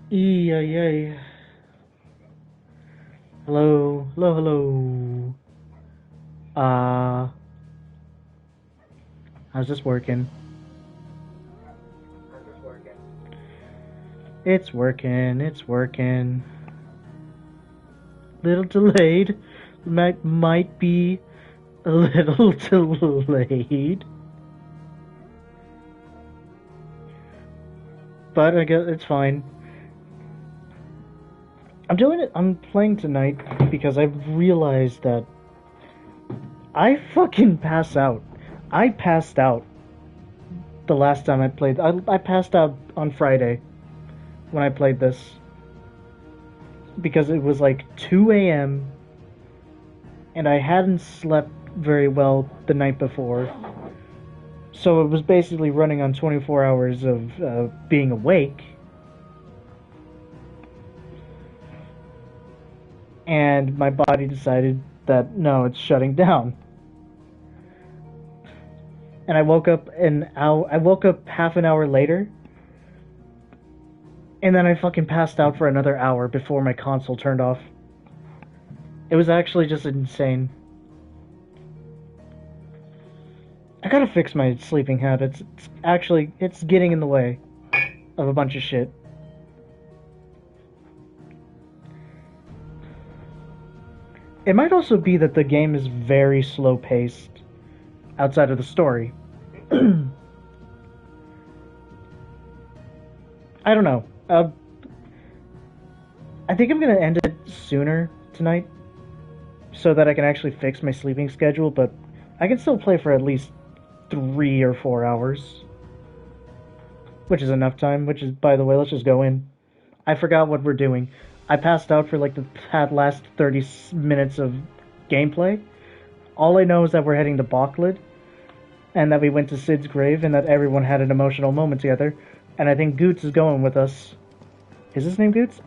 Yay. Hello. Uh, how's this working? It's working. Little delayed. Might be a little delayed. But I guess it's fine. I'm playing tonight because I've realized that I fucking pass out. I passed out the last time I played. I passed out on Friday when I played this because it was like 2 a.m. and I hadn't slept very well the night before. So it was basically running on 24 hours of being awake. And my body decided that no, it's shutting down. And I woke up half an hour later, and then I fucking passed out for another hour before my console turned off. It was actually just insane. I gotta fix my sleeping habits. It's getting in the way of a bunch of shit. It might also be that the game is very slow paced outside of the story. I don't know. I think I'm gonna end it sooner tonight so that I can actually fix my sleeping schedule, but I can still play for at least 3 or 4 hours, which is enough time. Which is, by the way, let's just go in. I forgot what we're doing. I passed out for like the last 30 minutes of gameplay. All I know is that we're heading to Boklad, and that we went to Sid's grave, and that everyone had an emotional moment together. And I think Goots is going with us. Is his name Goots?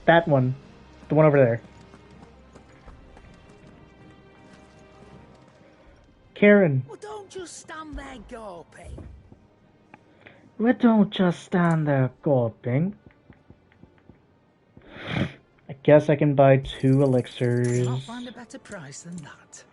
That one. The one over there. Karen. Well, don't just stand there gawping. We don't just stand there gawping. I guess I can buy 2 elixirs. I'll find a better price than that.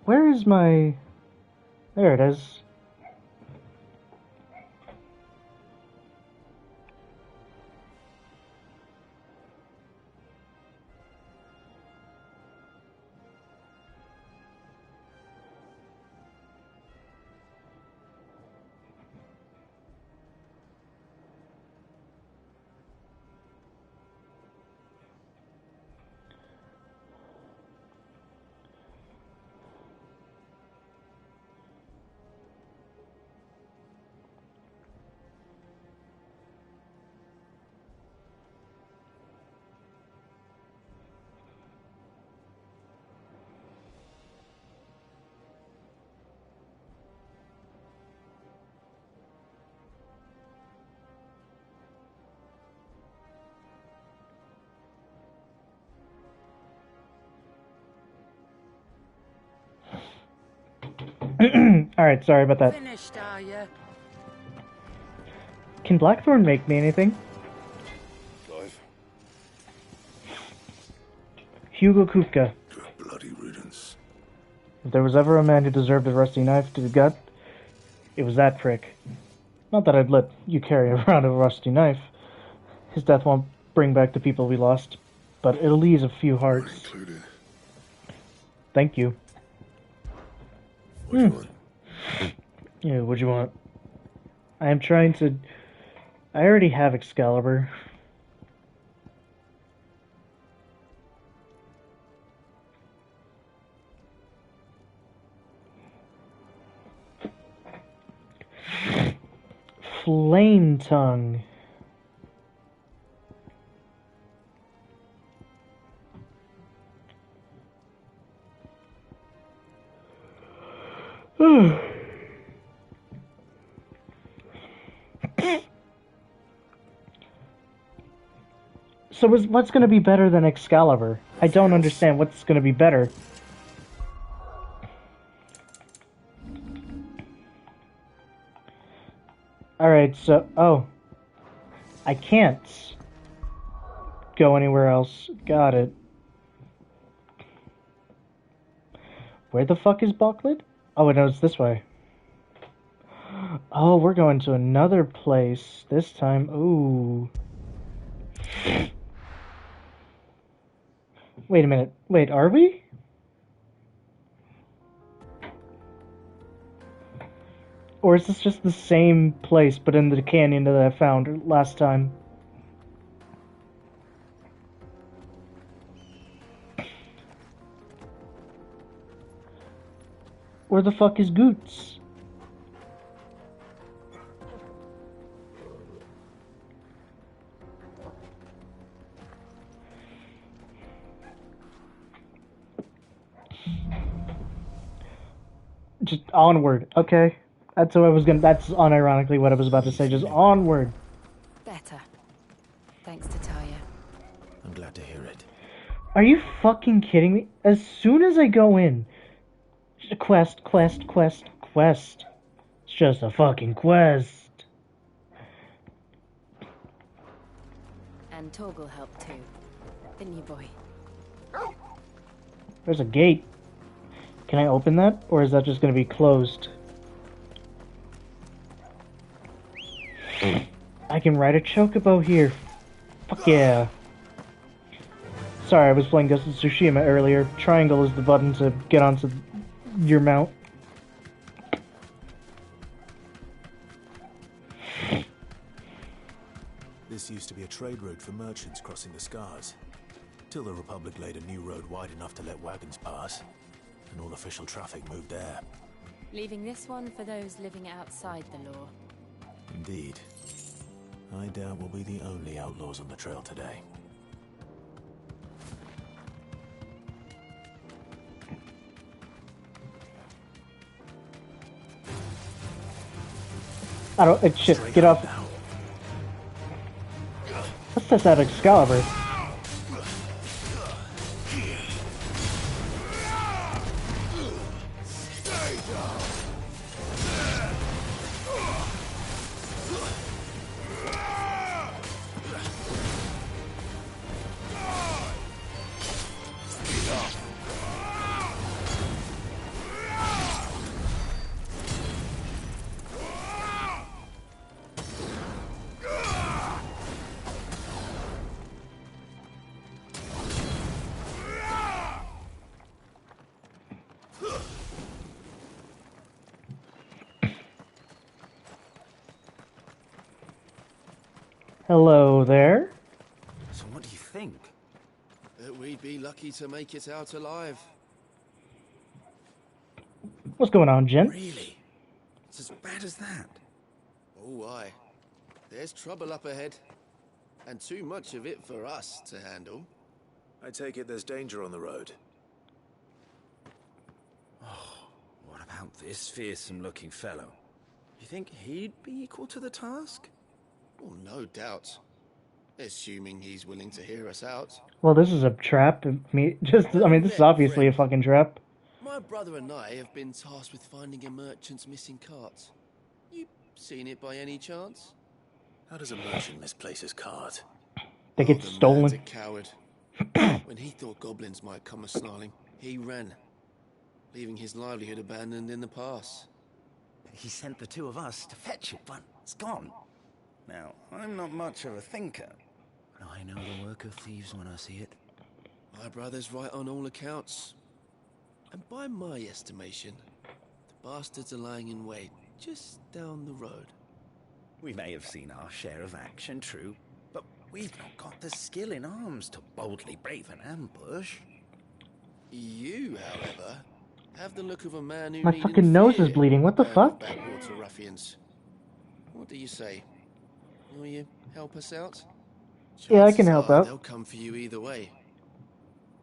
Where is my... There it is. Alright, sorry about that. Finished, are you? Can Blackthorn make me anything? Clive? Hugo Kupka. Bloody riddance. If there was ever a man who deserved a rusty knife to the gut, it was that prick. Not that I'd let you carry around a rusty knife. His death won't bring back the people we lost, but it'll ease a few hearts. Included. Thank you. What do you want? Yeah, what'd you want? I am trying to... I already have Excalibur. Flame Tongue. So what's going to be better than Excalibur? I don't understand what's going to be better. Alright, so... Oh. I can't go anywhere else. Got it. Where the fuck is Boklad? Oh, no, it's this way. Oh, we're going to another place this time. Ooh. Wait a minute. Wait, are we? Or is this just the same place, but in the canyon that I found last time? Where the fuck is Goots? Just onward, okay? That's what I was gonna. That's unironically what I was about to say. Just onward. Better. Thanks to Talia. I'm glad to hear it. Are you fucking kidding me? As soon as I go in, quest, quest, quest, quest. It's just a fucking quest. And Torgal helped too. Didn't you, boy? There's a gate. Can I open that? Or is that just gonna be closed? I can ride a chocobo here. Fuck yeah. Sorry, I was playing Ghost of Tsushima earlier. Triangle is the button to get onto your mount. This used to be a trade route for merchants crossing the Scars. Till the Republic laid a new road wide enough to let wagons pass, and all official traffic moved there. Leaving this one for those living outside the law. Indeed. I doubt we'll be the only outlaws on the trail today. I don't. Shit, get off. Let's test out Excalibur. Hello there. So what do you think? That we'd be lucky to make it out alive. What's going on, Jen? Really? It's as bad as that? Oh, aye. There's trouble up ahead. And too much of it for us to handle. I take it there's danger on the road. What about this fearsome-looking fellow? You think he'd be equal to the task? Oh, no doubt. Assuming he's willing to hear us out. Well, this is a trap. I mean, this is obviously a fucking trap. My brother and I have been tasked with finding a merchant's missing cart. You seen it by any chance? How does a merchant misplace his cart? They get The man's stolen. a coward. When he thought goblins might come a-snarling, he ran, leaving his livelihood abandoned in the pass. He sent the two of us to fetch it, but it's gone. Now, I'm not much of a thinker, but I know the work of thieves when I see it. My brother's right on all accounts. And by my estimation, the bastards are lying in wait just down the road. We may have seen our share of action, true, but we've not got the skill in arms to boldly brave an ambush. You, however, have the look of a man who My needn't fucking nose is fear bleeding. What the band of fuck? Backwater ruffians. What do you say? Will you help us out? Yeah, I can Chances help are out. They'll come for you either way.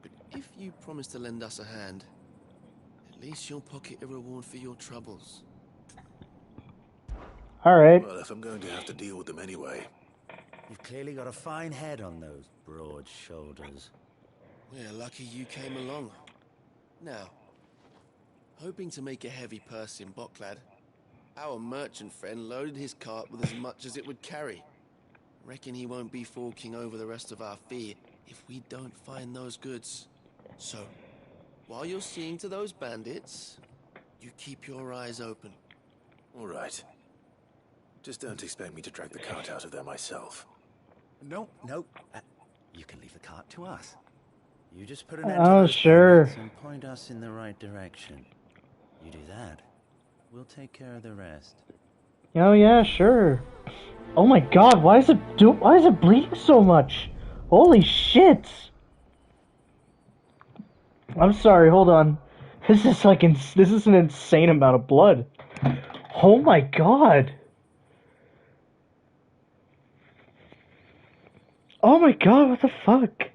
But if you promise to lend us a hand, at least you'll pocket a reward for your troubles. Alright. Well, if I'm going to have to deal with them anyway. You've clearly got a fine head on those broad shoulders. We're lucky you came along. Now, hoping to make a heavy purse in Boklad, our merchant friend loaded his cart with as much as it would carry. Reckon he won't be forking over the rest of our fee if we don't find those goods. So, while you're seeing to those bandits, you keep your eyes open. All right. Just don't expect me to drag the cart out of there myself. No. You can leave the cart to us. You just put an end to Oh, those sure. bandits and point us in the right direction. You do that, we'll take care of the rest. Oh yeah, sure. Oh my god, why is it bleeding so much? Holy shit! I'm sorry, hold on. This is this is an insane amount of blood. Oh my god. Oh my god, what the fuck?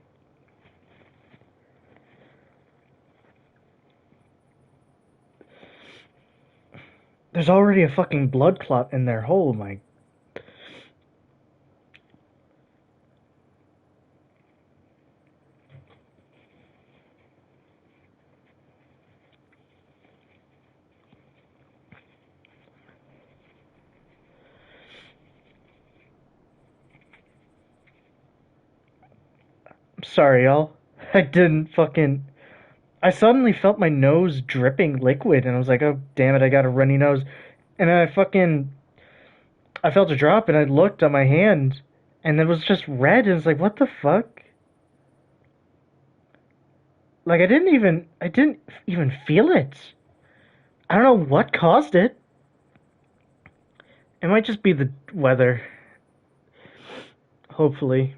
There's already a fucking blood clot in there. Oh my. Sorry, y'all. I suddenly felt my nose dripping liquid, and I was like, oh, damn it, I got a runny nose. And then I felt a drop, and I looked on my hand, and it was just red, and it's like, what the fuck? Like, I didn't even feel it. I don't know what caused it. It might just be the weather. Hopefully.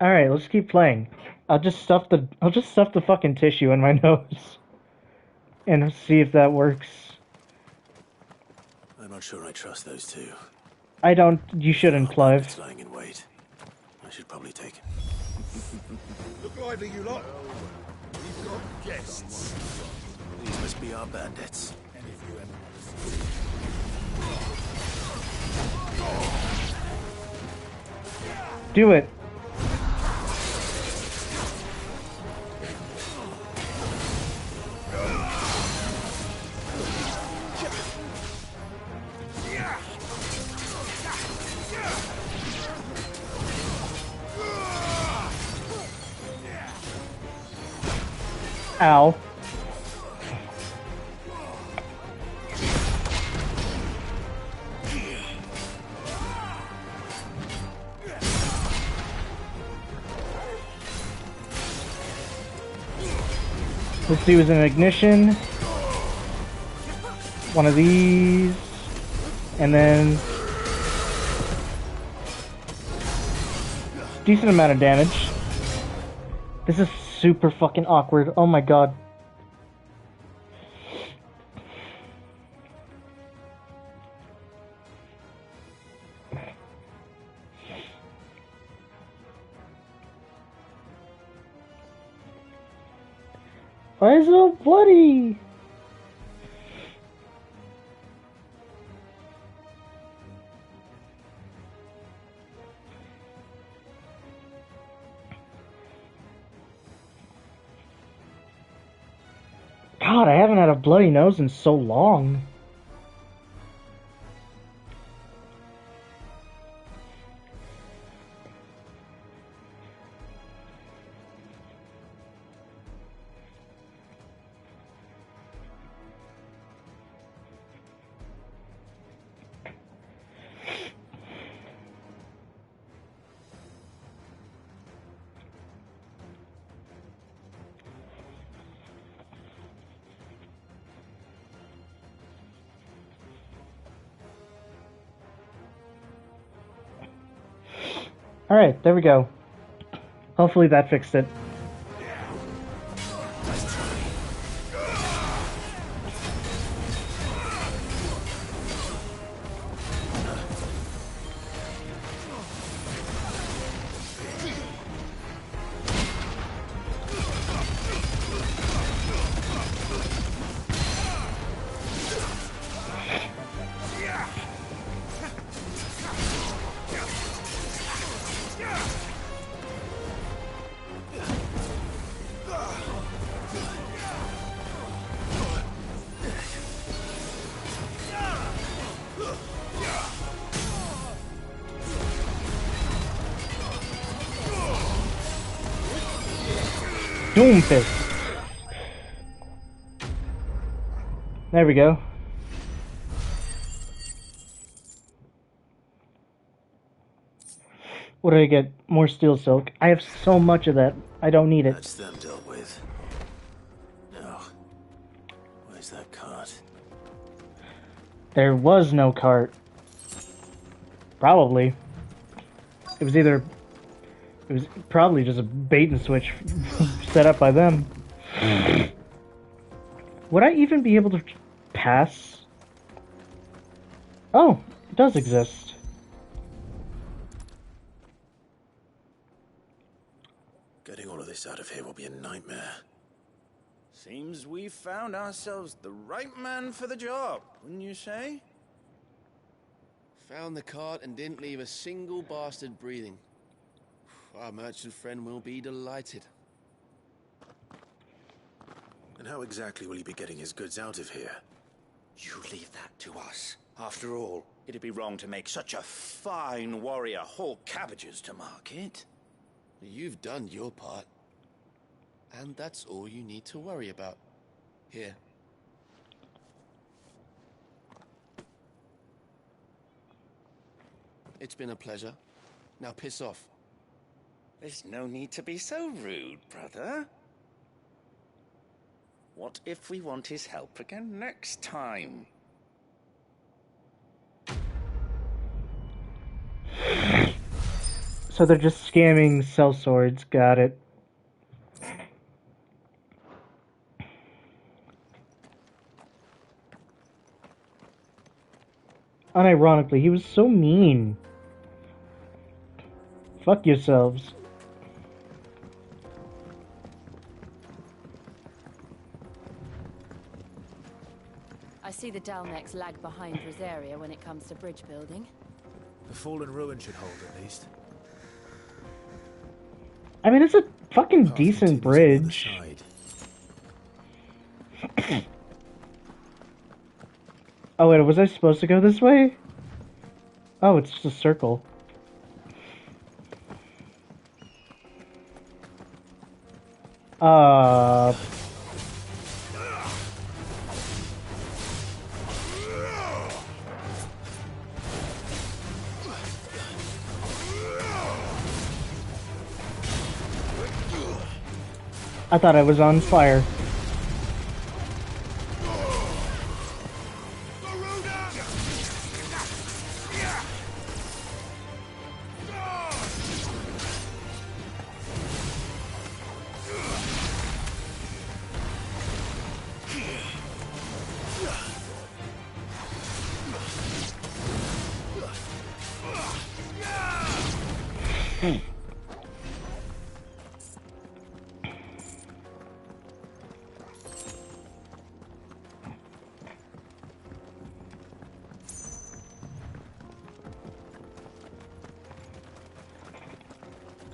Alright, let's keep playing. I'll just stuff the fucking tissue in my nose. And see if that works. I'm not sure I trust those two. You shouldn't, Clive. It's lying in wait. I should probably take it. Look lively, you lot. We've got guests. These must be our bandits. And if you ever Do it. Ow. Let's do is an ignition. One of these. And then decent amount of damage. This is super fucking awkward. Oh my god. Why is it so bloody? God, I haven't had a bloody nose in so long. Alright, there we go. Hopefully that fixed it. Doomfist. There we go. What did I get? More steel silk. I have so much of that. I don't need it. That's them dealt with. Now, where's that cart? There was no cart. Probably. It was probably just a bait and switch set up by them. Would I even be able to pass? Oh, it does exist. Getting all of this out of here will be a nightmare. Seems we've found ourselves the right man for the job, wouldn't you say? Found the cart and didn't leave a single bastard breathing. Our merchant friend will be delighted. And how exactly will he be getting his goods out of here? You leave that to us. After all, it'd be wrong to make such a fine warrior haul cabbages to market. You've done your part. And that's all you need to worry about. Here. It's been a pleasure. Now piss off. There's no need to be so rude, brother. What if we want his help again next time? So they're just scamming sell swords. Got it. Unironically, he was so mean. Fuck yourselves. I see the Dalnecs lag behind Rosaria when it comes to bridge building. The fallen ruin should hold at least. I mean, it's a fucking Path decent continues on the bridge. other side. Oh wait, was I supposed to go this way? Oh, it's just a circle. I thought I was on fire.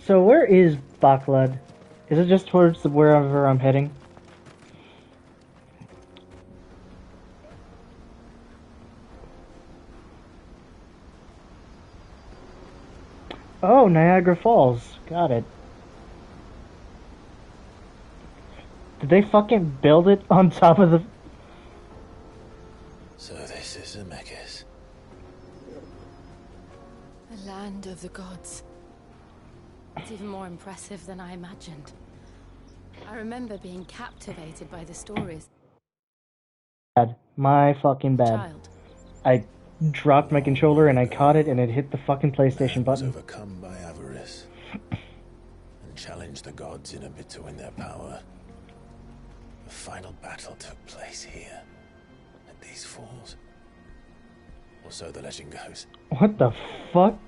So where is Boklad? Is it just towards wherever I'm heading? Oh, Niagara Falls. Got it. Did they fucking build it on top of the... So this is Zemeckis. The land of the gods. It's even more impressive than I imagined. I remember being captivated by the stories. Bad. My fucking bad. Child. I dropped my controller and I caught it and it hit the fucking PlayStation Man was button. overcome by avarice and challenged the gods in a bid to win their power. The final battle took place here, at these falls. Or so the legend goes. What the fuck?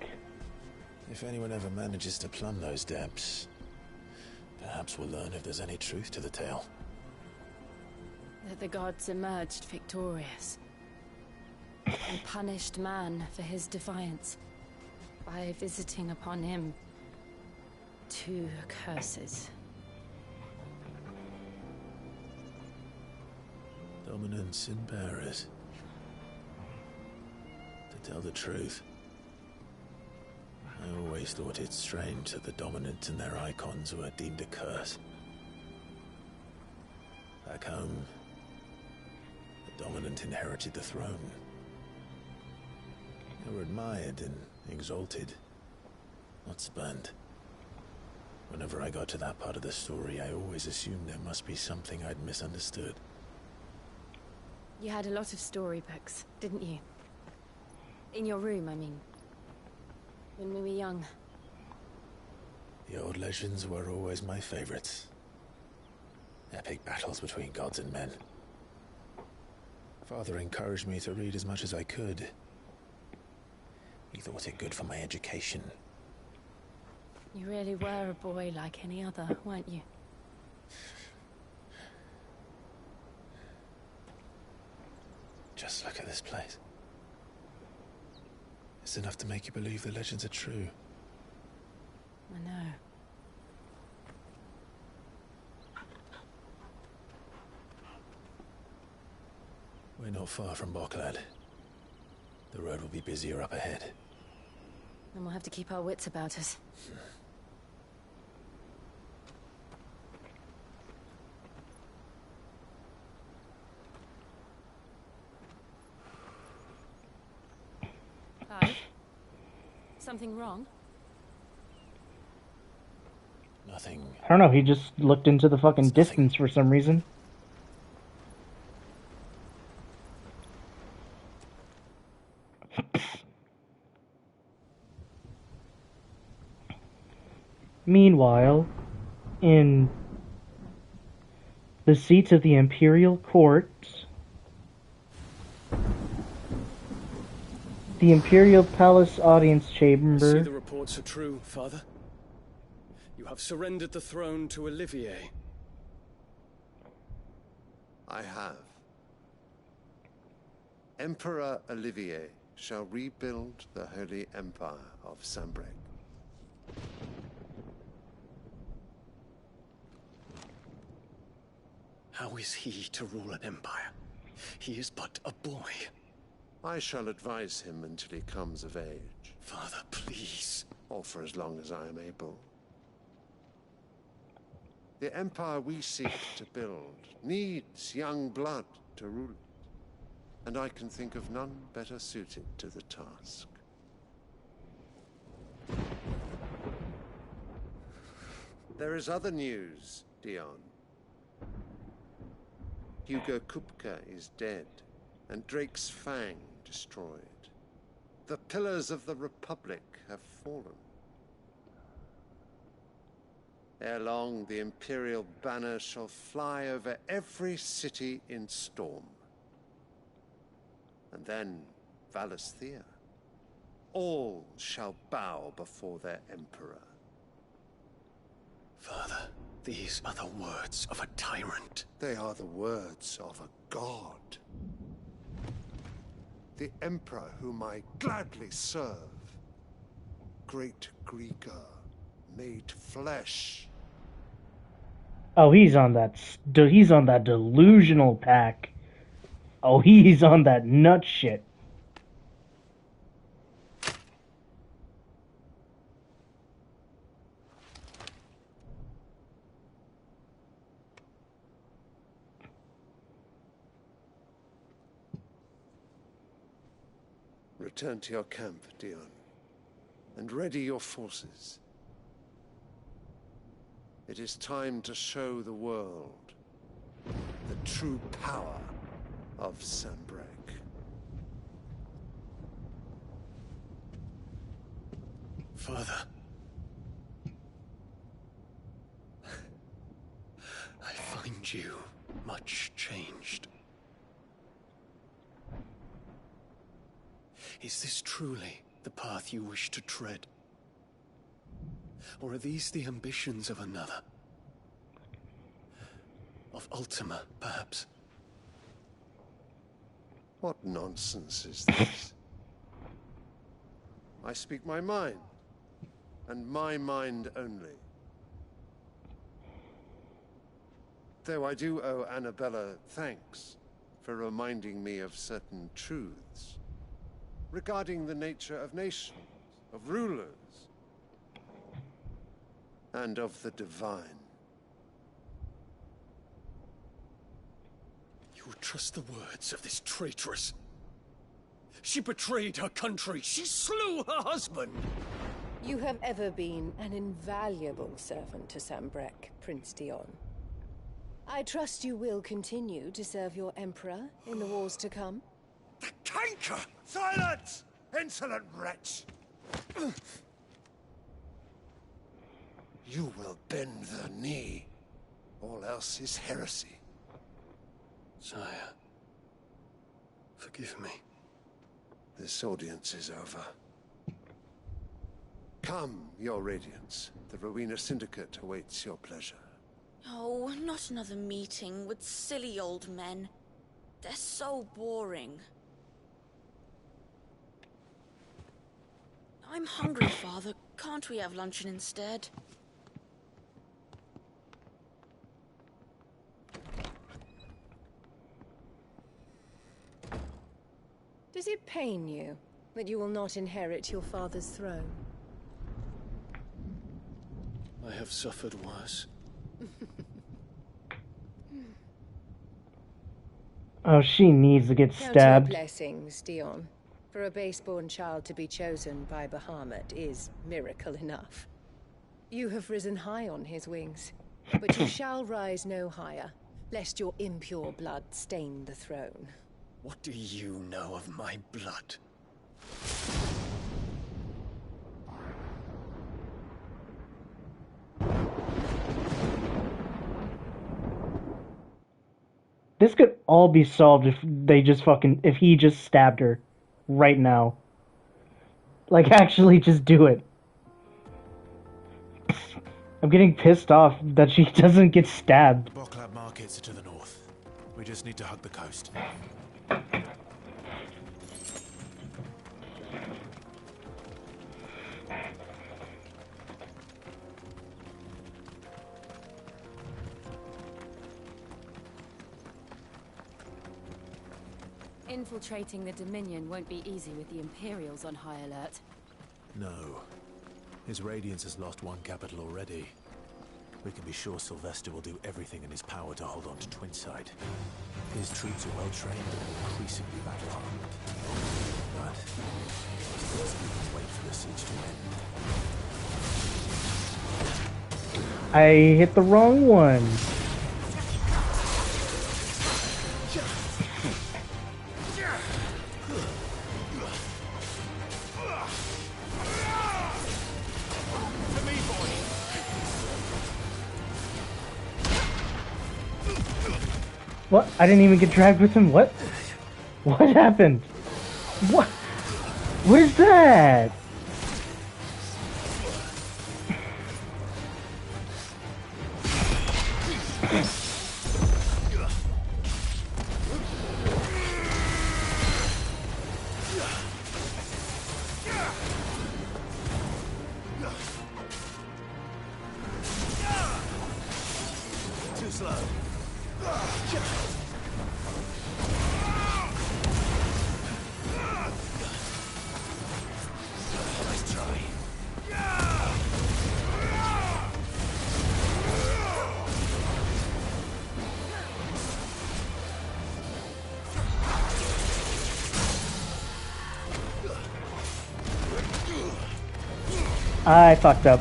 If anyone ever manages to plumb those depths, perhaps we'll learn if there's any truth to the tale. That the gods emerged victorious and punished man for his defiance by visiting upon him 2 curses. Dominance and bearers. To tell the truth, I always thought it strange that the dominant and their icons were deemed a curse. Back home, the dominant inherited the throne. They were admired and exalted, not spurned. Whenever I got to that part of the story, I always assumed there must be something I'd misunderstood. You had a lot of storybooks, didn't you? In your room, I mean. When we were young. The old legends were always my favorites. Epic battles between gods and men. Father encouraged me to read as much as I could. He thought it good for my education. You really were a boy like any other, weren't you? Just look at this place. It's enough to make you believe the legends are true. I know. We're not far from Boklad. The road will be busier up ahead. And we'll have to keep our wits about us. Hi. Something wrong? Nothing. I don't know, he just looked into the fucking distance for some reason. Meanwhile, in the seats of the Imperial Court, the Imperial Palace Audience I see Chamber. the reports are true, Father. You have surrendered the throne to Olivier. I have. Emperor Olivier shall rebuild the Holy Empire of Sanbreque. How is he to rule an empire? He is but a boy. I shall advise him until he comes of age, Father, please. or for as long as I am able. The empire we seek to build needs young blood to rule it, and I can think of none better suited to the task. There is other news, Dion. Hugo Kupka is dead, and Drake's Fang destroyed. The pillars of the Republic have fallen. Ere long, the Imperial banner shall fly over every city in Storm. And then, Valisthea. All shall bow before their Emperor. Father, these are the words of a tyrant. They are the words of a god. The Emperor whom I gladly serve. Great Greeker, made flesh. Oh, he's on that delusional pack. Oh, he's on that nut shit. Return to your camp, Dion, and ready your forces. It is time to show the world the true power of Sanbreque. Father. I find you much changed. Is this truly the path you wish to tread? Or are these the ambitions of another? Of Ultima, perhaps? What nonsense is this? I speak my mind, and my mind only. Though I do owe Annabella thanks for reminding me of certain truths regarding the nature of nations, of rulers, and of the divine. would trust the words of this traitress. She betrayed her country. She slew her husband. You have ever been an invaluable servant to Sambrek, Prince Dion. I trust you will continue to serve your Emperor in the wars to come. The canker! Silence! Insolent wretch! You will bend the knee. All else is heresy. Sire, forgive me. This audience is over. Come, your Radiance. The Rowena Syndicate awaits your pleasure. Oh, not another meeting with silly old men. They're so boring. I'm hungry, Father. Can't we have luncheon instead? Does it pain you that you will not inherit your father's throne? I have suffered worse. Oh, she needs to get Count stabbed. your blessings, Dion. For a base-born child to be chosen by Bahamut is miracle enough. You have risen high on his wings, but you shall rise no higher, lest your impure blood stain the throne. What do you know of my blood? This could all be solved if if he just stabbed her right now. Like, actually just do it. I'm getting pissed off that she doesn't get stabbed. Boklad markets are to the north. We just need to hug the coast. Infiltrating the Dominion won't be easy with the Imperials on high alert. No. His Radiance has lost one capital already. We can be sure Sylvester will do everything in his power to hold on to Twinside. His troops are well trained and increasingly battle-hardened. But we can wait for the siege to end. I hit the wrong one. What? I didn't even get dragged with him? What? What happened? What? What is that? Too slow. Nice try. I fucked up.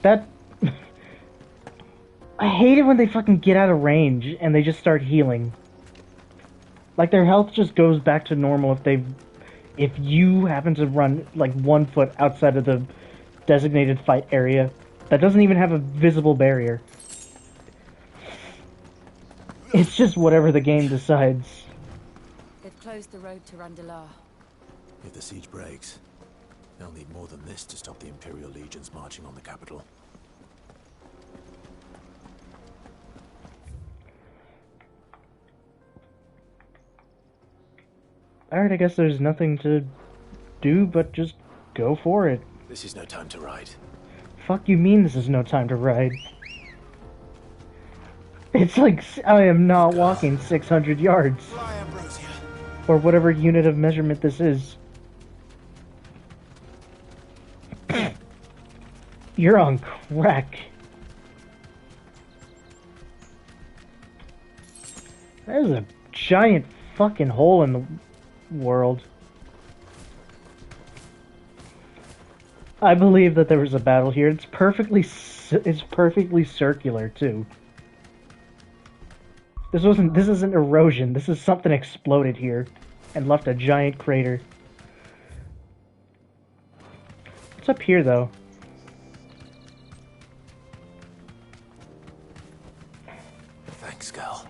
That I hate it when they fucking get out of range and they just start healing. Like, their health just goes back to normal if you happen to run like 1 foot outside of the designated fight area that doesn't even have a visible barrier. It's just whatever the game decides. They've closed closed the road to Randalar. If the siege breaks, they'll need more than this to stop the Imperial legions marching on the capital. Alright, I guess there's nothing to do but just go for it. This is no time to ride. Fuck you mean this is no time to ride? It's like I am not walking 600 yards. Or whatever unit of measurement this is. You're on crack. There's a giant fucking hole in the world. I believe that there was a battle here. It's perfectly circular too. This isn't erosion. This is something exploded here and left a giant crater. What's up here though? Thanks, girl.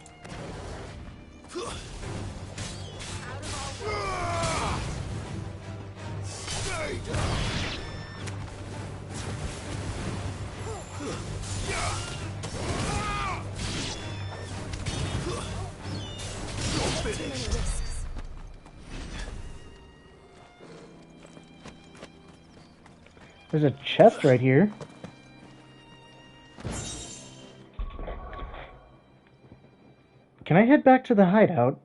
There's a chest right here. Can I head back to the hideout?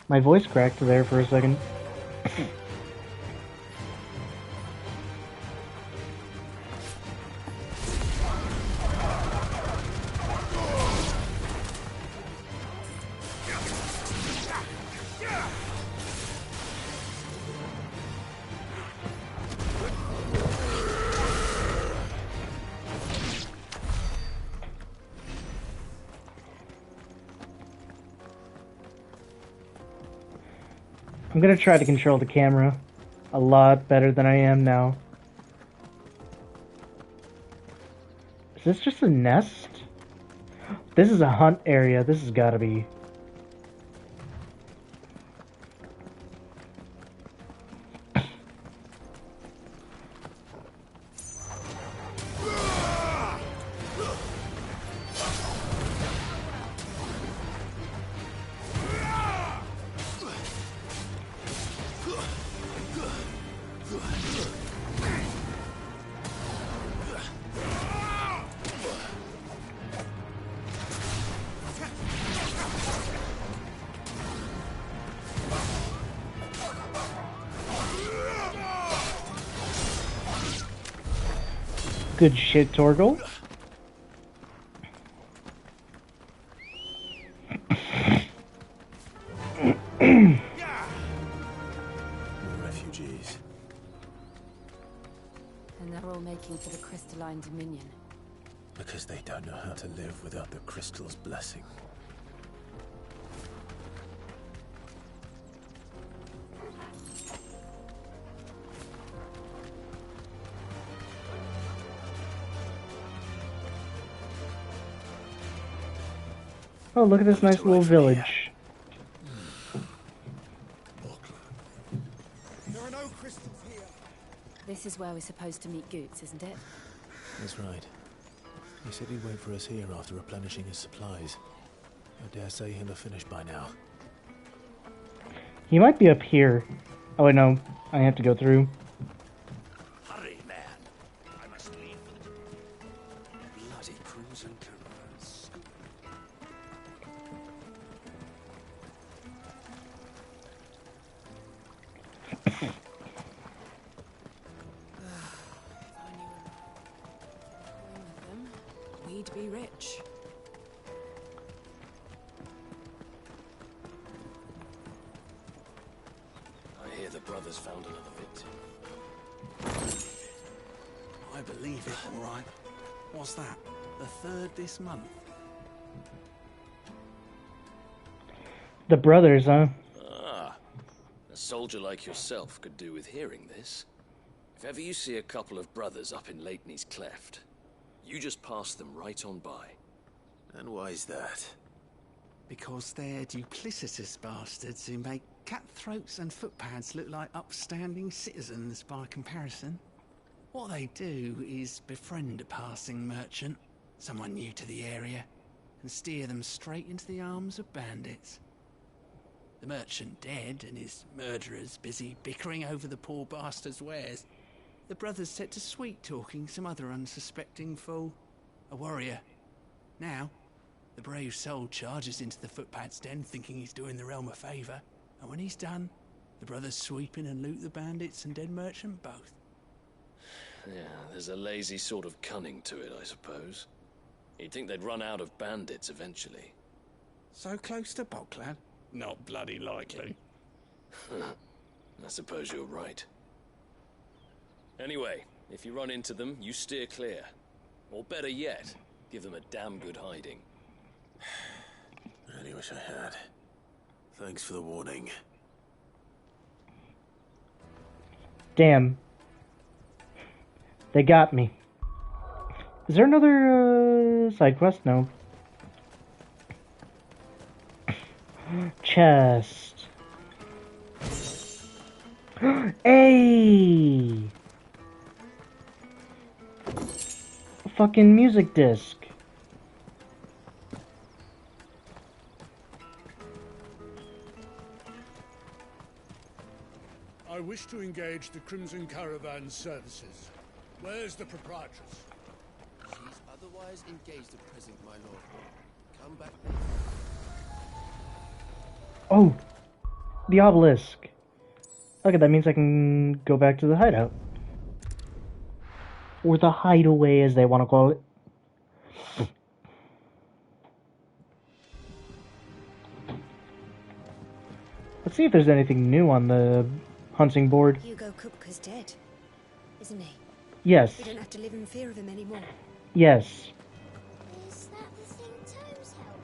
My voice cracked there for a second. I'm gonna try to control the camera a lot better than I am now. Is this just a nest? This is a hunt area. This has gotta be. Good shit, Torgal. Refugees. And they're all making for the crystalline dominion. Because they don't know how to live without the crystal's blessing. Oh, look at this nice little village. There are no crystals here. This is where we're supposed to meet Goots, isn't it? That's right. He said he'd wait for us here after replenishing his supplies. I dare say he'll have finished by now. He might be up here. Oh wait, no. I have to go through. Hurry, man. I must leave. Bloody crimson commanders. We'd be rich. I hear the brothers found another victim. I believe it, all right. What's that? The third this month? The brothers, huh? Ah, a soldier like yourself could do with hearing this. If ever you see a couple of brothers up in Leitney's Cleft, you just pass them right on by. And why's that? Because they're duplicitous bastards who make cutthroats and footpads look like upstanding citizens by comparison. What they do is befriend a passing merchant, someone new to the area, and steer them straight into the arms of bandits. The merchant dead and his murderers busy bickering over the poor bastard's wares. The brothers set to sweet-talking some other unsuspecting fool, a warrior. Now, the brave soul charges into the footpad's den thinking he's doing the realm a favour, and when he's done, the brothers sweep in and loot the bandits and dead merchant both. Yeah, there's a lazy sort of cunning to it, I suppose. You'd think they'd run out of bandits eventually. So close to Boklad? Not bloody likely. I suppose you're right. Anyway, if you run into them, you steer clear. Or better yet, give them a damn good hiding. Really wish I had. Thanks for the warning. Damn. They got me. Is there another side quest? No. Chest. Hey! A fucking music disc. I wish to engage the Crimson Caravan services. Where's the proprietress? She's otherwise engaged at present, my lord. Come back later. Oh! The obelisk. Okay, that means I can go back to the hideout. Or the hideaway, as they want to call it. Let's see if there's anything new on the hunting board. Hugo Kupka's dead, isn't he? Yes. We don't have to live in fear of him anymore. Yes. Is that the thing Tomes held?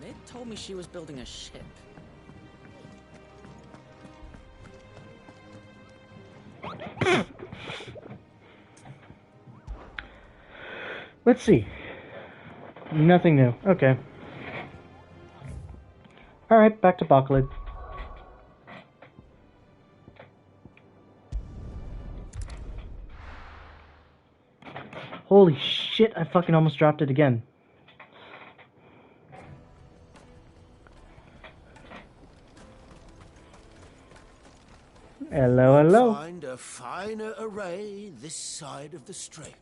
Mid told me she was building a ship. Let's see. Nothing new. Okay. Alright, back to Boklad. Holy shit, I fucking almost dropped it again. Hello, hello. Find a finer array this side of the strait.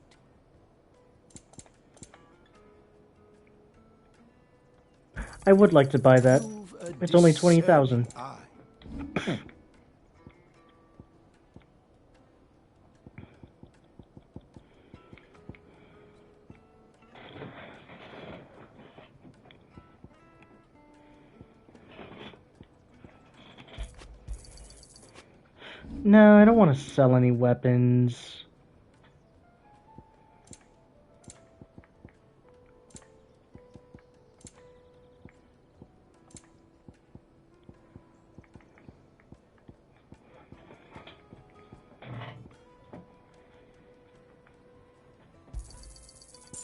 I would like to buy that. It's only 20,000. No, I don't want to sell any weapons.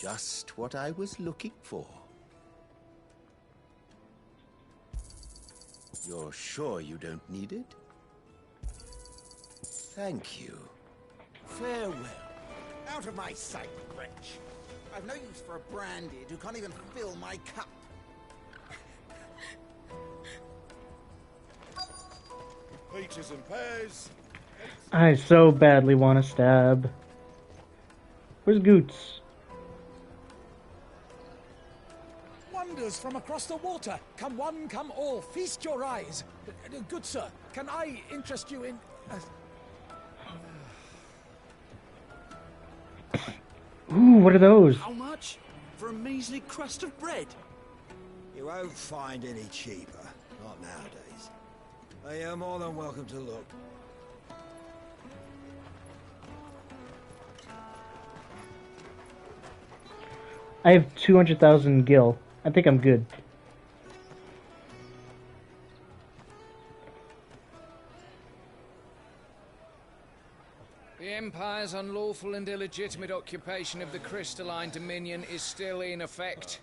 Just what I was looking for. You're sure you don't need it? Thank you. Farewell. Out of my sight, wretch. I've no use for a branded who can't even fill my cup. Peaches and pears. I so badly want to stab. Where's Goots? Wonders from across the water. Come one, come all. Feast your eyes. Good sir, can I interest you in... Ooh, what are those? How much? For a measly crust of bread? You won't find any cheaper. Not nowadays. But you're more than welcome to look. I have 200,000 gil. I think I'm good. The Empire's unlawful and illegitimate occupation of the crystalline dominion is still in effect.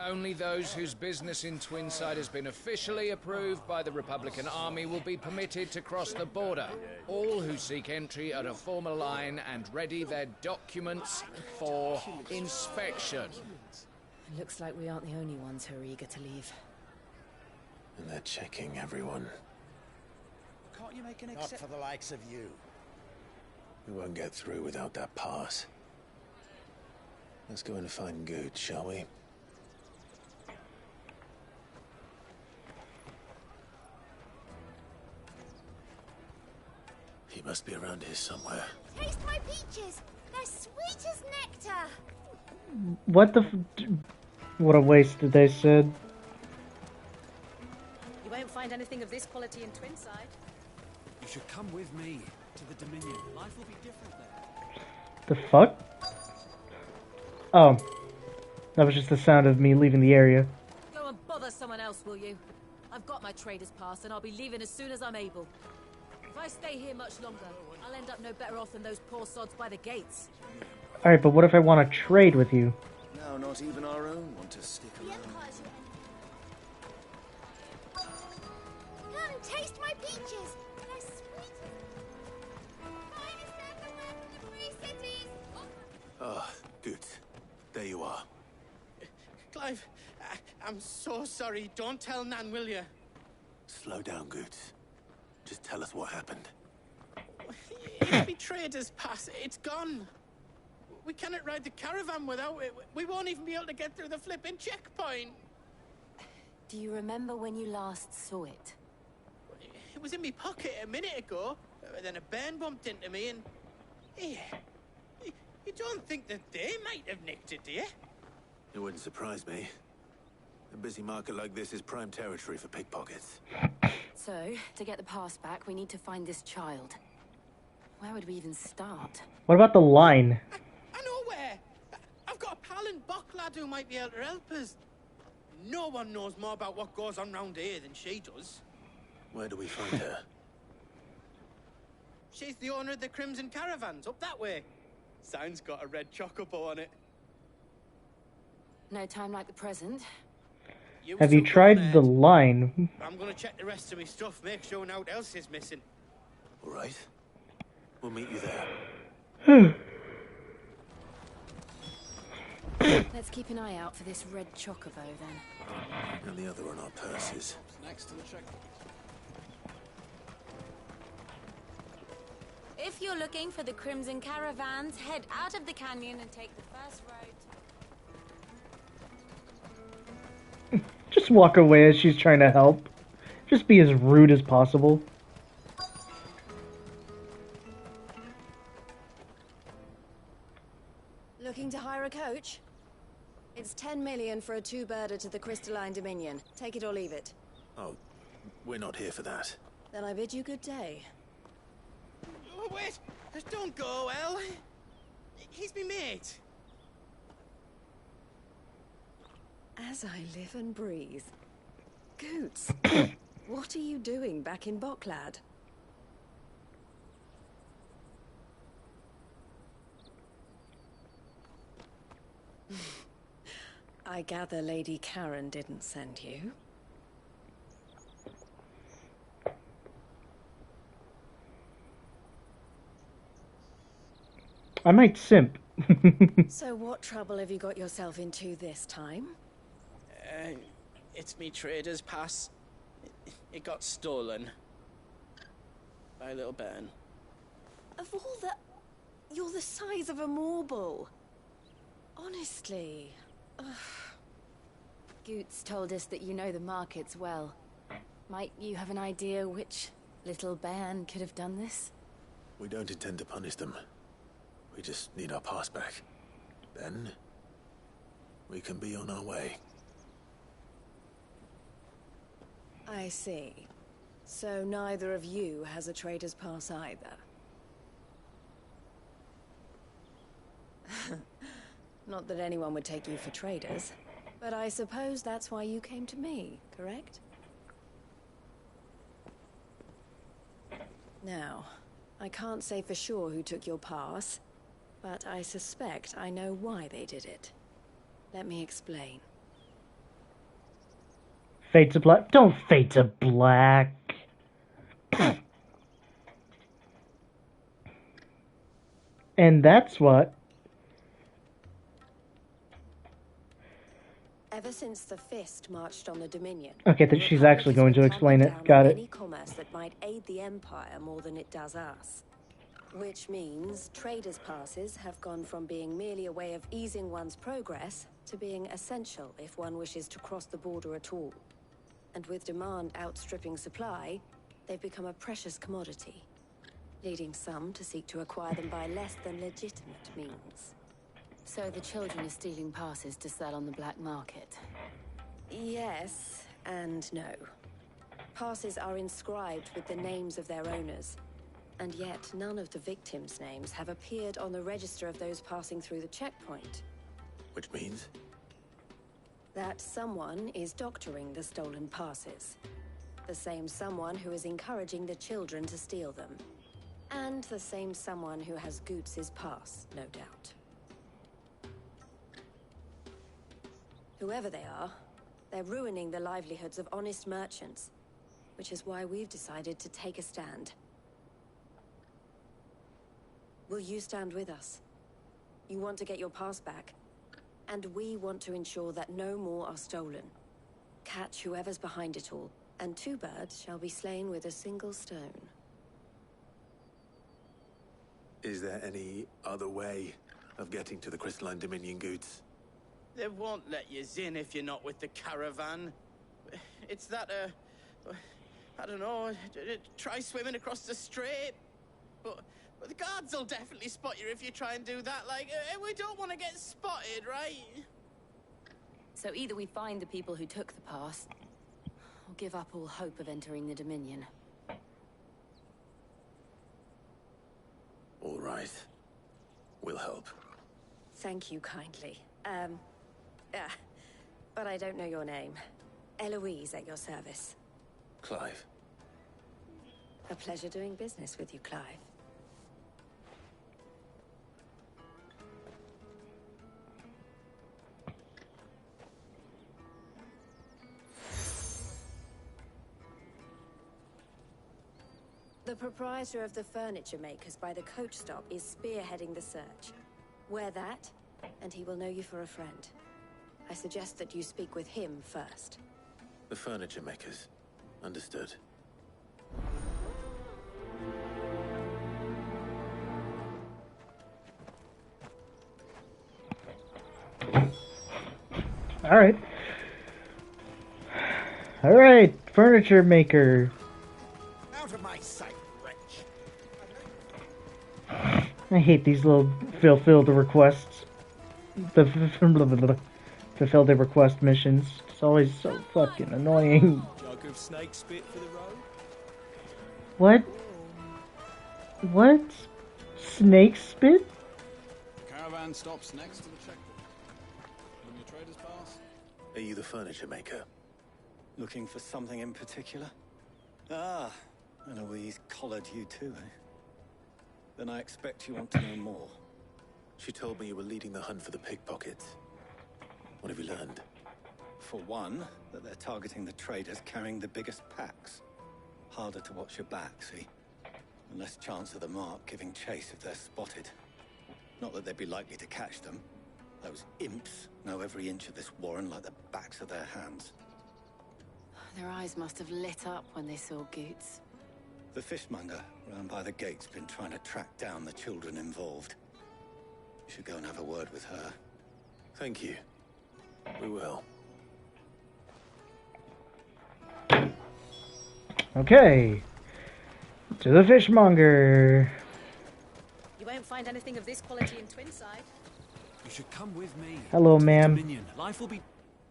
Only those whose business in Twinside has been officially approved by the Republican Army will be permitted to cross the border. All who seek entry are to form a line and ready their documents for inspection. Looks like we aren't the only ones who are eager to leave. And they're checking everyone. Can't you make an Not for the likes of you. We won't get through without that pass. Let's go and find Good, shall we? He must be around here somewhere. Taste my peaches! They're sweet as nectar! What the what a waste that they said. You won't find anything of this quality in Twinside. You should come with me to the Dominion. Life will be different there. The fuck? Oh. That was just the sound of me leaving the area. Go and bother someone else, will you? I've got my trader's pass and I'll be leaving as soon as I'm able. If I stay here much longer, I'll end up no better off than those poor sods by the gates. Alright, but what if I want to trade with you? Now not even our own want to stick around. Come, taste my peaches! They're sweet as... Finest everywhere from the free cities! Ah, Good. There you are. Clive, I'm so sorry. Don't tell Nan, will you? Slow down, Good. Just tell us what happened. It's betrayed us, pass. It's gone. We cannot ride the caravan without it. We won't even be able to get through the flipping checkpoint. Do you remember when you last saw it? It was in my pocket a minute ago. Then a bairn bumped into me and... Yeah. You don't think that they might have nicked it, do you? It wouldn't surprise me. A busy market like this is prime territory for pickpockets. So, to get the pass back, we need to find this child. Where would we even start? What about the line? I know where. I've got a pal in Boklad who might be able to help us. No one knows more about what goes on round here than she does. Where do we find her? She's the owner of the Crimson Caravans, up that way. Sign's got a red chocobo on it. No time like the present. Have you tried the line? I'm gonna check the rest of my stuff, make sure no one else is missing. All right. We'll meet you there. Let's keep an eye out for this red chocobo, then. And the other on our purses. Next to the check. If you're looking for the Crimson Caravans, head out of the canyon and take the first road. Just walk away as she's trying to help. Just be as rude as possible. Looking to hire a coach? It's 10 million for a two-birder to the Crystalline Dominion. Take it or leave it. Oh, we're not here for that. Then I bid you good day. Oh, wait! Don't go, El. He's me mate. As I live and breathe. Goots, what are you doing back in Boklad? I gather Lady Karen didn't send you. I might simp. So what trouble have you got yourself into this time? It's me trader's pass. It got stolen. By a little bairn. Of all the... You're the size of a marble. Honestly. Ugh. Goots told us that you know the markets well. Might you have an idea which little bairn could have done this? We don't intend to punish them. We just need our pass back. Then, we can be on our way. I see. So neither of you has a trader's pass either. Not that anyone would take you for traders, but I suppose that's why you came to me, correct? Now, I can't say for sure who took your pass, but I suspect I know why they did it. Let me explain. Fade to black. Don't fade to black. And that's what. Ever since the Fist marched on the Dominion, Okay, the she's Republic actually has going been to explain clamping it. down Got on it. any commerce that might aid the Empire more than it does us. Which means traders' passes have gone from being merely a way of easing one's progress to being essential if one wishes to cross the border at all. And with demand outstripping supply, they've become a precious commodity, leading some to seek to acquire them by less than legitimate means. So the children are stealing passes to sell on the black market? Yes and no. Passes are inscribed with the names of their owners, and yet none of the victims' names have appeared on the register of those passing through the checkpoint. Which means? That someone is doctoring the stolen passes. The same someone who is encouraging the children to steal them. And the same someone who has Goots's pass, no doubt. Whoever they are, they're ruining the livelihoods of honest merchants, which is why we've decided to take a stand. Will you stand with us? You want to get your pass back, and we want to ensure that no more are stolen. Catch whoever's behind it all, and two birds shall be slain with a single stone. Is there any other way of getting to the Crystalline Dominion goods? They won't let you in if you're not with the caravan. It's that, I don't know, try swimming across the strait. But the guards will definitely spot you if you try and do that. Like, we don't want to get spotted, right? So either we find the people who took the pass, or give up all hope of entering the Dominion. All right. We'll help. Thank you kindly. But I don't know your name. Eloise at your service. Clive. A pleasure doing business with you, Clive. The proprietor of the furniture makers by the coach stop is spearheading the search. Wear that, and he will know you for a friend. I suggest that you speak with him first. The furniture makers. Understood. Alright. Alright, furniture maker. Out of my sight, wretch. I hate these little fulfill the requests. Fulfill the request missions. It's always so fucking annoying. Jug of snake spit for the road? What? What? Snake spit? Caravan stops next to the checkpoint. From your trader's pass? Are you the furniture maker? Looking for something in particular? Ah, Eloise collared you too, eh? Then I expect you want to know more. She told me you were leading the hunt for the pickpockets. What have you learned? For one, that they're targeting the traders carrying the biggest packs. Harder to watch your back, see? And less chance of the mark giving chase if they're spotted. Not that they'd be likely to catch them. Those imps know every inch of this warren like the backs of their hands. Their eyes must have lit up when they saw Goots. The fishmonger round by the gate's been trying to track down the children involved. You should go and have a word with her. Thank you. We will. Okay. To the fishmonger. You won't find anything of this quality in Twinside. You should come with me. Hello, ma'am. Dominion. Life will be...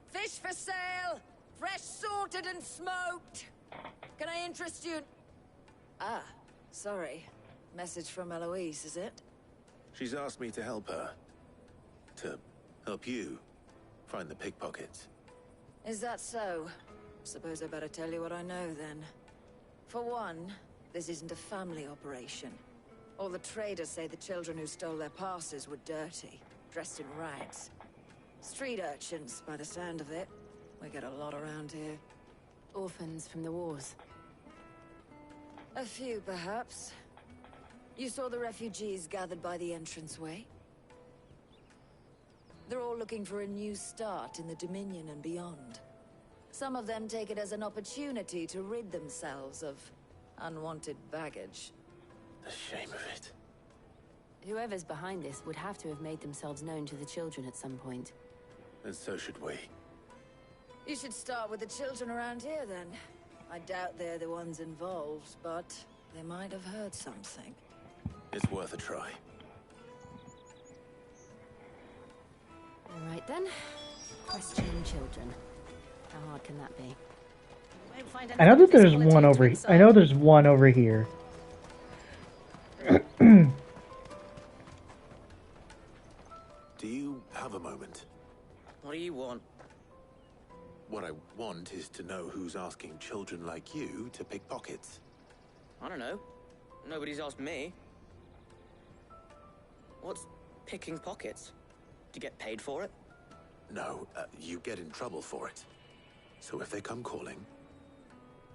Fish for sale! Fresh sorted and smoked! Can I interest you? Ah, sorry. Message from Eloise, is it? She's asked me to help her. To help you find the pickpockets. Is that so? Suppose I better tell you what I know, then. For one, this isn't a family operation. All the traders say the children who stole their passes were dirty, dressed in rags. Street urchins, by the sound of it. We get a lot around here. Orphans from the wars. A few, perhaps. You saw the refugees gathered by the entranceway? They're all looking for a new start in the Dominion and beyond. Some of them take it as an opportunity to rid themselves of unwanted baggage. The shame of it. Whoever's behind this would have to have made themselves known to the children at some point. And so should we. You should start with the children around here, then. I doubt they're the ones involved, but they might have heard something. It's worth a try. All right, then. Questioning children. How hard can that be? I know that there's one over here. I know there's one over here. Do you have a moment? What do you want? What I want is to know who's asking children like you to pick pockets. I don't know. Nobody's asked me. What's picking pockets? Do you get paid for it? No, you get in trouble for it. So if they come calling,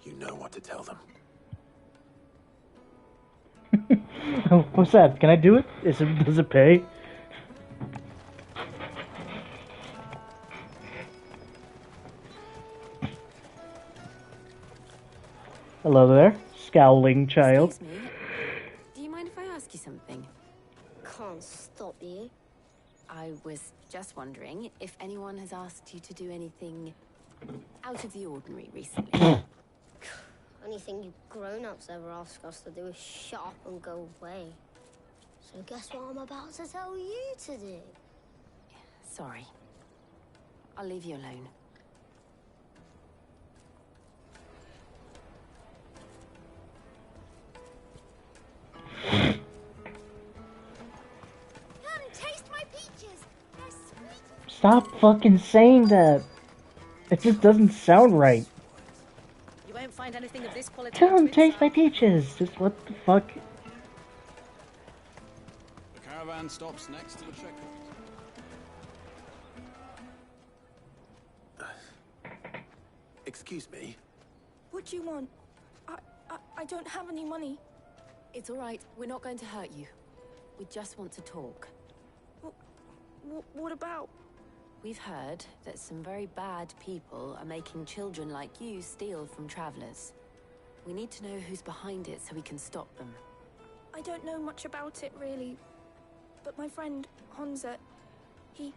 you know what to tell them. Oh, what's that? Can I do it? Does it pay? Hello there, scowling child. Excuse me. Do you mind if I ask you something? Can't stop you. I was just wondering if anyone has asked you to do anything out of the ordinary recently. Anything you grown-ups ever ask us to do is shut up and go away. So guess what I'm about to tell you to do? Sorry. I'll leave you alone. Come taste my peaches. They're sweet. Stop fucking saying that. It just doesn't sound right. You won't find anything of this quality. Come taste my peaches. Just what the fuck? The caravan stops next to the checkpoint. Excuse me? What do you want? I don't have any money. It's all right. We're not going to hurt you. We just want to talk. What about? We've heard that some very bad people are making children like you steal from travelers. We need to know who's behind it so we can stop them. I don't know much about it, really. But my friend, Honza, he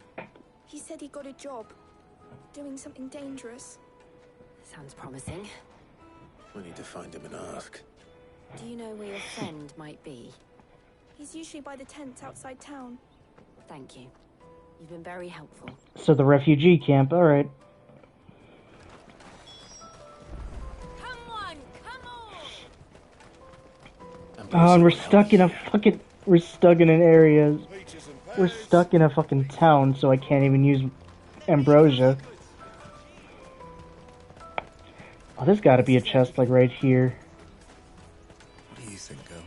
said he got a job. Doing something dangerous. Sounds promising. We need to find him and ask. Do you know where your friend might be? He's usually by the tents outside town. Thank you. You've been very helpful. So the refugee camp, alright. Come on, come on! Oh, and we're stuck in a fucking... We're stuck in an area... We're stuck in a fucking town, so I can't even use ambrosia. Oh, there's gotta be a chest, like, right here. What do you think, girl?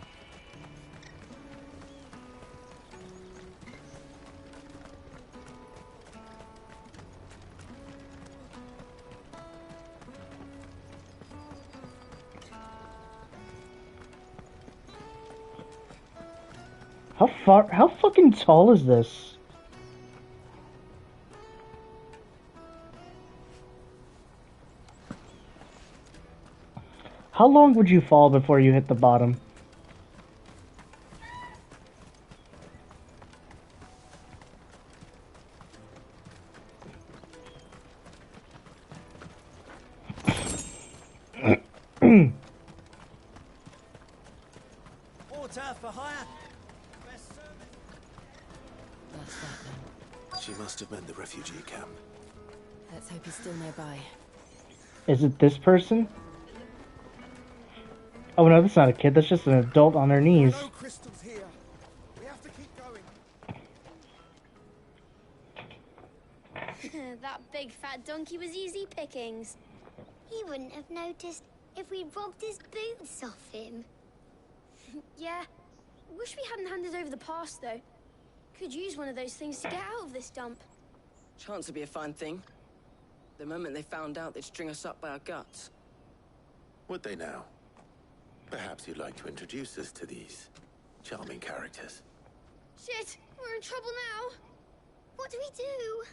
How fucking tall is this? How long would you fall before you hit the bottom? Water for hire. That's that then. She must have meant the refugee camp. Let's hope he's still nearby. Is it this person? Oh no, that's not a kid, that's just an adult on their knees. No crystals here. We have to keep going. That big fat donkey was easy pickings. He wouldn't have noticed if we'd robbed his boots off him. Yeah. Wish we hadn't handed over the pass, though. Could use one of those things to get out of this dump. Chance would be a fine thing. The moment they found out, they'd string us up by our guts. Would they now? Perhaps you'd like to introduce us to these charming characters. Shit, we're in trouble now. What do we do?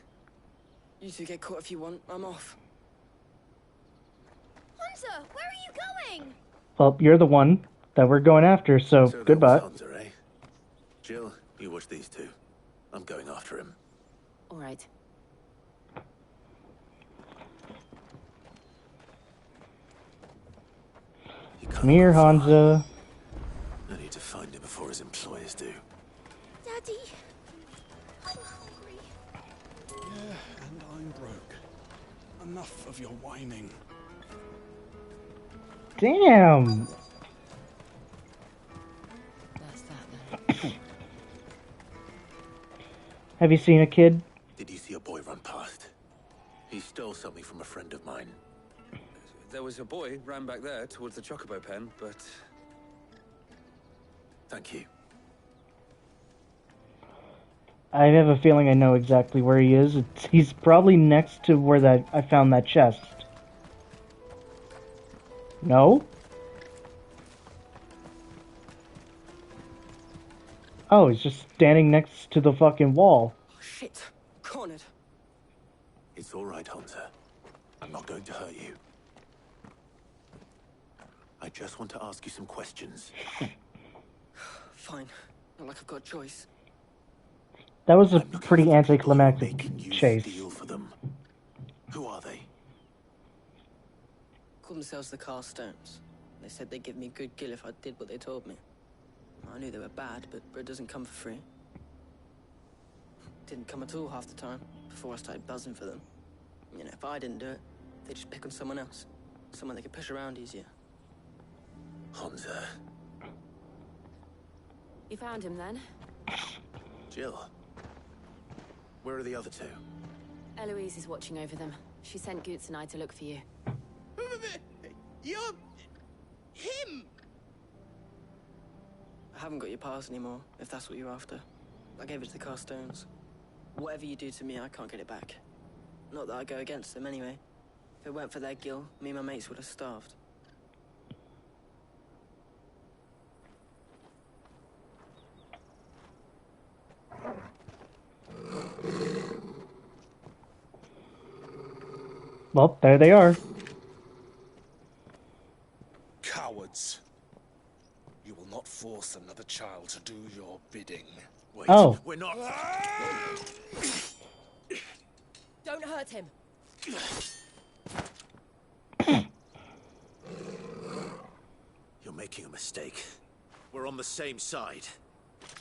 You two get caught if you want. I'm off. Hunter, where are you going? Well, you're the one that we're going after, so goodbye. Hunter, eh? Jill, you watch these two. I'm going after him. All right. Come here, Hansa. I need to find him before his employers do. Daddy, I'm hungry. Yeah, and I'm broke. Enough of your whining. Damn. That's that then. Have you seen a kid? Did you see a boy run past? He stole something from a friend of mine. There was a boy ran back there towards the chocobo pen, but... Thank you. I have a feeling I know exactly where he is. He's probably next to where I found that chest. No? Oh, he's just standing next to the fucking wall. Oh, shit. Cornered. It's all right, Hunter. I'm not going to hurt you. I just want to ask you some questions. Fine. Not like I've got a choice. That was a pretty anticlimactic chase. Deal for them. Who are they? Call themselves the Carstones. They said they'd give me good gill if I did what they told me. I knew they were bad, but bread doesn't come for free. Didn't come at all half the time, before I started buzzing for them. You know, if I didn't do it, they'd just pick on someone else. Someone they could push around easier. Hunter. You found him then? Jill. Where are the other two? Eloise is watching over them. She sent Goots and I to look for you. You're... him! I haven't got your pass anymore, if that's what you're after. I gave it to the Carstones. Whatever you do to me, I can't get it back. Not that I go against them anyway. If it weren't for their gill, me and my mates would have starved. Well, there they are. Cowards. You will not force another child to do your bidding. Wait, oh. We're not... Don't hurt him. You're making a mistake. We're on the same side.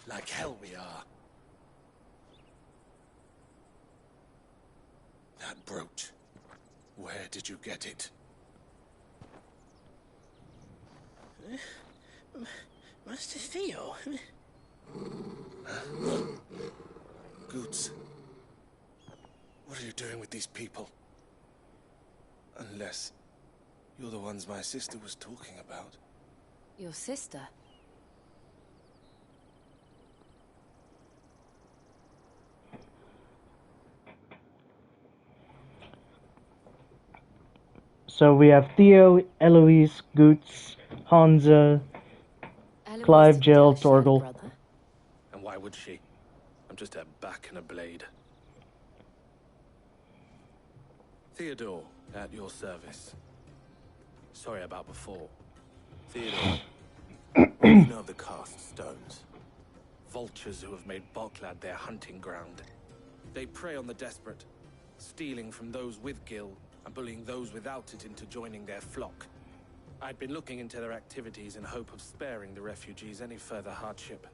Like hell we are. That brooch. Where did you get it? Master Theo. Goots. What are you doing with these people? Unless you're the ones my sister was talking about. Your sister? So we have Theo, Eloise, Goots, Hansa, Clive, Jill, Torgal. And why would she? I'm just a back and a blade. Theodore, at your service. Sorry about before. Theodore, what do you know of the cast stones? Vultures who have made Boklad their hunting ground. They prey on the desperate, stealing from those with gill and bullying those without it into joining their flock. I'd been looking into their activities in hope of sparing the refugees any further hardship.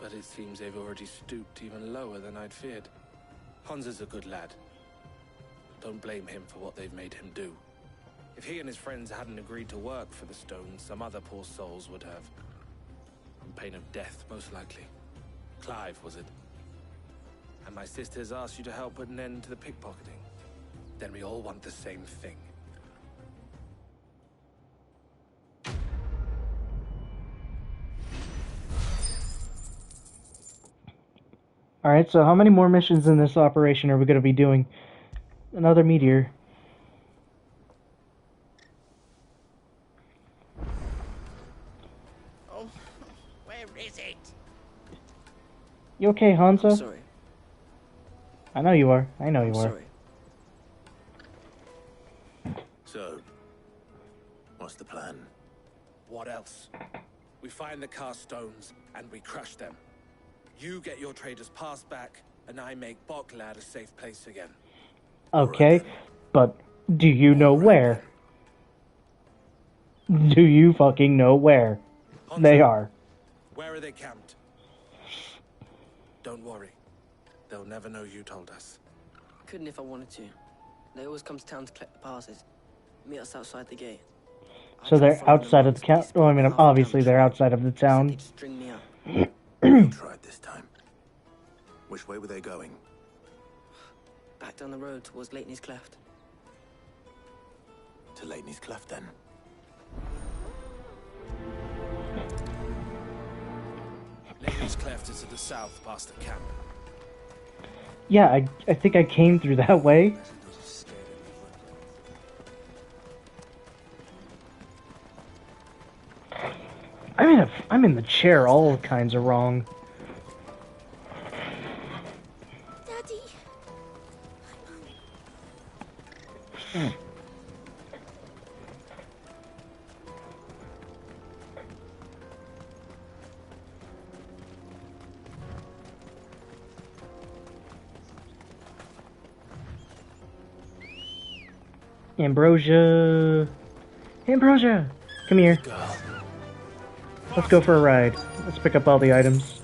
But it seems they've already stooped even lower than I'd feared. Hansa's a good lad. Don't blame him for what they've made him do. If he and his friends hadn't agreed to work for the stones, some other poor souls would have. On pain of death, most likely. Clive, was it? And my sisters asked you to help put an end to the pickpocketing. Then we all want the same thing. Alright, so how many more missions in this operation are we going to be doing? Another meteor. You okay, Hanzo? I'm sorry. I know you are. I know you are. Sorry. So, what's the plan? What else? We find the cast stones and we crush them. You get your trader's pass back, and I make Boklad a safe place again. Okay, but do you know where? Do you fucking know where they are? Where are they camped? Don't worry. They'll never know you told us. Couldn't if I wanted to. They always come to town to collect the passes. Meet us outside the gate. So they're outside of the town. Well, I mean, obviously they're outside of the town. String me up. You tried this time. Which way were they going? Back down the road towards Leighton's Cleft. To Leighton's Cleft, then. Leighton's Cleft is to the south, past the camp. Yeah, I think I came through that way. I'm in the chair all kinds of wrong. Daddy. Ambrosia. Ambrosia, come here. Let's go for a ride. Let's pick up all the items.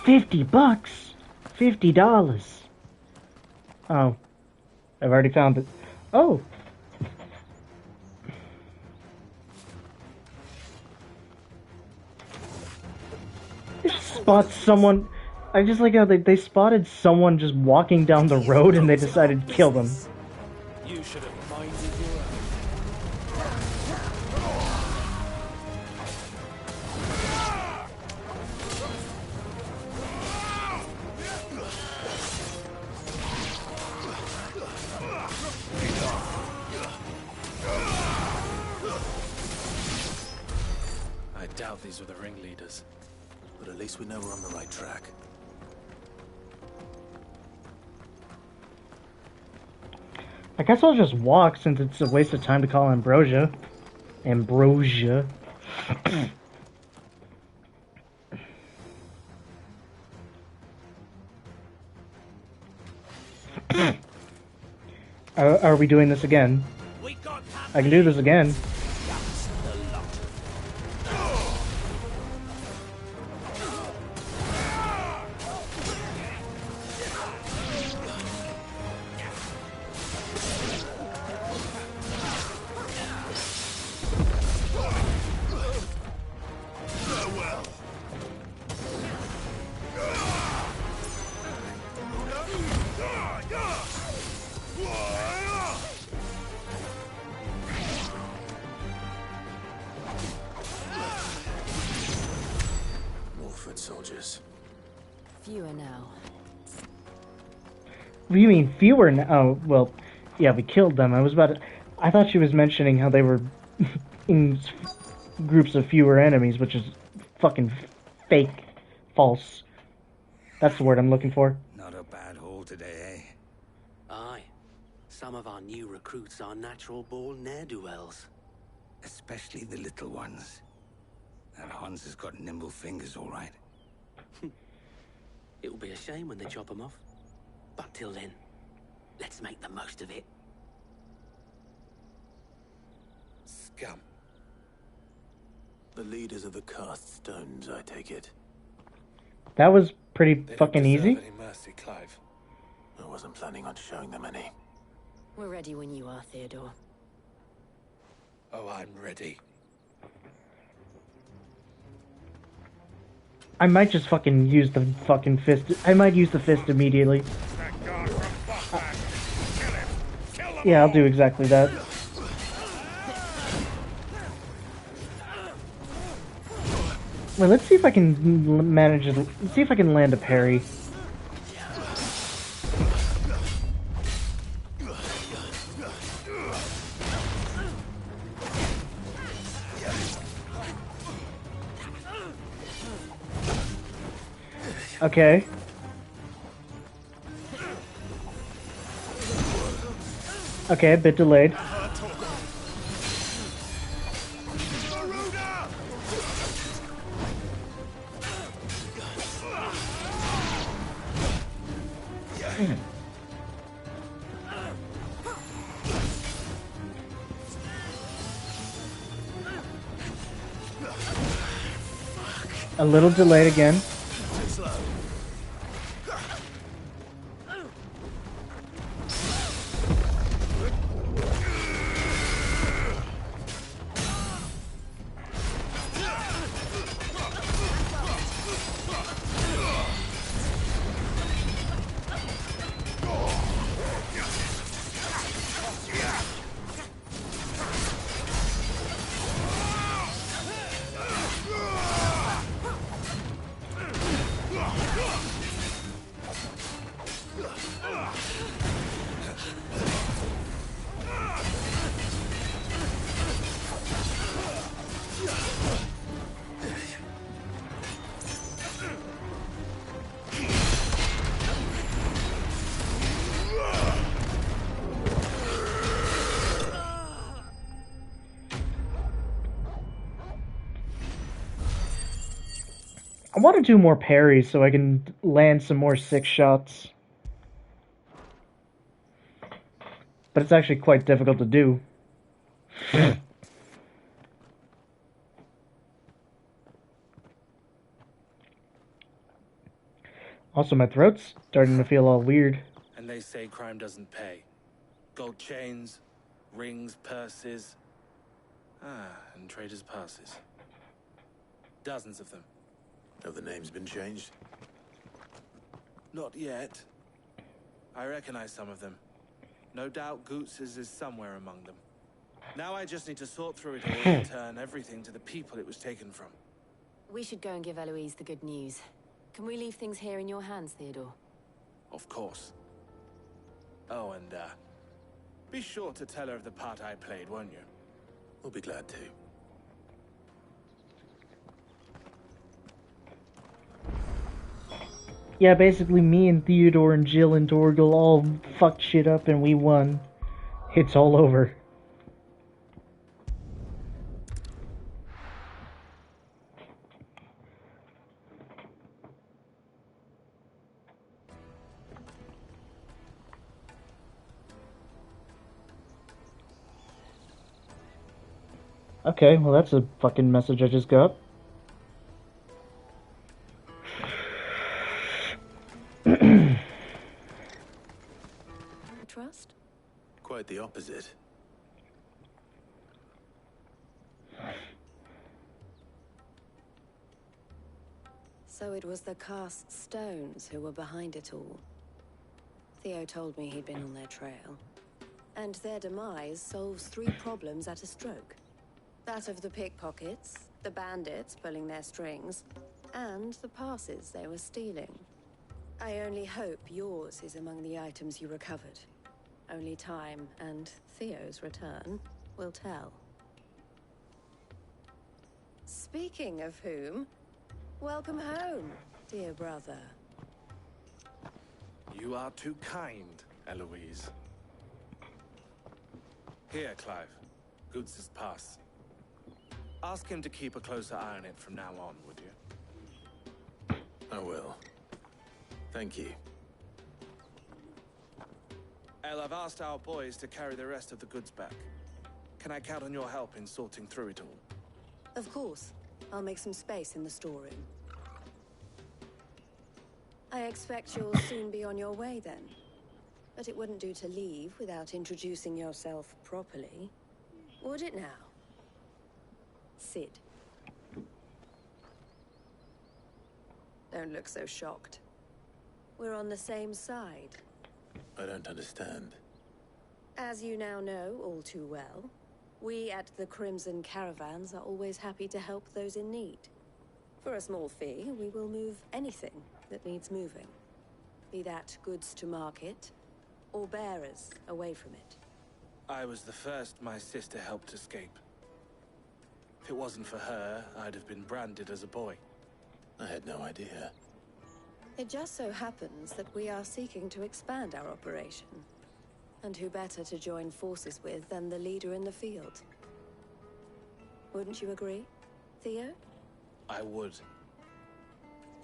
$50? $50. Oh. I've already found it. Oh. They just spot someone. I just like how they spotted someone just walking down the road and they decided to kill them. You should have minded your own. I doubt these were the ringleaders. But at least we know we're on the right track. I guess I'll just walk since it's a waste of time to call Ambrosia. Ambrosia. Are we doing this again? I can do this again. Soldiers. Fewer now. What do you mean fewer now? Oh, well, yeah, we killed them. I thought she was mentioning how they were in groups of fewer enemies, which is fucking fake. False. That's the word I'm looking for. Not a bad haul today, eh? Aye. Some of our new recruits are natural-born ne'er-do-wells. Especially the little ones. That Hans has got nimble fingers, all right. It will be a shame when they chop them off. But till then, let's make the most of it. Scum. The leaders of the cast stones, I take it. That was pretty fucking easy. Any mercy, Clive. I wasn't planning on showing them any. We're ready when you are, Theodore. Oh, I'm ready. I might just fucking use the fucking fist. I might use the fist immediately. Yeah, I'll do exactly that. Well, let's see if I can manage it. Let's see if I can land a parry. Okay. Okay, a bit delayed. A little delayed again. I want to do more parries so I can land some more 6 shots. But it's actually quite difficult to do. Also, my throat's starting to feel all weird. And they say crime doesn't pay. Gold chains, rings, purses. And traders' passes. Dozens of them. Have the names been changed? Not yet. I recognize some of them. No doubt Goots's is somewhere among them. Now I just need to sort through it all and return everything to the people it was taken from. We should go and give Eloise the good news. Can we leave things here in your hands, Theodore? Of course. Oh, and, be sure to tell her of the part I played, won't you? We'll be glad to. Yeah, basically me and Theodore and Jill and Dorgal all fucked shit up and we won. It's all over. Okay, well that's a fucking message I just got. Trust? Quite the opposite. So it was the cast stones who were behind it all. Theo told me he'd been on their trail. And their demise solves 3 problems at a stroke. That of the pickpockets, the bandits pulling their strings, and the passes they were stealing. I only hope yours is among the items you recovered. Only time and Theo's return will tell. Speaking of whom, welcome home, dear brother. You are too kind, Eloise. Here, Clive. Goots's pass. Ask him to keep a closer eye on it from now on, would you? I will. Thank you. El, I've asked our boys to carry the rest of the goods back. Can I count on your help in sorting through it all? Of course. I'll make some space in the storeroom. I expect you'll soon be on your way then. But it wouldn't do to leave without introducing yourself properly. Would it now? Sid. Don't look so shocked. We're on the same side. I don't understand. As you now know all too well, we at the Crimson Caravans are always happy to help those in need. For a small fee, we will move anything that needs moving. Be that goods to market, or bearers away from it. I was the first my sister helped escape. If it wasn't for her, I'd have been branded as a boy. I had no idea. It just so happens that we are seeking to expand our operation. And who better to join forces with than the leader in the field? Wouldn't you agree, Theo? I would.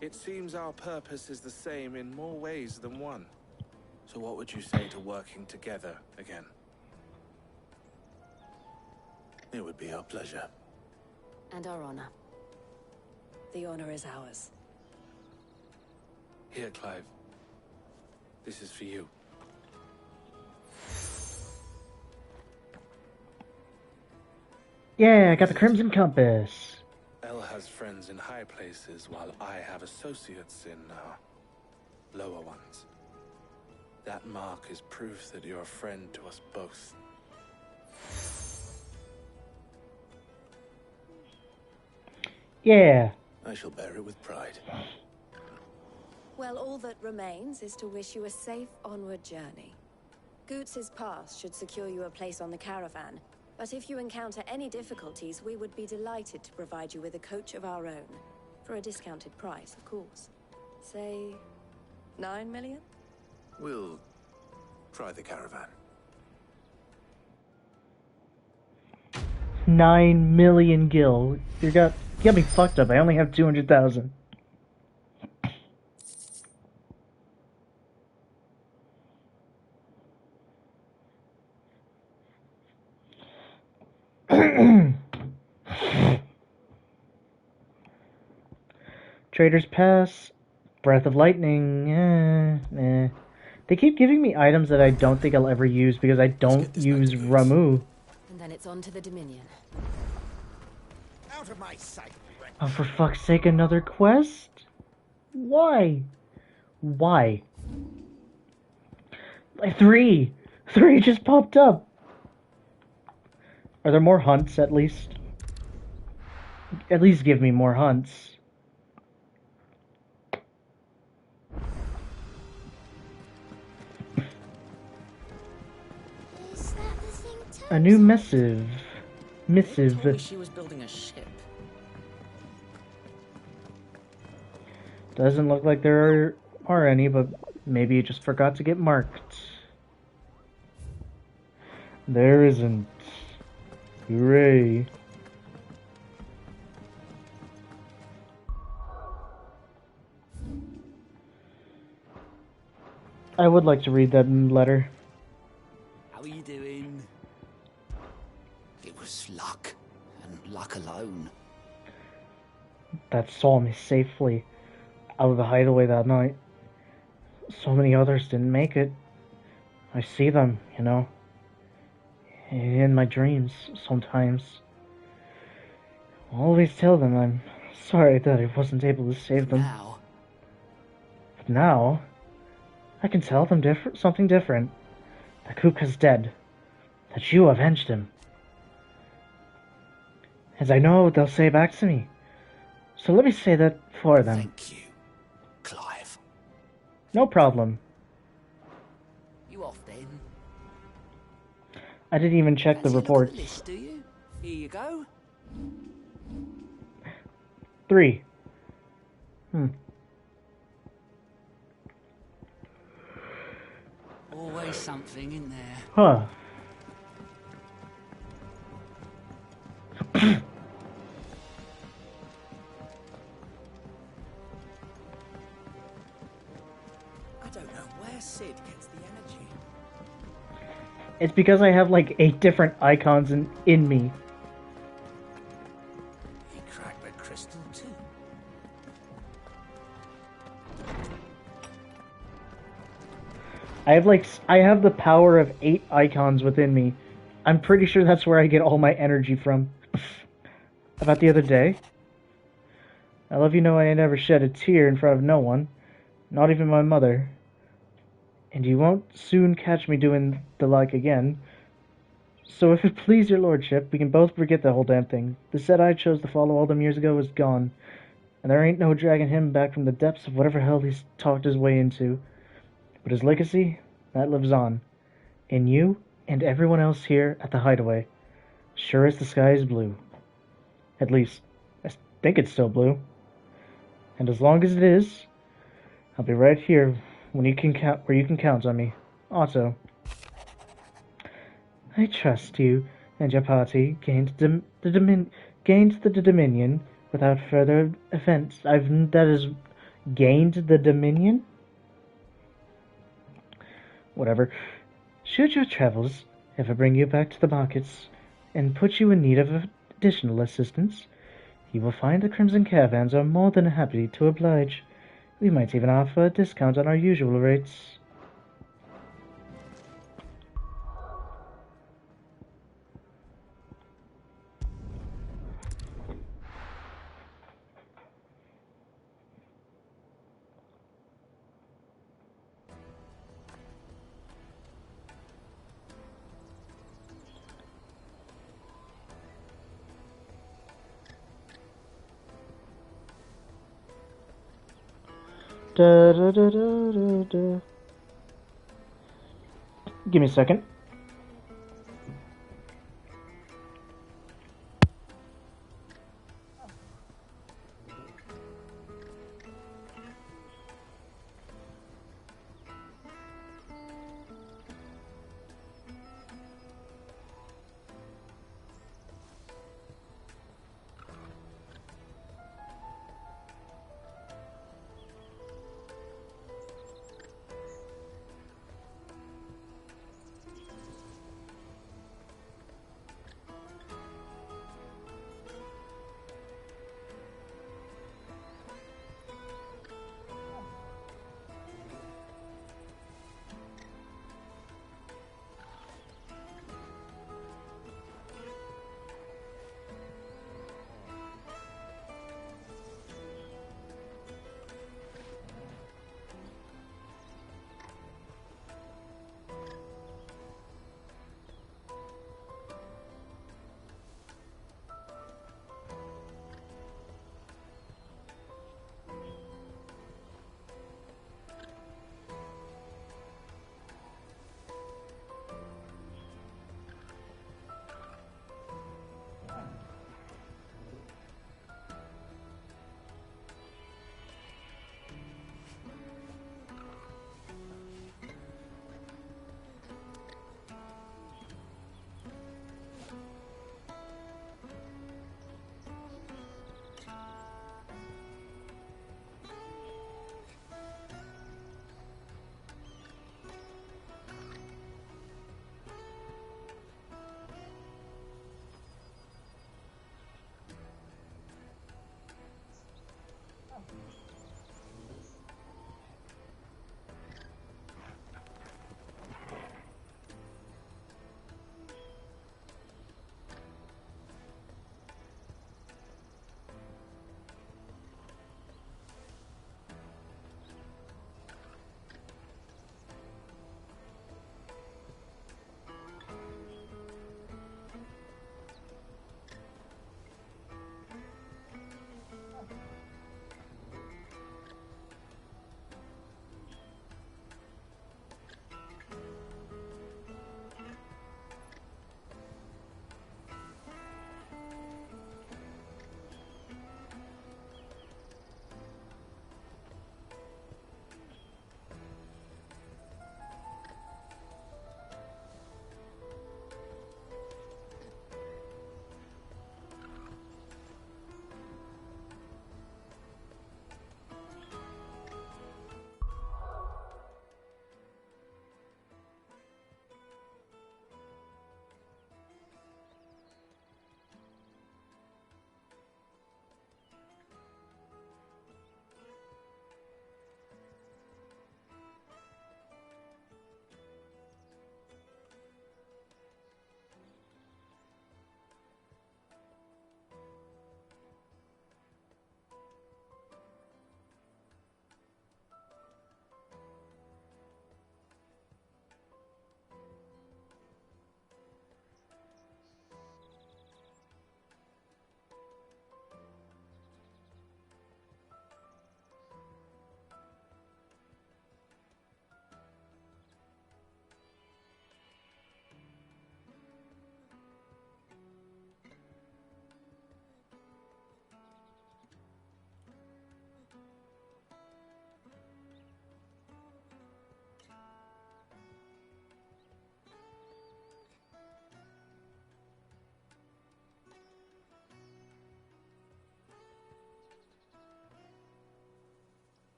It seems our purpose is the same in more ways than one. So what would you say to working together again? It would be our pleasure. And our honor. The honor is ours. Here, Clive. This is for you. Yeah, I got the Crimson Compass. El has friends in high places, while I have associates in, lower ones. That mark is proof that you're a friend to us both. Yeah. I shall bear it with pride. Well, all that remains is to wish you a safe onward journey. Goots's pass should secure you a place on the caravan, but if you encounter any difficulties, we would be delighted to provide you with a coach of our own. For a discounted price, of course. Say, 9 million? We'll try the caravan. 9 million gil. You got me fucked up. I only have 200,000. Trader's Pass, Breath of Lightning, eh. They keep giving me items that I don't think I'll ever use because I don't use Ramu. And then it's on to the Dominion. Out of my sight. Oh, for fuck's sake, another quest? Why? Why? Like, three just popped up. Are there more hunts, at least? At least give me more hunts. A new missive. Told me she was building a ship. Doesn't look like there are any, but maybe it just forgot to get marked. There isn't. Hooray. I would like to read that letter. How are you doing? It was luck, and luck alone. That saw me safely out of the hideaway that night. So many others didn't make it. I see them, you know, in my dreams sometimes. I always tell them I'm sorry that I wasn't able to save them. But now, I can tell them something different. That Kupka's dead. That you avenged him. And I know what they'll say back to me. So let me say that for them. Thank you, Clive. No problem. You off then? I didn't even check the reports. Look at the list, do you? Here you go. 3. Always something in there. Huh. I don't know where Sid gets the energy. It's because I have like 8 different icons in me. He cracked the crystal too. I have the power of 8 icons within me. I'm pretty sure that's where I get all my energy from. About the other day. I love you know I never shed a tear in front of no one. Not even my mother. And you won't soon catch me doing the like again. So if it please your lordship, we can both forget the whole damn thing. The set I chose to follow all them years ago is gone. And there ain't no dragging him back from the depths of whatever hell he's talked his way into. But his legacy, that lives on. In you and everyone else here at the Hideaway. Sure as the sky is blue. At least, I think it's still blue. And as long as it is, I'll be right here when you can count, where you can count on me. Otto. I trust you and your party gained the Dominion without further offense. That is gained the Dominion? Whatever. Should your travels ever bring you back to the markets and put you in need of additional assistance, you will find the Crimson Caravans are more than happy to oblige. We might even offer a discount on our usual rates. Da, da, da, da, da, da. Give me a second.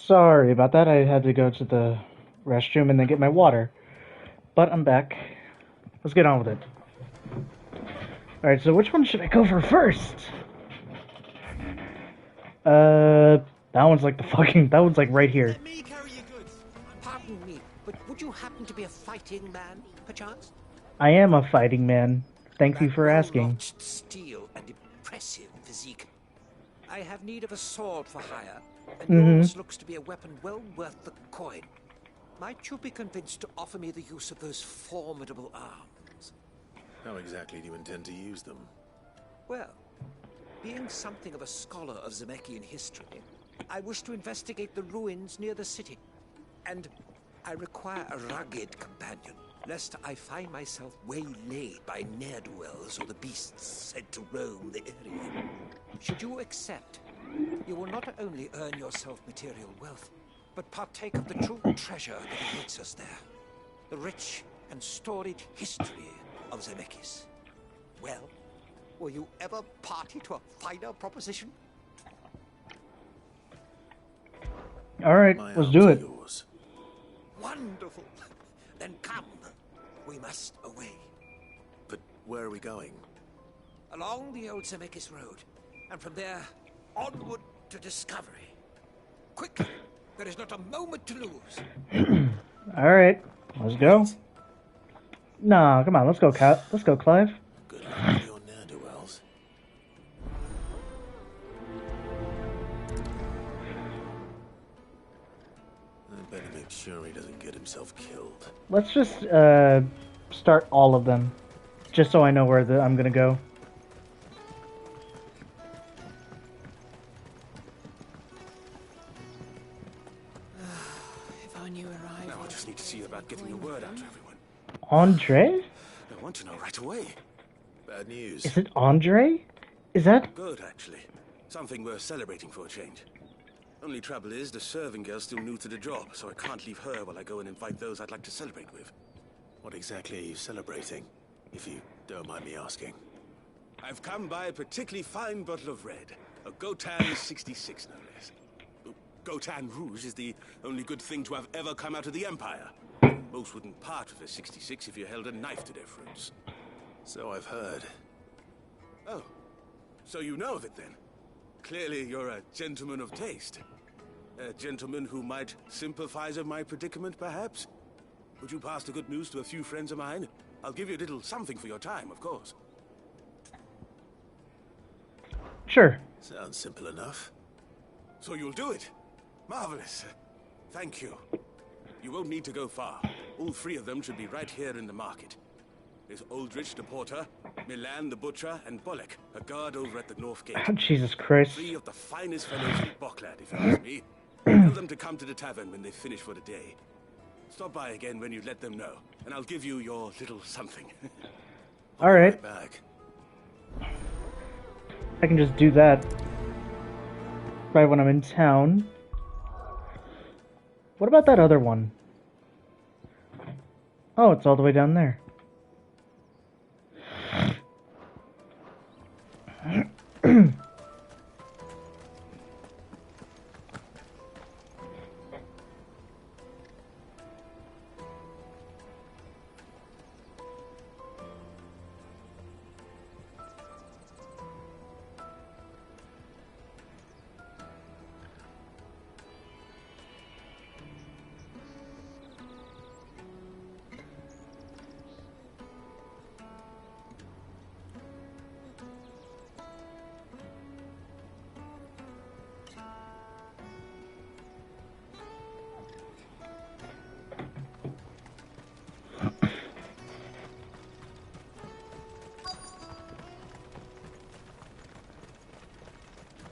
Sorry about that. I had to go to the restroom and then get my water. But I'm back. Let's get on with it. Alright, so which one should I go for first? That one's like that one's like right here. Let me carry your goods. Pardon me, but would you happen to be a fighting man, perchance? I am a fighting man. Thank you for asking. Notched steel and impressive physique. I have need of a sword for hire, and yours looks to be a weapon well worth the coin. Might you be convinced to offer me the use of those formidable arms? How exactly do you intend to use them? Well, being something of a scholar of Zemeckis history, I wish to investigate the ruins near the city. And I require a rugged companion, lest I find myself waylaid by ne'er-do-wells or the beasts said to roam the area. Should you accept, you will not only earn yourself material wealth, but partake of the true treasure that awaits us there. The rich and storied history of Zemeckis. Well, will you ever party to a finer proposition? Alright, let's do it. Yours. Wonderful. Then come. We must away. But where are we going? Along the old Zemeckis Road, and from there, onward to discovery. Quickly, there is not a moment to lose. Alright, let's go. Nah, come on, let's go, let's go, Clive. Good luck with your ne'er-do-wells. I better make sure he doesn't get himself killed. Let's just start all of them, just so I know where I'm gonna go. If I knew arrived. Now I just need to see about getting the word out to everyone. Andre? I want to know right away. Bad news. Is it Andre? Is that? Good, actually. Something worth celebrating for a change. Only trouble is, the serving girl's still new to the job, so I can't leave her while I go and invite those I'd like to celebrate with. What exactly are you celebrating, if you don't mind me asking? I've come by a particularly fine bottle of red. A Gotan 66, no less. Gotan Rouge is the only good thing to have ever come out of the Empire. Most wouldn't part with a 66 if you held a knife to their throats. So I've heard. Oh, so you know of it then? Clearly you're a gentleman of taste. A gentleman who might sympathize with my predicament, perhaps? Would you pass the good news to a few friends of mine? I'll give you a little something for your time, of course. Sure. Sounds simple enough. So you'll do it? Marvelous. Thank you. You won't need to go far. All three of them should be right here in the market. There's Aldrich the porter, Milan the butcher, and Bolek, a guard over at the north gate. Oh, Jesus Christ. Three of the finest fellows in Boklad, if you ask me. Tell them to come to the tavern when they finish for the day. Stop by again when you let them know, and I'll give you your little something. Alright. Back. I can just do that right when I'm in town. What about that other one? Oh, it's all the way down there.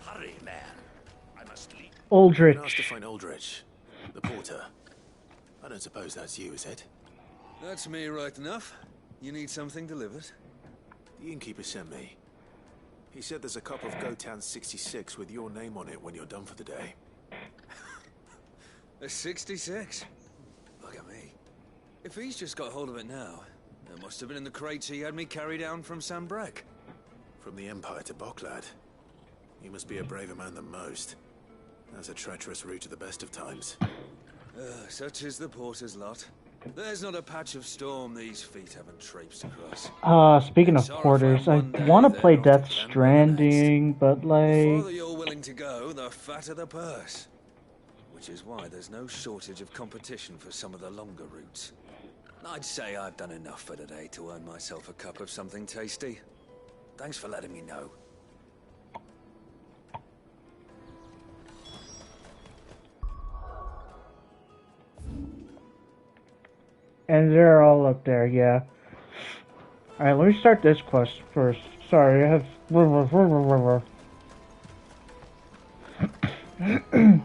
Hurry, man. I must leave. Aldrich. Asked to find Aldrich, the porter. I don't suppose that's you, is it? That's me right enough. You need something delivered? The innkeeper sent me. He said there's a cup of Gotan 66 with your name on it when you're done for the day. A 66? Look at me. If he's just got hold of it now, it must have been in the crates he had me carry down from Sambrek. From the Empire to Boklad. You must be a braver man than most. That's a treacherous route at the best of times. Such is the porter's lot. There's not a patch of storm these feet haven't traipsed across. Speaking of porters, I want to play Death Stranding, but The like... farther you're willing to go, the fatter the purse. Which is why there's no shortage of competition for some of the longer routes. I'd say I've done enough for today to earn myself a cup of something tasty. Thanks for letting me know. And they're all up there, yeah. Alright, let me start this quest first. Sorry, I have...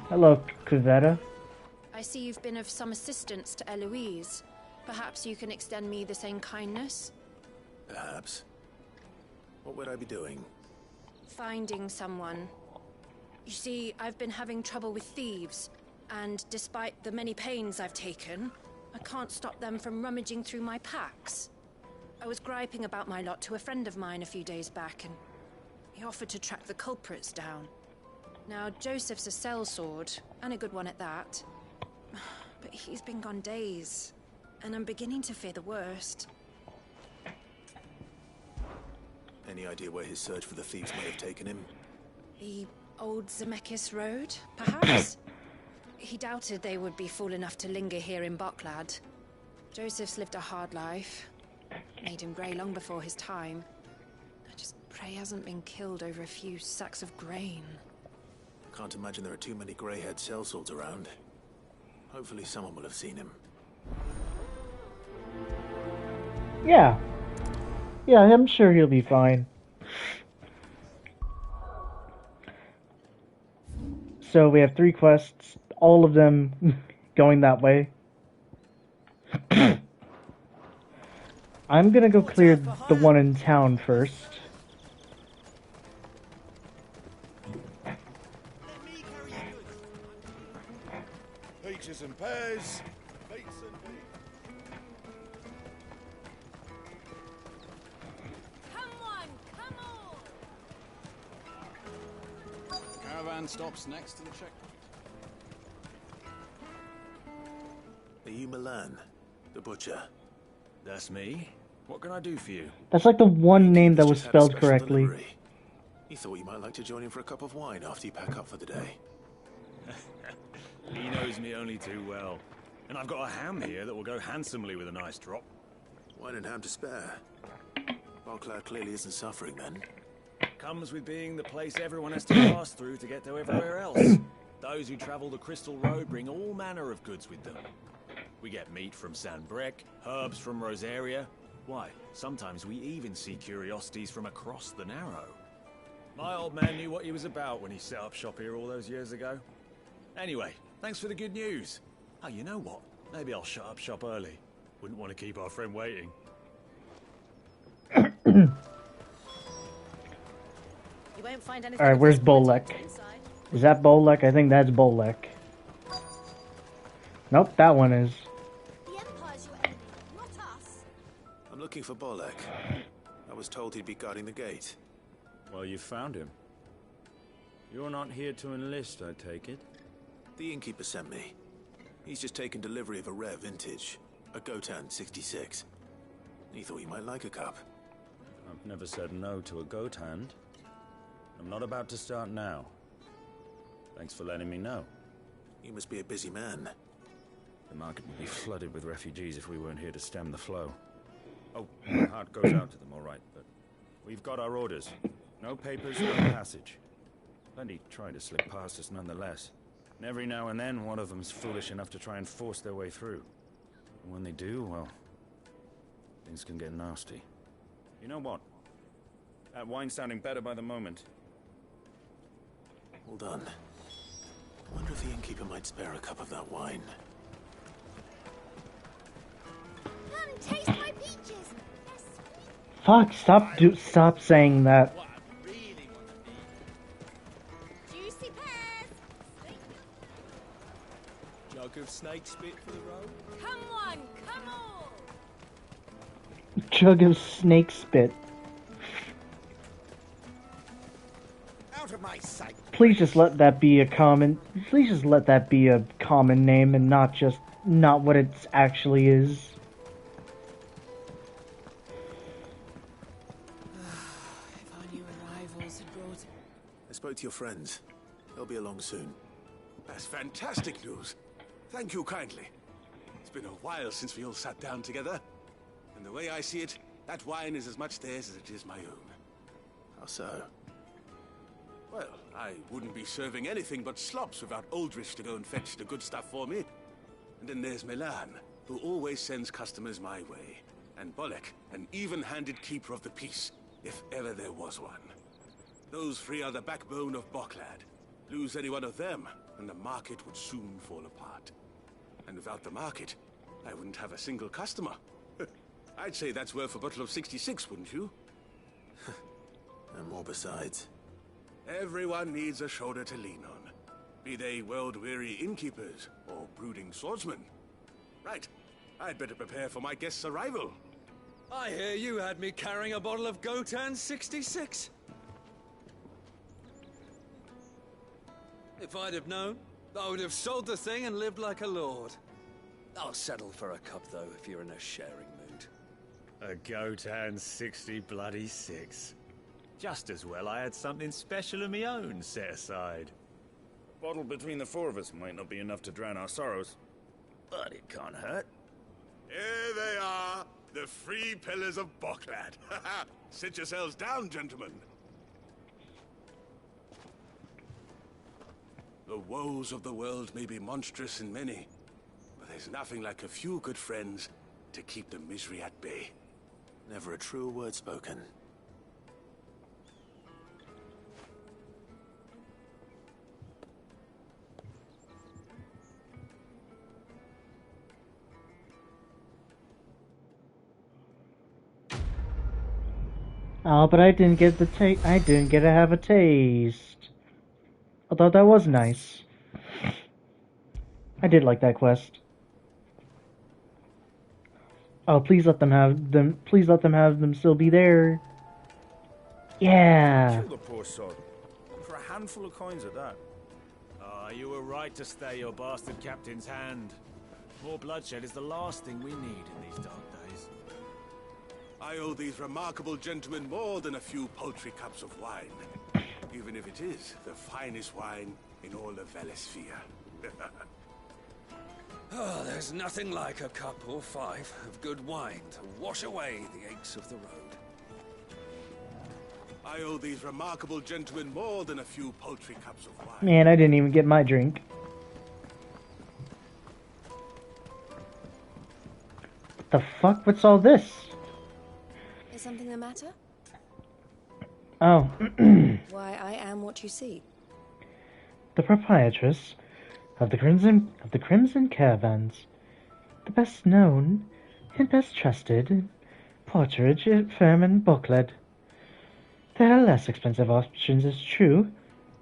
Hello, Cavetta. I see you've been of some assistance to Eloise. Perhaps you can extend me the same kindness? Perhaps. What would I be doing? Finding someone. You see, I've been having trouble with thieves, and despite the many pains I've taken, I can't stop them from rummaging through my packs. I was griping about my lot to a friend of mine a few days back, and he offered to track the culprits down. Now, Joseph's a sellsword, and a good one at that. But he's been gone days, and I'm beginning to fear the worst. Any idea where his search for the thieves may have taken him? The old Zemeckis Road, perhaps? He doubted they would be fool enough to linger here in Boklad. Joseph's lived a hard life. Made him grey long before his time. I just pray he hasn't been killed over a few sacks of grain. Can't imagine there are too many grey-haired sellswords around. Hopefully someone will have seen him. Yeah. Yeah, I'm sure he'll be fine. So we have 3 quests, all of them going that way. I'm gonna go clear the one in town first. Peaches and pears, beets and beets. Come on, come on! Caravan stops next to the checkpoint. Are you Milan, the butcher? That's me. What can I do for you? That's like the one name that was Just had a spelled special correctly. delivery. He thought you might like to join him for a cup of wine after you pack up for the day. He knows me only too well. And I've got a ham here that will go handsomely with a nice drop. Wine and ham to spare. Boklad clearly isn't suffering then. Comes with being the place everyone has to pass through to get to everywhere else. Those who travel the Crystal Road bring all manner of goods with them. We get meat from San Brec, herbs from Rosaria. Why, sometimes we even see curiosities from across the Narrow. My old man knew what he was about when he set up shop here all those years ago. Anyway, thanks for the good news. Oh, you know what? Maybe I'll shut up shop early. Wouldn't want to keep our friend waiting. You won't find anything. Alright, where's Bolek? Is that Bolek? I think that's Bolek. Nope, that one is. The Empire's your enemy, not us. I'm looking for Bolek. I was told he'd be guarding the gate. Well, you found him. You're not here to enlist, I take it? The innkeeper sent me. He's just taken delivery of a rare vintage, a Gotan 66. He thought you might like a cup. I've never said no to a goat hand. I'm not about to start now. Thanks for letting me know. You must be a busy man. The market would be flooded with refugees if we weren't here to stem the flow. Oh, my heart goes out to them, all right, but we've got our orders. No papers, no passage. Plenty try to slip past us nonetheless. And every now and then, one of them's foolish enough to try and force their way through. And when they do, well, things can get nasty. You know what? That wine's sounding better by the moment. Hold on. I wonder if the innkeeper might spare a cup of that wine. Come, taste my peaches. Fuck, stop saying that. Juicy pears. Jug of snake spit for the road. Come on, come on! Jug of snake spit. Out of my sight. Please just let that be a common. Please just let that be a common name and not what it actually is. If our new arrivals had brought... I spoke to your friends. They'll be along soon. That's fantastic news. Thank you kindly. It's been a while since we all sat down together. And the way I see it, that wine is as much theirs as it is my own. How so? Well, I wouldn't be serving anything but slops without Aldrich to go and fetch the good stuff for me. And then there's Milan, who always sends customers my way. And Bolek, an even-handed keeper of the peace, if ever there was one. Those three are the backbone of Boklad. Lose any one of them, and the market would soon fall apart. And without the market, I wouldn't have a single customer. I'd say that's worth a bottle of 66, wouldn't you? And more besides. Everyone needs a shoulder to lean on. Be they world-weary innkeepers or brooding swordsmen. Right. I'd better prepare for my guest's arrival. I hear you had me carrying a bottle of Gotan 66. If I'd have known, I would have sold the thing and lived like a lord. I'll settle for a cup, though, if you're in a sharing mood. A Gotan 60 bloody 6. Just as well I had something special of my own set aside. A bottle between the four of us might not be enough to drown our sorrows, but it can't hurt. Here they are, the three pillars of Boklad. Sit yourselves down, gentlemen. The woes of the world may be monstrous in many, but there's nothing like a few good friends to keep the misery at bay. Never a true word spoken. Oh, but I didn't get the I didn't get to have a taste. Although that was nice. I did like that quest. Oh, please let them have them. Please let them have them still be there. Yeah. Kill the poor sod. For a handful of coins at that. Ah, you were right to stay your bastard captain's hand. More bloodshed is the last thing we need in these dark days. I owe these remarkable gentlemen more than a few paltry cups of wine. Even if it is the finest wine in all of Valesphere. Oh, there's nothing like a cup or five of good wine to wash away the aches of the road. I owe these remarkable gentlemen more than a few paltry cups of wine. Man, I didn't even get my drink. The fuck? What's all this? Is something the matter? Oh. Why, I am what you see. The proprietress of the Crimson Caravans, the best known and best trusted porterage firm in Boklad. There are less expensive options, it's true,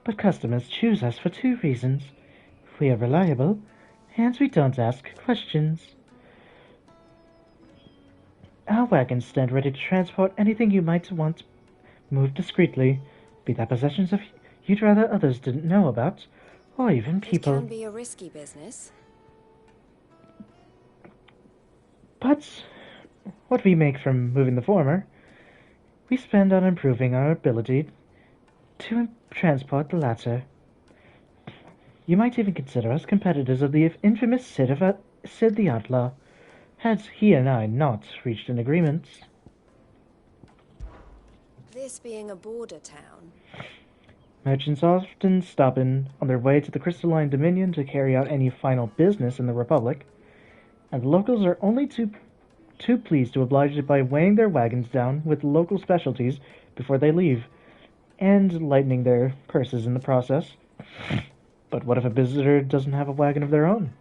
but customers choose us for two reasons. We are reliable, and we don't ask questions. Our wagons stand ready to transport anything you might want moved discreetly, be that possessions of you'd rather others didn't know about, or even people. It can be a risky business. But what we make from moving the former, we spend on improving our ability to transport the latter. You might even consider us competitors of the infamous Sid the Outlaw, had he and I not reached an agreement. This being a border town. Merchants often stop in on their way to the Crystalline Dominion to carry out any final business in the Republic, and the locals are only too pleased to oblige by weighing their wagons down with local specialties before they leave, and lightening their purses in the process. But what if a visitor doesn't have a wagon of their own?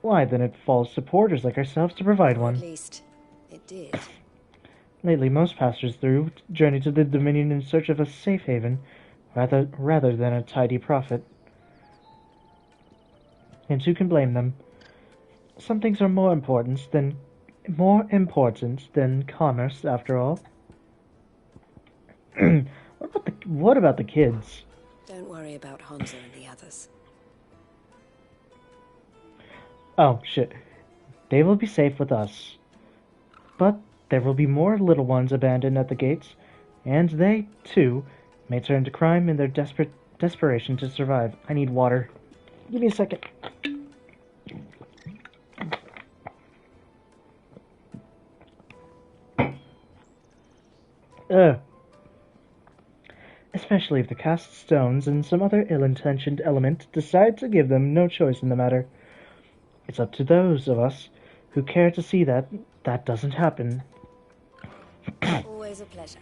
Why, then it falls to porters like ourselves to provide one. At least, it did. Lately, most passers-through journey to the Dominion in search of a safe haven, rather than a tidy profit. And who can blame them? Some things are more important than commerce, after all. What about the kids? Don't worry about Hansa and the others. Oh, shit. They will be safe with us. But there will be more little ones abandoned at the gates, and they, too, may turn to crime in their desperation to survive. I need water. Give me a second. Ugh. Especially if the cast stones and some other ill-intentioned element decide to give them no choice in the matter. It's up to those of us who care to see that that doesn't happen. Always a pleasure.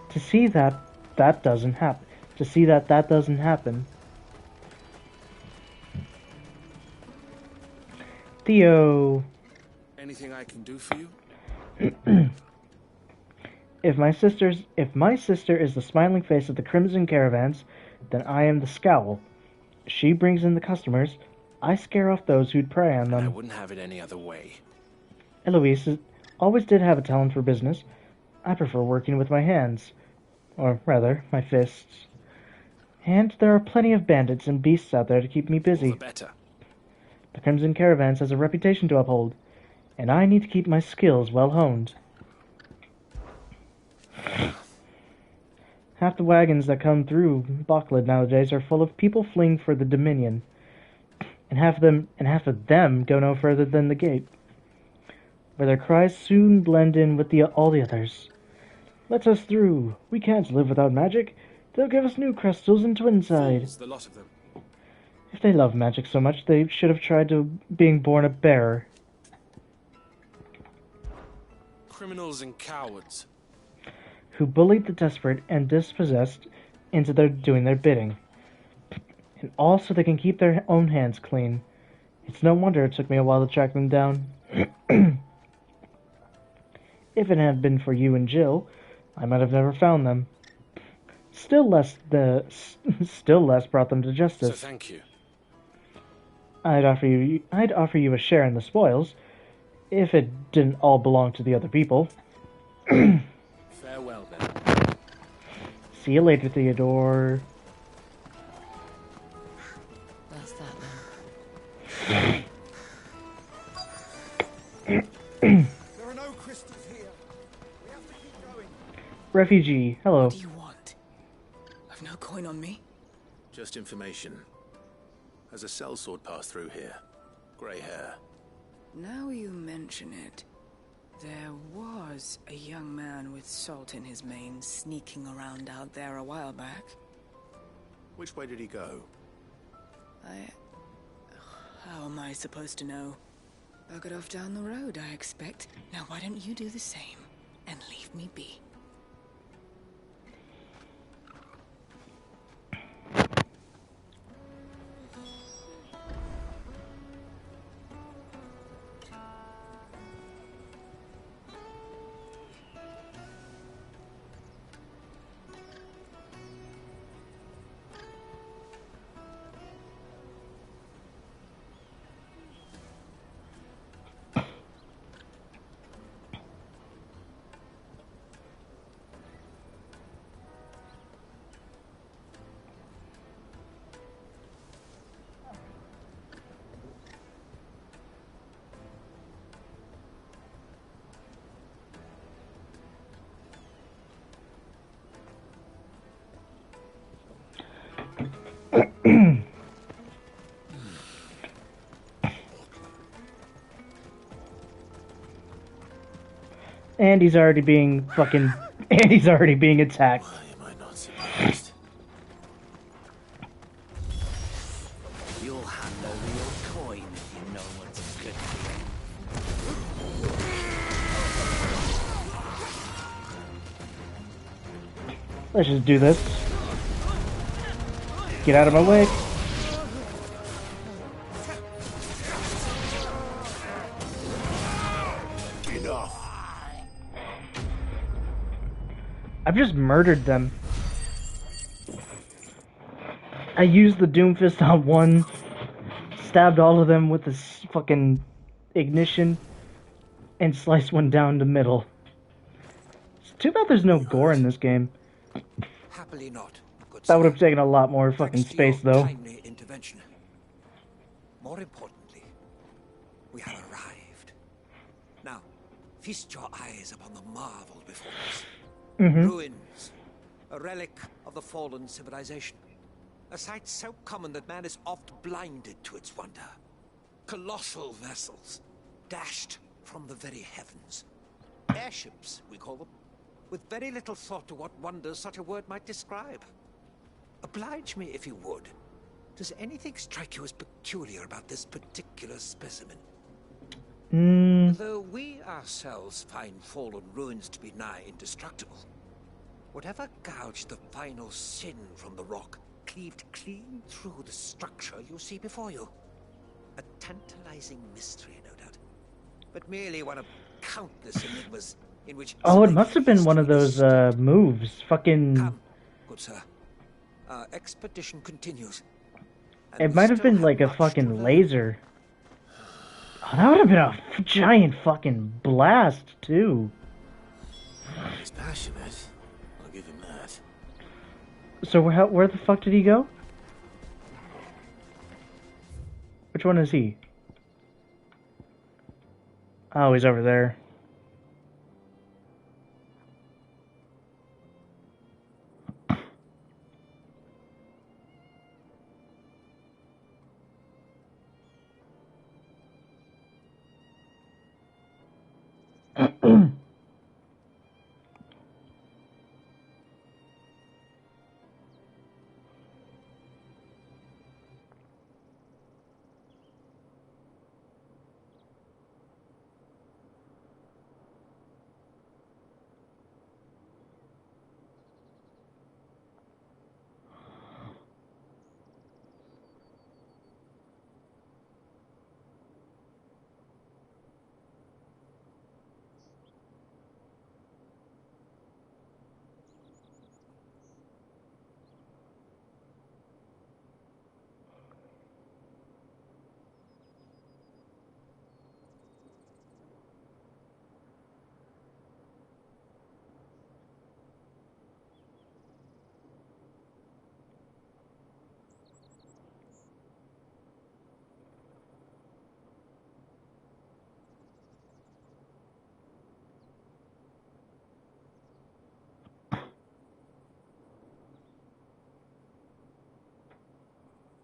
To see that that doesn't happen. To see that that doesn't happen. Theo. Anything I can do for you? If my sister is the smiling face of the Crimson Caravans, then I am the scowl. She brings in the customers. I scare off those who'd prey on them. I wouldn't have it any other way. Eloise always did have a talent for business. I prefer working with my hands. Or rather, my fists. And there are plenty of bandits and beasts out there to keep me busy. All the better. The Crimson Caravans has a reputation to uphold, and I need to keep my skills well honed. Half the wagons that come through Boklad nowadays are full of people fleeing for the Dominion, and half of them go no further than the gate, where their cries soon blend in with all the others. Let us through. We can't live without magic. They'll give us new crystals and twinside. Fools, the lot of them. If they love magic so much, they should have tried to being born a bearer. Criminals and cowards. Who bullied the desperate and dispossessed into doing their bidding. And all so they can keep their own hands clean. It's no wonder it took me a while to track them down. If it hadn't been for you and Jill, I might have never found them. Still less brought them to justice. So thank you. I'd offer you a share in the spoils, if it didn't all belong to the other people. Farewell, then. See you later, Theodore. That's that then. There are no crystals here. We have to keep going. Refugee, hello. What do you want? I've no coin on me. Just information. Has a sellsword passed through here? Grey hair. Now you mention it, there was a young man with salt in his mane sneaking around out there a while back. Which way did he go? How am I supposed to know? I'll get off down the road, I expect. Now why don't you do the same and leave me be? And he's already being fucking... And he's already being attacked. Why am I not surprised? You'll have no real coin if you know what's good for you. Let's just do this. Get out of my way. Enough. I've just murdered them. I used the Doomfist on one, stabbed all of them with this fucking ignition, and sliced one down the middle. It's too bad there's no gore in this game. Happily not, good That would have taken a lot more fucking space, though. Timely intervention. More importantly, we have arrived. Now, feast your eyes upon the marvel before us. Ruins, a relic of the fallen civilization. A sight so common that man is oft blinded to its wonder. Colossal vessels, dashed from the very heavens. Airships, we call them, with very little thought to what wonders such a word might describe. Oblige me if you would. Does anything strike you as peculiar about this particular specimen? Though we ourselves find fallen ruins to be nigh indestructible, whatever gouged the final sin from the rock cleaved clean through the structure you see before you. A tantalizing mystery, no doubt, but merely one of countless enigmas in which... Oh, it must have been one of those moves. Fucking... Come, good sir. Our expedition continues. It might have been like a fucking laser. Oh, that would have been a giant fucking blast, too. He's passionate. I'll give him that. So where the fuck did he go? Which one is he? Oh, he's over there.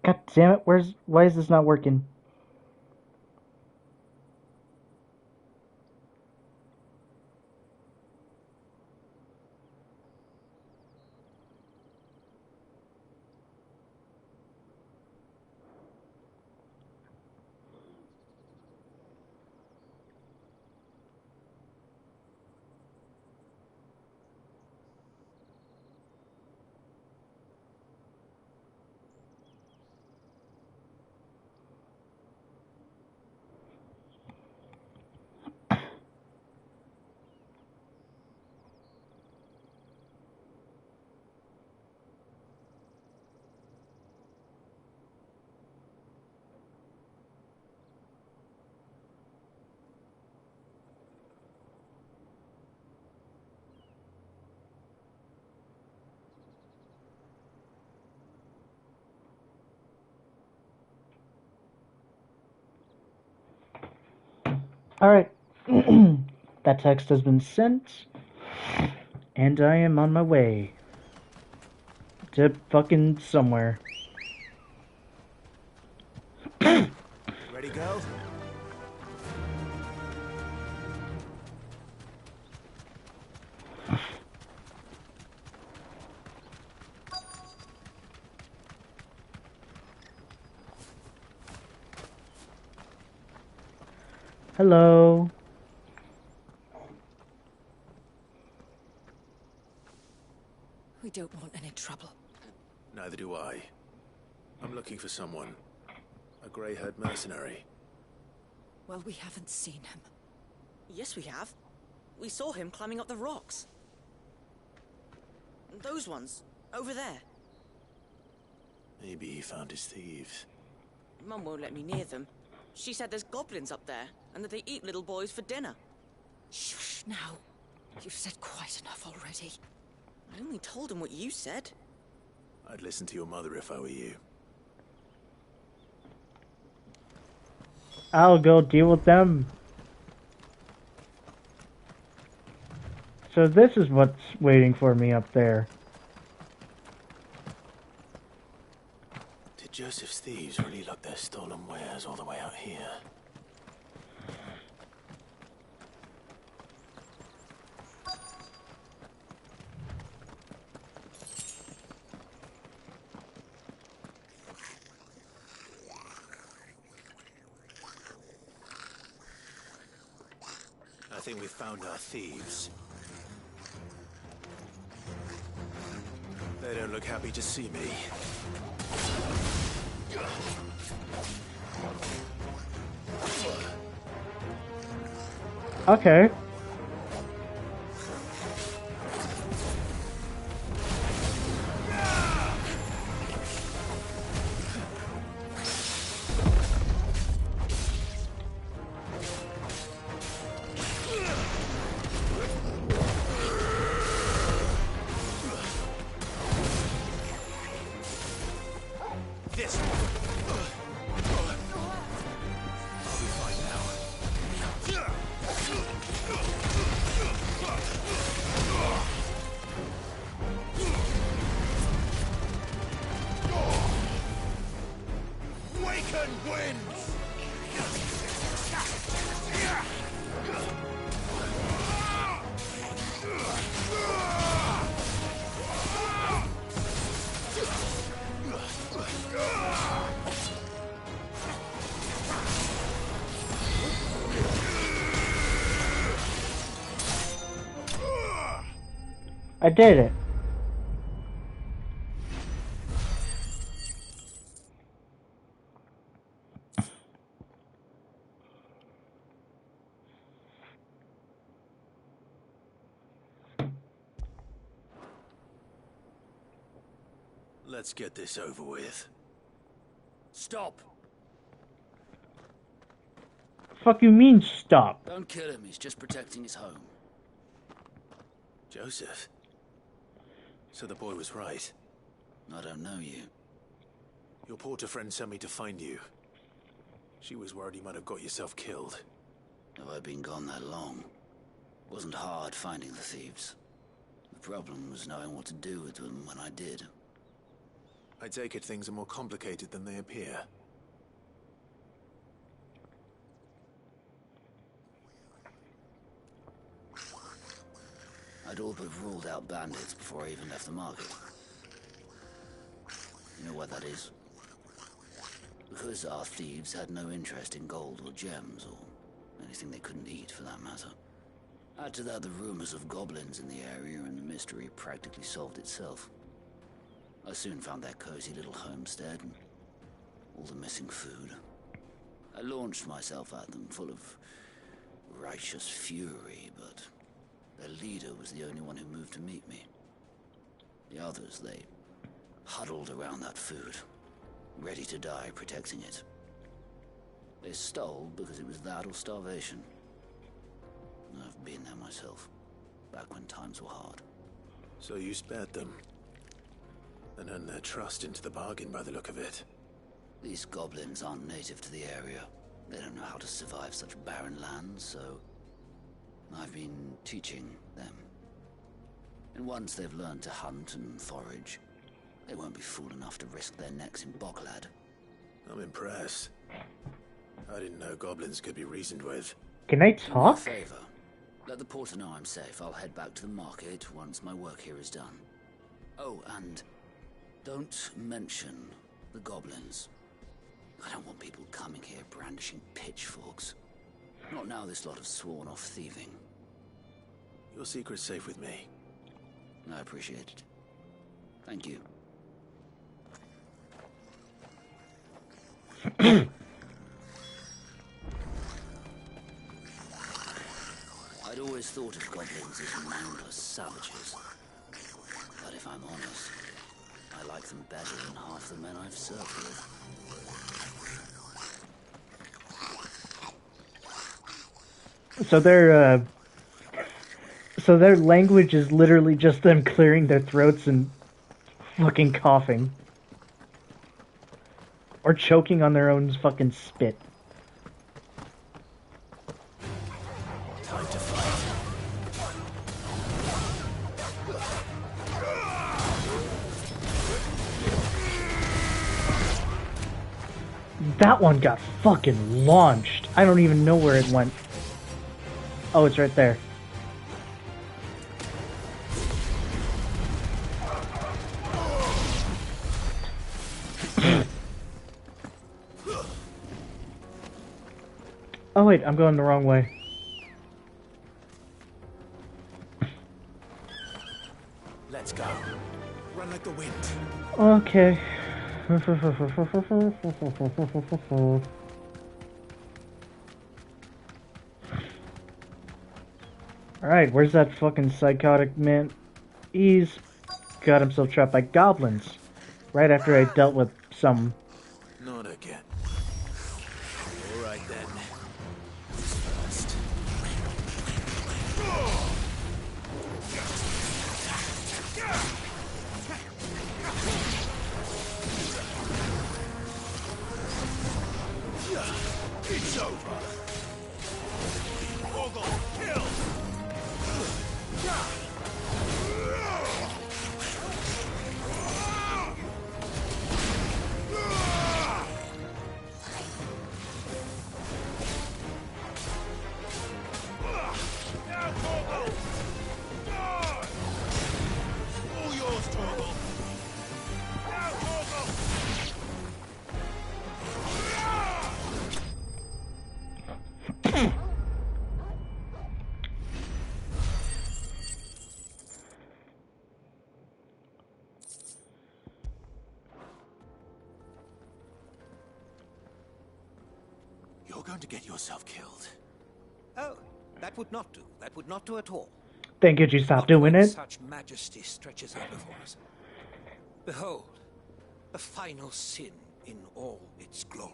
God damn it, why is this not working? Alright. That text has been sent. And I am on my way. To fucking somewhere. Ready, girl? Hello. We don't want any trouble. Neither do I. I'm looking for someone. A grey-haired mercenary. Well, we haven't seen him. Yes, we have. We saw him climbing up the rocks. Those ones, over there. Maybe he found his thieves. Mum won't let me near them. She said there's goblins up there, and that they eat little boys for dinner. Shush, now. You've said quite enough already. I only told him what you said. I'd listen to your mother if I were you. I'll go deal with them. So this is what's waiting for me up there. Did Joseph's thieves really lug their stolen wares all the way out here? I think we've found our thieves. They don't look happy to see me. Okay. This one. I'll be fine now. Waken winds! I did it. Let's get this over with. Stop! Fuck you mean stop? Don't kill him, he's just protecting his home. Joseph? So the boy was right. I don't know you. Your porter friend sent me to find you. She was worried you might have got yourself killed. Have I been gone that long? Wasn't hard finding the thieves. The problem was knowing what to do with them when I did. I take it things are more complicated than they appear. I'd all but ruled out bandits before I even left the market. You know what that is? Because our thieves had no interest in gold or gems, or anything they couldn't eat for that matter. Add to that the rumors of goblins in the area, and the mystery practically solved itself. I soon found their cozy little homestead, and all the missing food. I launched myself at them, full of righteous fury, but their leader was the only one who moved to meet me. The others, they huddled around that food, ready to die protecting it. They stole because it was that or starvation. I've been there myself, back when times were hard. So you spared them? And earned their trust into the bargain by the look of it. These goblins aren't native to the area. They don't know how to survive such barren lands, so I've been teaching them. And once they've learned to hunt and forage, they won't be fool enough to risk their necks in Boklad. I'm impressed. I didn't know goblins could be reasoned with. Can I Do me a talk? favor. Let the porter know I'm safe. I'll head back to the market once my work here is done. Oh, and don't mention the goblins. I don't want people coming here brandishing pitchforks. Not now this lot have sworn off thieving. Your secret's safe with me. I appreciate it. Thank you. I'd always thought of goblins as mindless savages. But if I'm honest, I like them better than half the men I've served with. So their language is literally just them clearing their throats and fucking coughing. Or choking on their own fucking spit. Time to fight. That one got fucking launched. I don't even know where it went. Oh, it's right there. Oh wait, I'm going the wrong way. Let's go. Run like the wind. Okay. Alright, where's that fucking psychotic man? He's got himself trapped by goblins. Right after I dealt with some. Not again. Alright then. Who's first? It's over. Bogle, kill! All yours, Torgal. Now, Torgal! You're going to get yourself killed. Oh, that would not do. That would not do at all. Then could you stop doing it? Such majesty stretches out before us. Behold, a final sin in all its glory.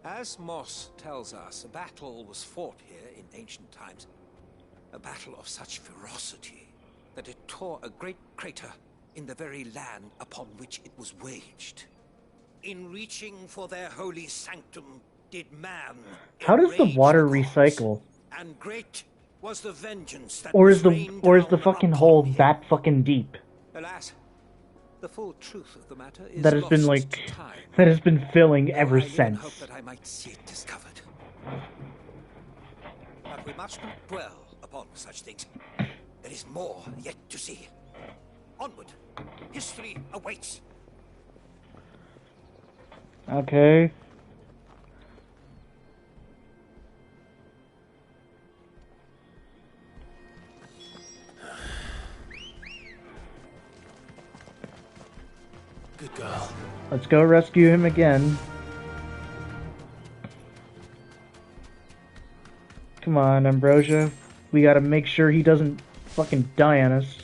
As Moss tells us, a battle was fought here in ancient times. A battle of such ferocity that it tore a great crater in the very land upon which it was waged. In reaching for their holy sanctum, did man How does the enrage water the gods, recycle? and great was the vengeance that Or was is the rained fucking hole that fucking deep? Alas, the full truth of the matter is That has been lost like to time. that has been filling Though ever I live in since. hope that I might see it discovered. But we must not dwell upon such things. There is more yet to see. Onward. History awaits. Okay. Good girl. Let's go rescue him again. Come on, Ambrosia. We gotta make sure he doesn't fucking die on us.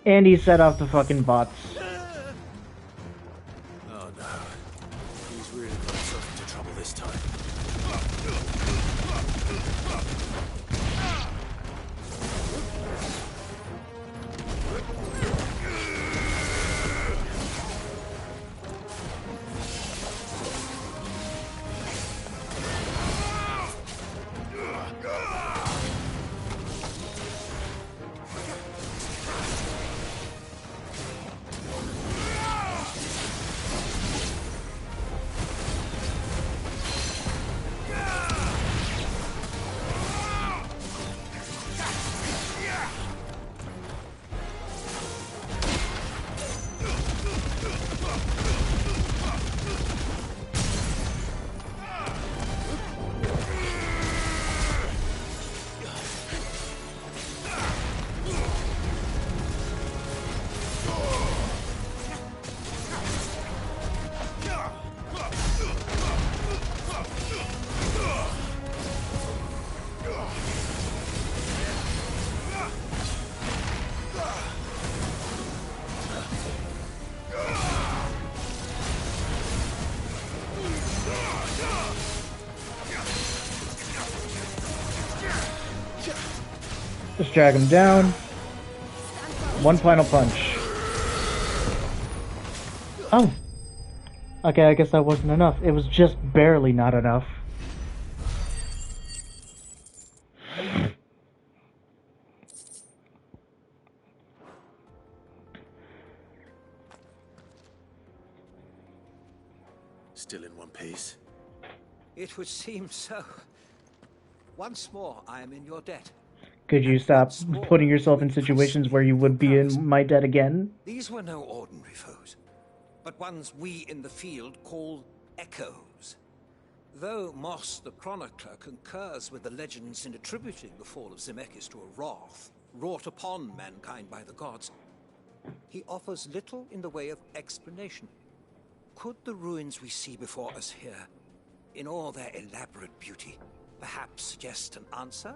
And he set off the fucking bots. Oh no. He's really got himself into trouble this time. Just drag him down. One final punch. Oh! Okay, I guess that wasn't enough. It was just barely not enough. Still in one piece. It would seem so. Once more, I am in your debt. Could you stop putting yourself in situations where you would be in my debt again? These were no ordinary foes, but ones we in the field call echoes. Though Moss the Chronicler concurs with the legends in attributing the fall of Zemeckis to a wrath wrought upon mankind by the gods, he offers little in the way of explanation. Could the ruins we see before us here, in all their elaborate beauty, perhaps suggest an answer?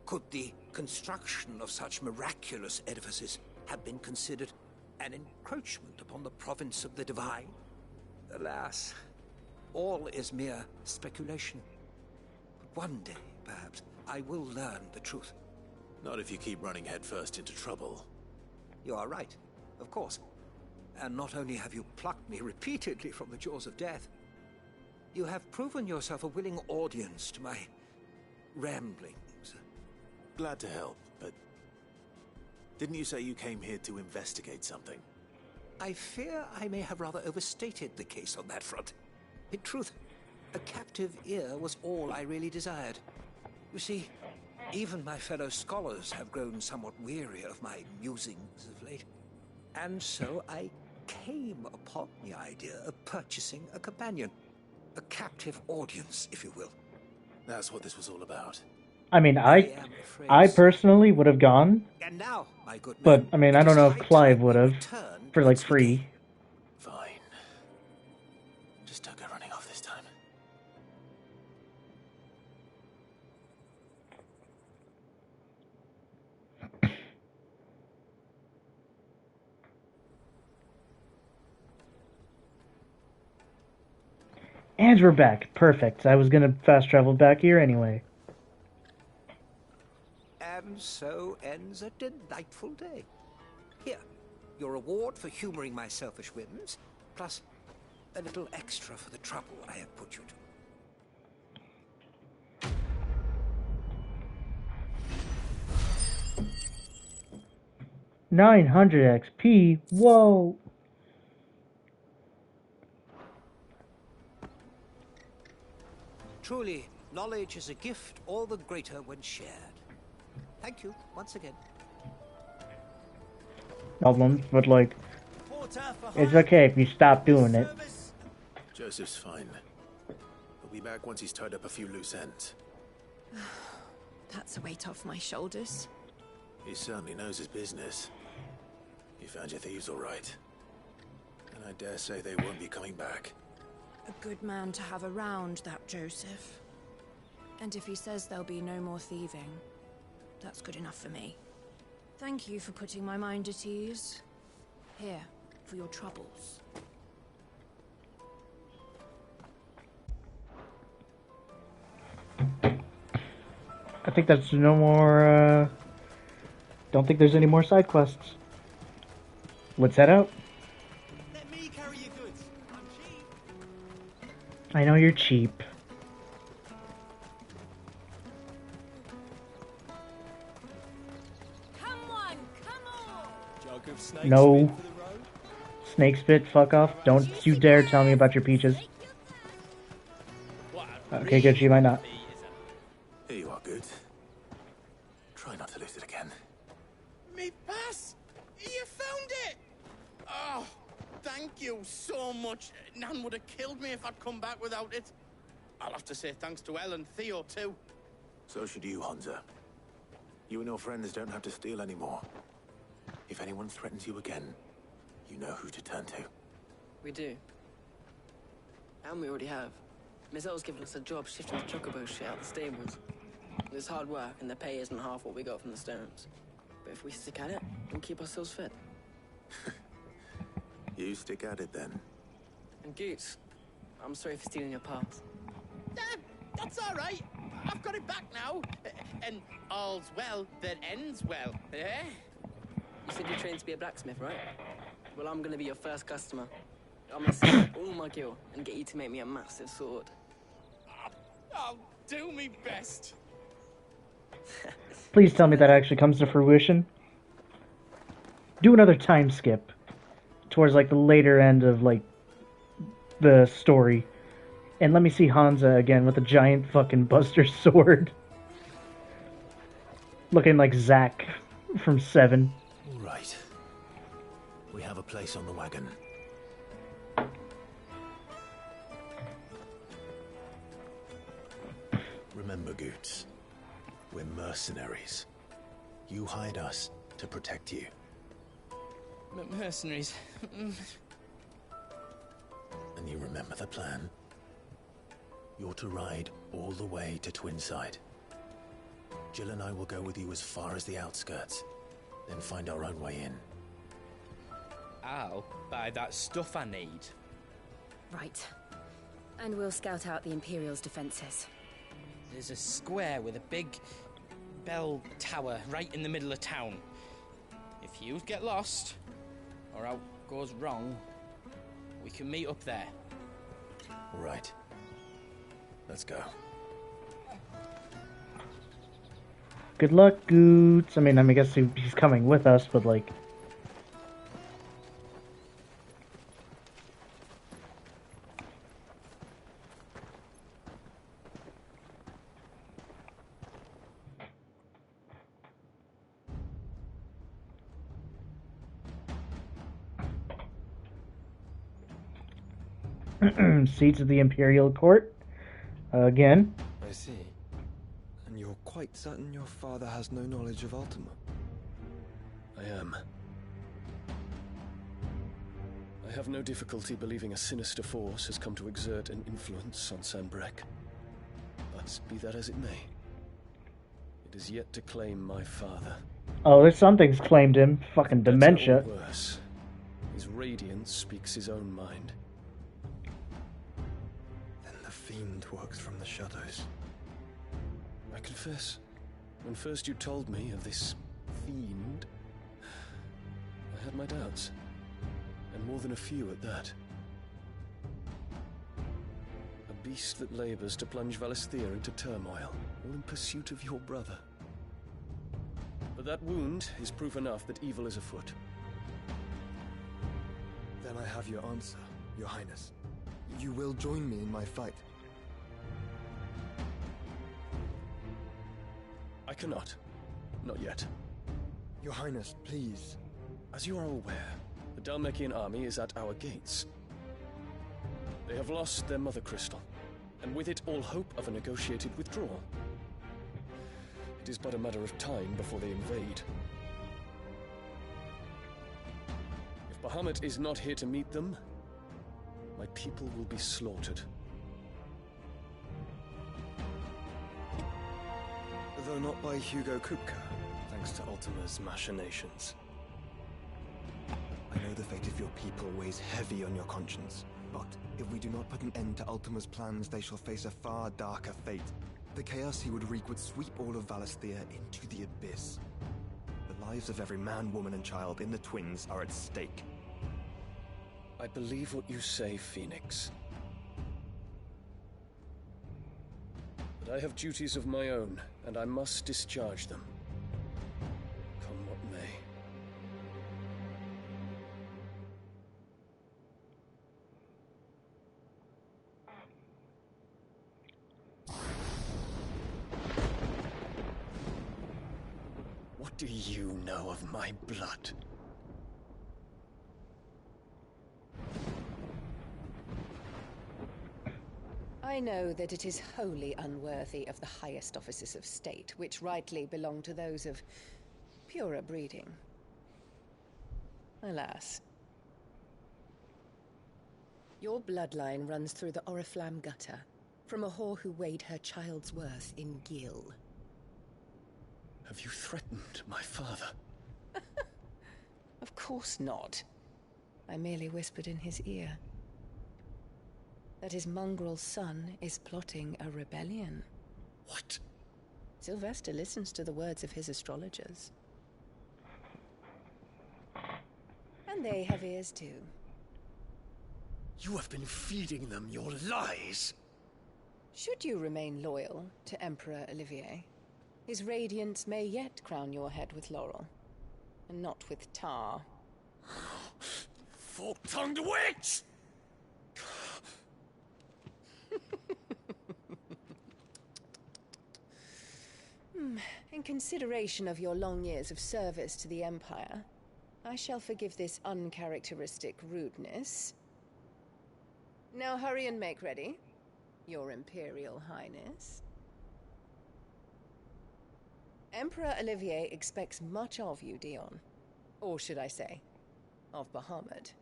Could the construction of such miraculous edifices have been considered an encroachment upon the province of the divine? Alas, all is mere speculation. But one day, perhaps, I will learn the truth. Not if you keep running headfirst into trouble. You are right, of course. And not only have you plucked me repeatedly from the jaws of death, you have proven yourself a willing audience to my ramblings. Glad to help, but didn't you say you came here to investigate something? I fear I may have rather overstated the case on that front. In truth, a captive ear was all I really desired. You see, even my fellow scholars have grown somewhat weary of my musings of late. And so I came upon the idea of purchasing a companion. A captive audience, if you will. That's what this was all about. I mean, I personally would have gone, and now, my good man, but I mean, I don't know if Clive would have for like free. Fine. Just don't go running off this time. And we're back. Perfect. I was gonna fast travel back here anyway. And so ends a delightful day. Here, your reward for humoring my selfish whims, plus a little extra for the trouble I have put you to. 900 XP. Whoa. Truly, knowledge is a gift all the greater when shared. Thank you, once again. Problems, but like, it's okay if you stop doing it. Joseph's fine. He'll be back once he's tied up a few loose ends. That's a weight off my shoulders. He certainly knows his business. You found your thieves all right. And I dare say they won't be coming back. A good man to have around, that Joseph. And if he says there'll be no more thieving, that's good enough for me. Thank you for putting my mind at ease. Here, for your troubles. I think that's no more, don't think there's any more side quests. Let's head out. Let me carry your goods. I'm cheap. I know you're cheap. No. Snake spit, fuck off. Don't you dare tell me about your peaches. Okay, good, she might not. Here you are, good. Try not to lose it again. Me pass! You found it! Oh, thank you so much. Nan would have killed me if I'd come back without it. I'll have to say thanks to Elle and Theo, too. So should you, Hansa. You and your friends don't have to steal anymore. If anyone threatens you again, you know who to turn to. We do. And we already have. Miss Elle's given us a job shifting the chocobo shit out the stables. It's hard work, and the pay isn't half what we got from the Stones. But if we stick at it, we'll keep ourselves fit. You stick at it, then. And Goots, I'm sorry for stealing your parts. That's all right. I've got it back now. And all's well that ends well, eh? You said you're trained to be a blacksmith, right? Well, I'm gonna be your first customer. I'm gonna sell all my gil and get you to make me a massive sword. I'll do me best. Please tell me that actually comes to fruition. Do another time skip towards like the later end of like the story, and let me see Hansa again with a giant fucking Buster sword, looking like Zack from Seven. All right. We have a place on the wagon. Remember, Goots, we're mercenaries. You hide us to protect you. Mercenaries. And you remember the plan? You're to ride all the way to Twinside. Jill and I will go with you as far as the outskirts, then find our own way in. I'll buy that stuff I need. Right. And we'll scout out the Imperial's defenses. There's a square with a big bell tower right in the middle of town. If you get lost, or out goes wrong, we can meet up there. All right. Let's go. Good luck, Goots. I mean, I guess he's coming with us, but like... Seats of the Imperial Court. Again. I see. And you're quite certain your father has no knowledge of Ultima? I am. I have no difficulty believing a sinister force has come to exert an influence on Sanbreque. But be that as it may, it is yet to claim my father. Oh, there's something's claimed him. Fucking dementia. Better or worse, his radiance speaks his own mind. Then the fiend works from the shadows. I confess, when first you told me of this fiend, I had my doubts. And more than a few at that. A beast that labors to plunge Valisthea into turmoil, all in pursuit of your brother. But that wound is proof enough that evil is afoot. Then I have your answer, Your Highness. You will join me in my fight. I cannot. Not yet. Your Highness, please. As you are aware, the Dhalmekian army is at our gates. They have lost their mother crystal, and with it all hope of a negotiated withdrawal. It is but a matter of time before they invade. If Bahamut is not here to meet them, my people will be slaughtered. Though not by Hugo Kupka, thanks to Ultima's machinations. I know the fate of your people weighs heavy on your conscience, but if we do not put an end to Ultima's plans, they shall face a far darker fate. The chaos he would wreak would sweep all of Valisthea into the abyss. The lives of every man, woman, and child in the Twins are at stake. I believe what you say, Phoenix. But I have duties of my own, and I must discharge them. Come what may. What do you know of my blood? I know that it is wholly unworthy of the highest offices of state, which rightly belong to those of purer breeding. Alas. Your bloodline runs through the Oriflamme gutter, from a whore who weighed her child's worth in gil. Have you threatened my father? Of course not. I merely whispered in his ear that his mongrel son is plotting a rebellion. What? Sylvester listens to the words of his astrologers. And they have ears too. You have been feeding them your lies! Should you remain loyal to Emperor Olivier, his radiance may yet crown your head with laurel, and not with tar. Fork-tongued witch! In consideration of your long years of service to the Empire, I shall forgive this uncharacteristic rudeness. Now hurry and make ready, Your Imperial Highness. Emperor Olivier expects much of you, Dion. Or should I say, of Bahamut.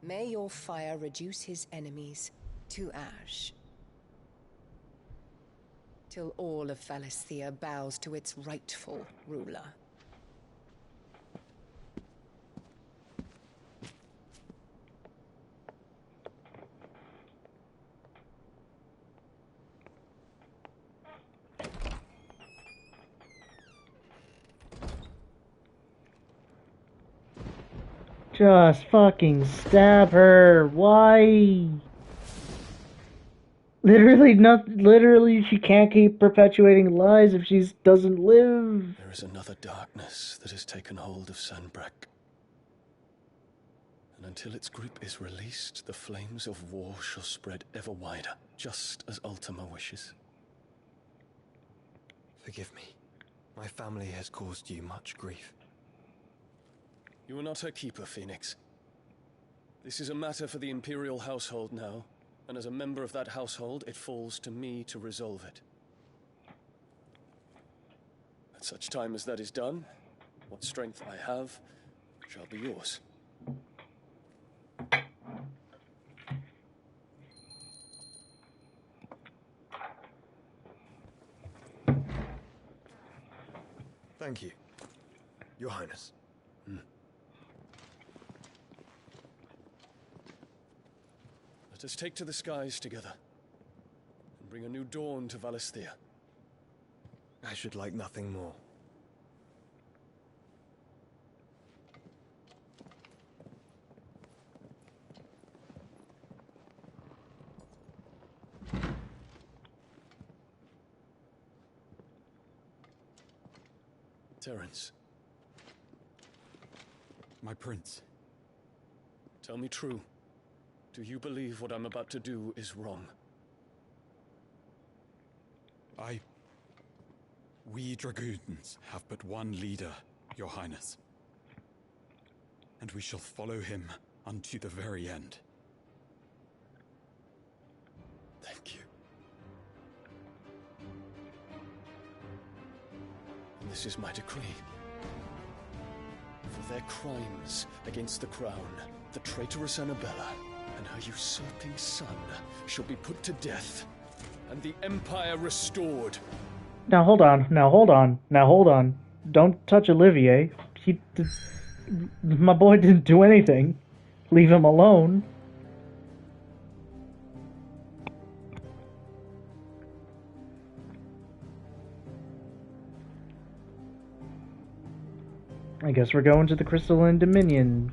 May your fire reduce his enemies to ash, till all of Valisthea bows to its rightful ruler. Just fucking stab her. Why? Literally, she can't keep perpetuating lies if she doesn't live. There is another darkness that has taken hold of Sanbreque. And until its grip is released, the flames of war shall spread ever wider, just as Ultima wishes. Forgive me. My family has caused you much grief. You are not her keeper, Phoenix. This is a matter for the Imperial household now, and as a member of that household, it falls to me to resolve it. At such time as that is done, what strength I have shall be yours. Thank you, Your Highness. Let us take to the skies together, and bring a new dawn to Valisthea. I should like nothing more. Terence. My prince. Tell me true. Do you believe what I'm about to do is wrong? We dragoons have but one leader, Your Highness. And we shall follow him unto the very end. Thank you. And this is my decree. For their crimes against the crown, the traitorous Annabella and her usurping son shall be put to death, and the Empire restored. Now hold on. Don't touch Olivier. My boy didn't do anything. Leave him alone. I guess we're going to the Crystalline Dominion.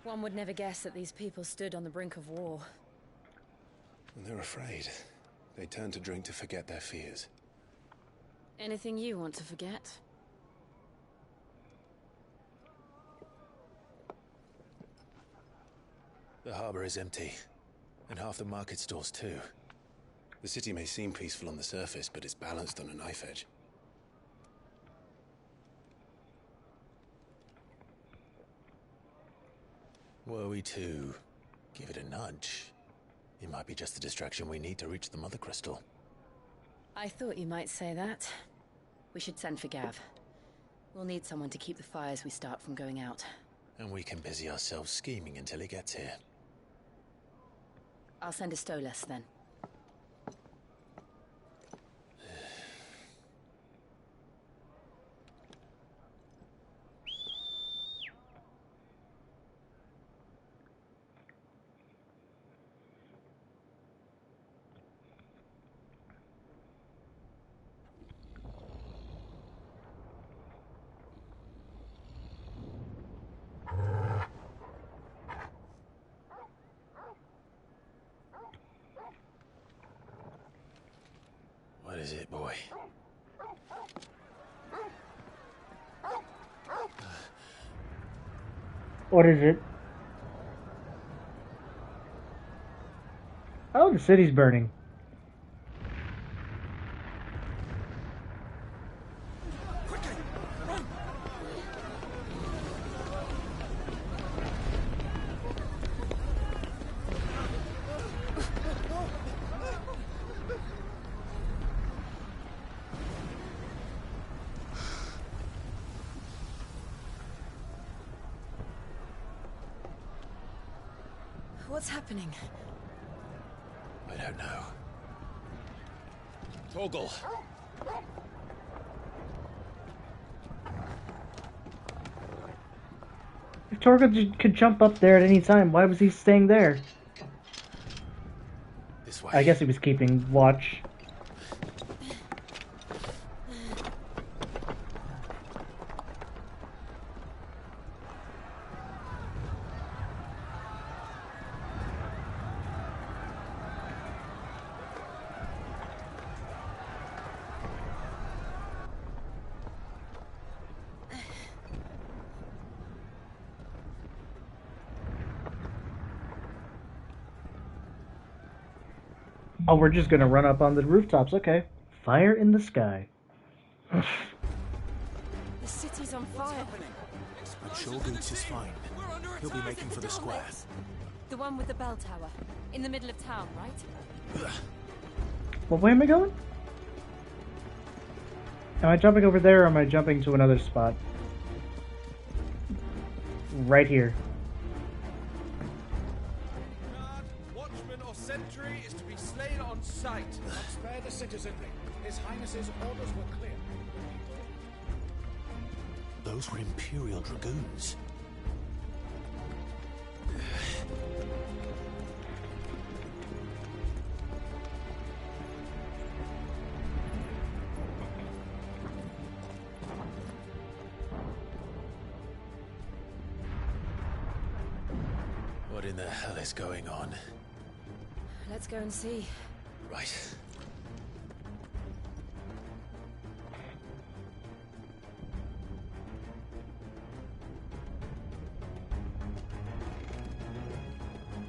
One would never guess that these people stood on the brink of war. They're afraid. They turn to drink to forget their fears. Anything you want to forget? The harbor is empty, and half the market stalls too. The city may seem peaceful on the surface, but it's balanced on a knife edge. Were we to give it a nudge, it might be just the distraction we need to reach the Mother Crystal. I thought you might say that. We should send for Gav. We'll need someone to keep the fires we start from going out. And we can busy ourselves scheming until he gets here. I'll send a Stolas then. What is it, boy? What is it? Oh, the city's burning. What's happening? I don't know. Torgal! If Torgal could jump up there at any time, why was he staying there? This way. I guess he was keeping watch. Oh, we're just gonna run up on the rooftops. Okay. Fire in the sky. The city's on fire. I'm sure Goots is fine. He'll be making for the square. The one with the bell tower. In the middle of town, right? What way am I going? Am I jumping over there or am I jumping to another spot? Right here. Watchman or sentry is to be slain on sight. Spare the citizenry. His Highness's orders were clear. Those were Imperial Dragoons. What in the hell is going on? Let's go and see. Right.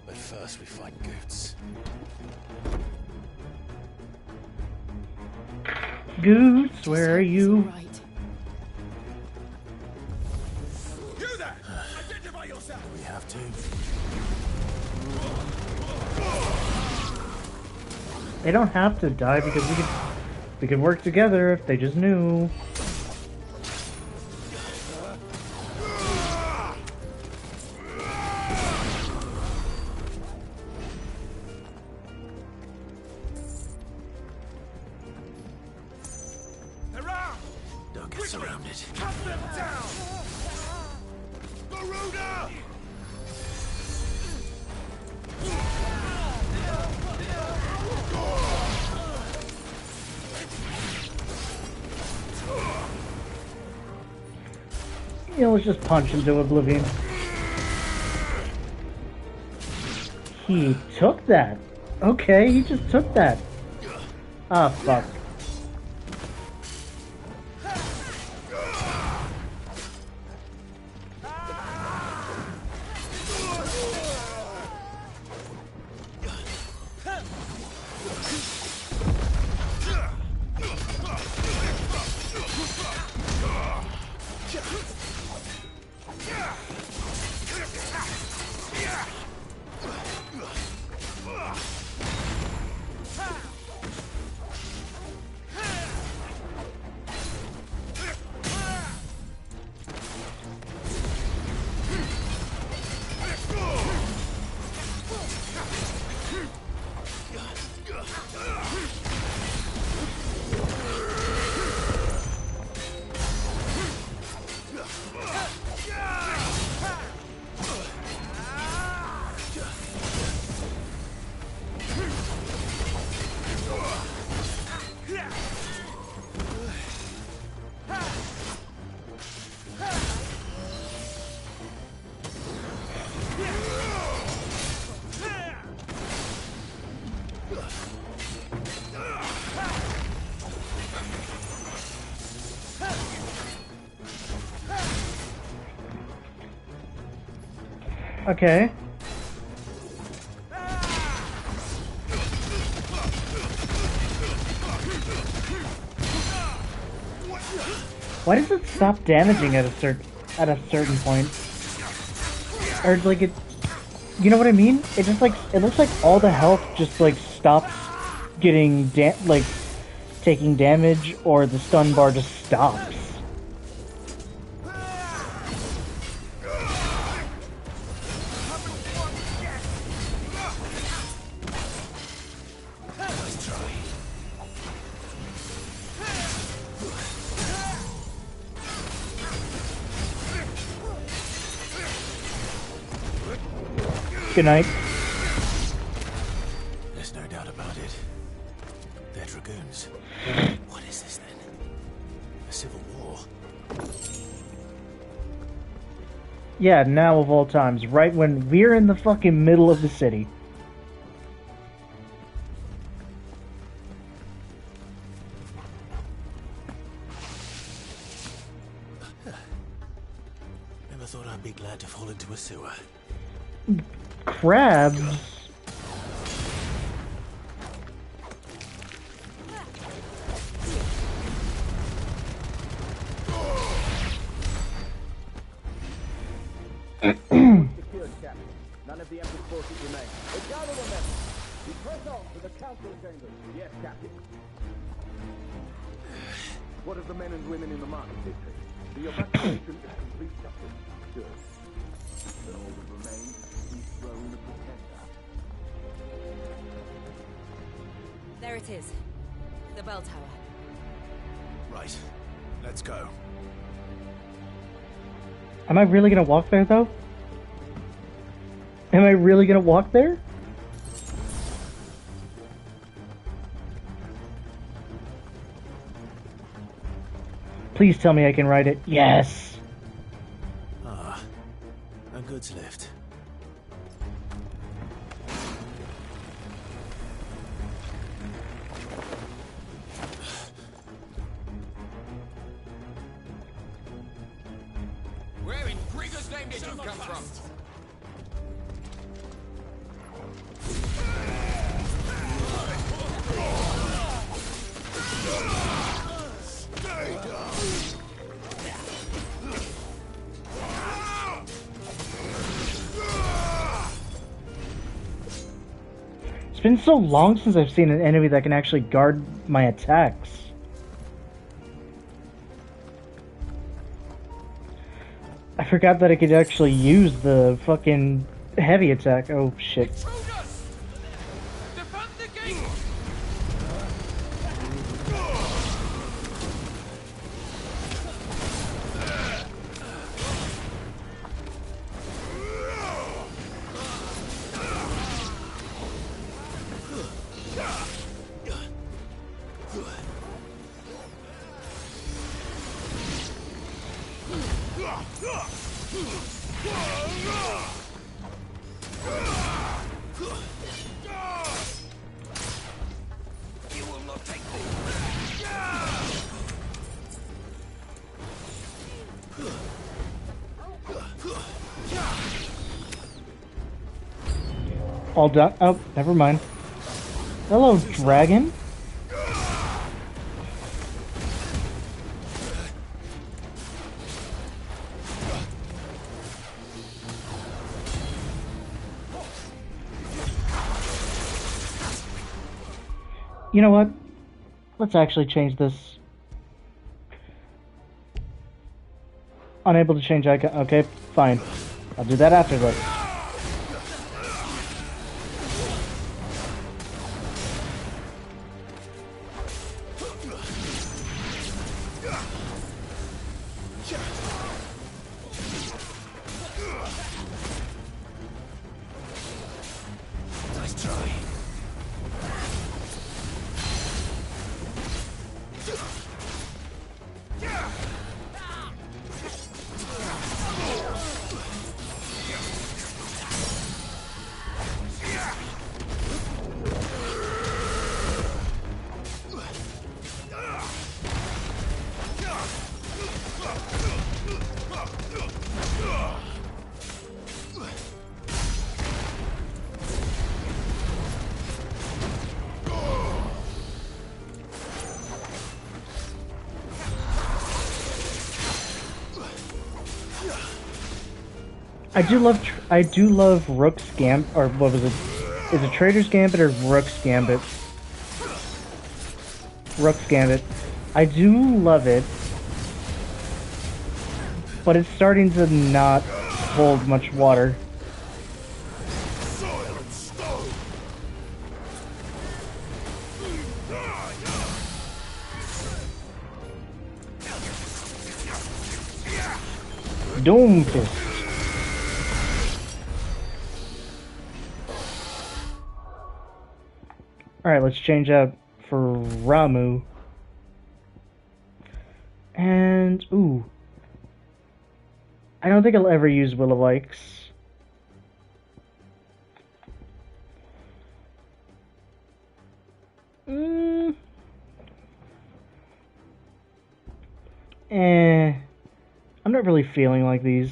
But first we find Goots. Goots, where are you? You there! Identify yourself! We have to. They don't have to die because we could work together if they just knew. Don't get surrounded. Cut them down! Garuda! You know, let's just punch into oblivion. He took that. Okay, he just took that. Ah, fuck. Okay. Why does it stop damaging at a certain point? Or like it, you know what I mean? It just like it looks like all the health just like stops getting taking damage, or the stun bar just stops. Good night. There's no doubt about it. They're dragoons. What is this then? A civil war? Yeah, now of all times, right when we're in the fucking middle of the city. Never thought I'd be glad to fall into a sewer. Crabs? Secured, Captain. None of the Emperor's forces remain. Gather the men. We press on to the council chambers. Yes, Captain. What of the men and women in the market district? The evacuation is complete, Captain. Good. Then all that remains is the throne of the Tender. There it is. The bell tower. Right. Let's go. Am I really gonna walk there, though? Am I really gonna walk there? Please tell me I can ride it. Yes! Ah, a goods lift. Where in Krieger's name did you come from? Stay down. It's been so long since I've seen an enemy that can actually guard my attacks. I forgot that I could actually use the fucking heavy attack. Oh shit. You will not take me. All done. Oh, never mind. Hello, dragon. You know what? Let's actually change this. Unable to change icon. Okay, fine. I'll do that after this. Nice try. I do love Rook's Gambit, or what was it? Is it Trader's Gambit or Rook's Gambit? Rook's Gambit. I do love it, but it's starting to not hold much water. Doom Fist. Alright, let's change out for Ramu. And, ooh. I don't think I'll ever use Will of Ike's. I'm not really feeling like these.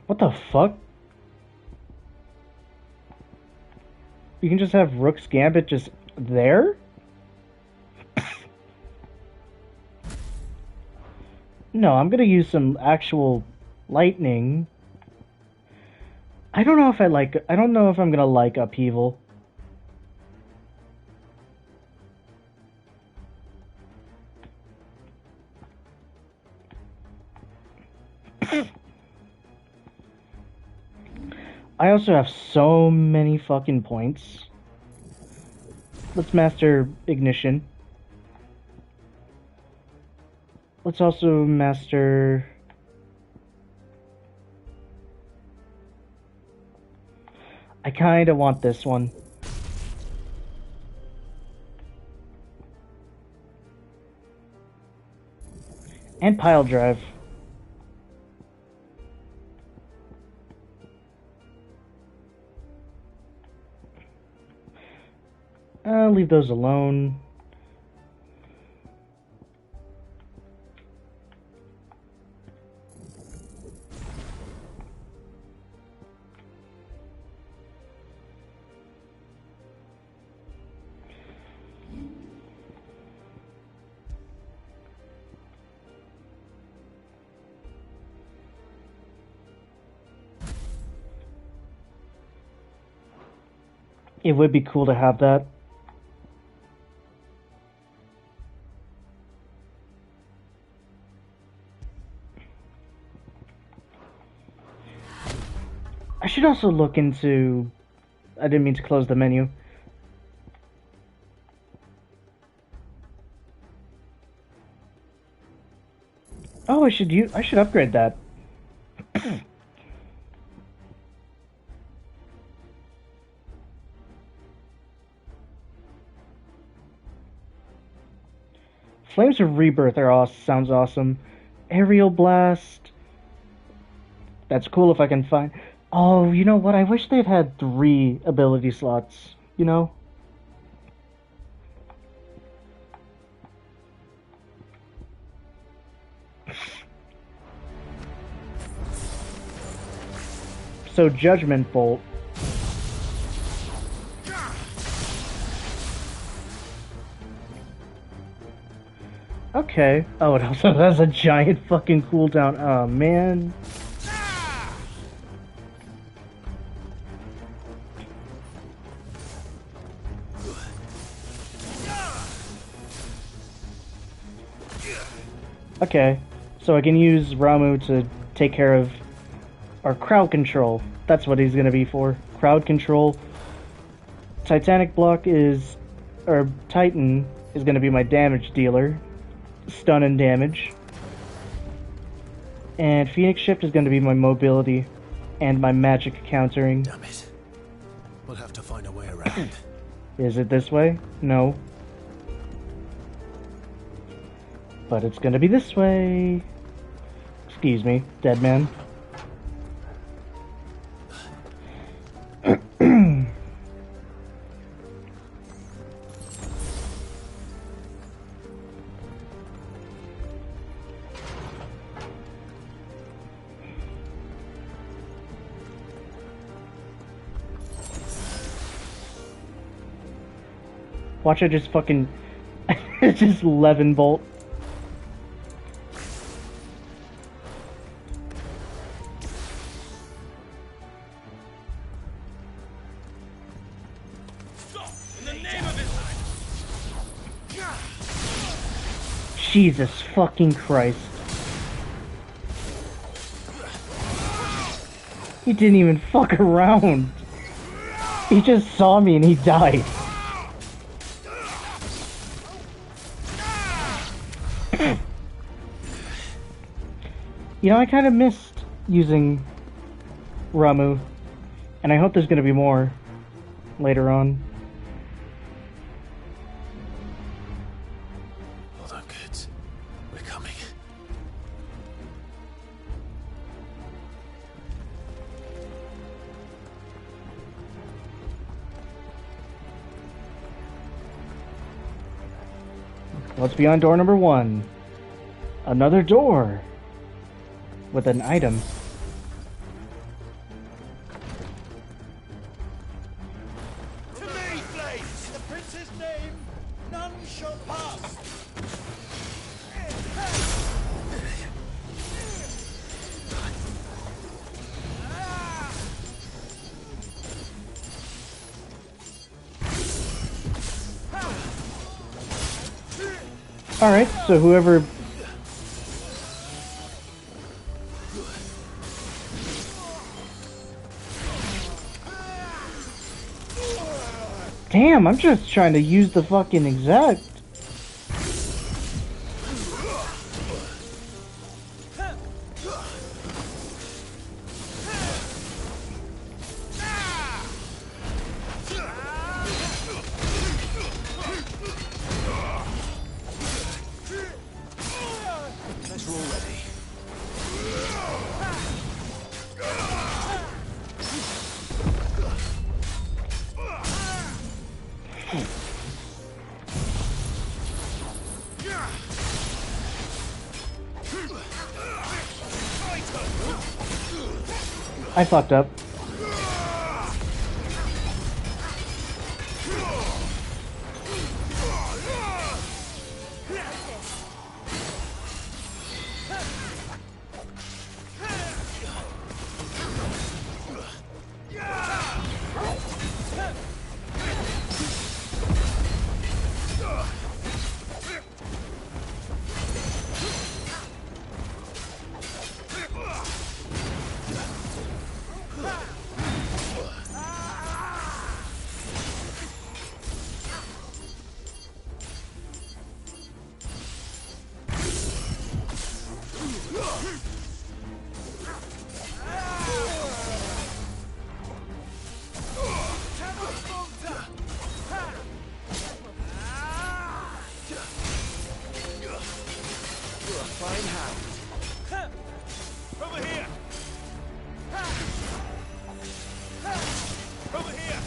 What the fuck? You can just have Rook's Gambit just there? No, I'm gonna use some actual lightning. I don't know if I'm gonna like Upheaval. I also have so many fucking points. Let's master Ignition. Let's also master... I kinda want this one. And Pile Drive. I'll leave those alone. It would be cool to have that. I should also look into... I didn't mean to close the menu. Oh, I should upgrade that. Flames of Rebirth sounds awesome. Aerial Blast. That's cool if I can find... Oh, you know what? I wish they'd had 3 ability slots, you know? So, Judgment Bolt. Okay. Oh, it also has a giant fucking cooldown. Oh, man. Okay, so I can use Ramu to take care of our crowd control. That's what he's gonna be for. Crowd control. Titanic Block is... or Titan is gonna be my damage dealer. Stun and damage. And Phoenix Shift is gonna be my mobility and my magic countering. Damn it. We'll have to find a way around. Is it this way? No. But it's gonna be this way. Excuse me, dead man. Watch I just fucking just 11 bolt. Jesus fucking Christ. He didn't even fuck around. He just saw me and he died. You know, I kind of missed using Ramu, and I hope there's going to be more later on. Hold on, kids. We're coming. What's beyond door number 1? Another door with an item. To me, Blades! In the prince's name, none shall pass! Alright, so whoever... Damn, I'm just trying to use the fucking exact. Let's roll ready. I fucked up. Over here! Over here!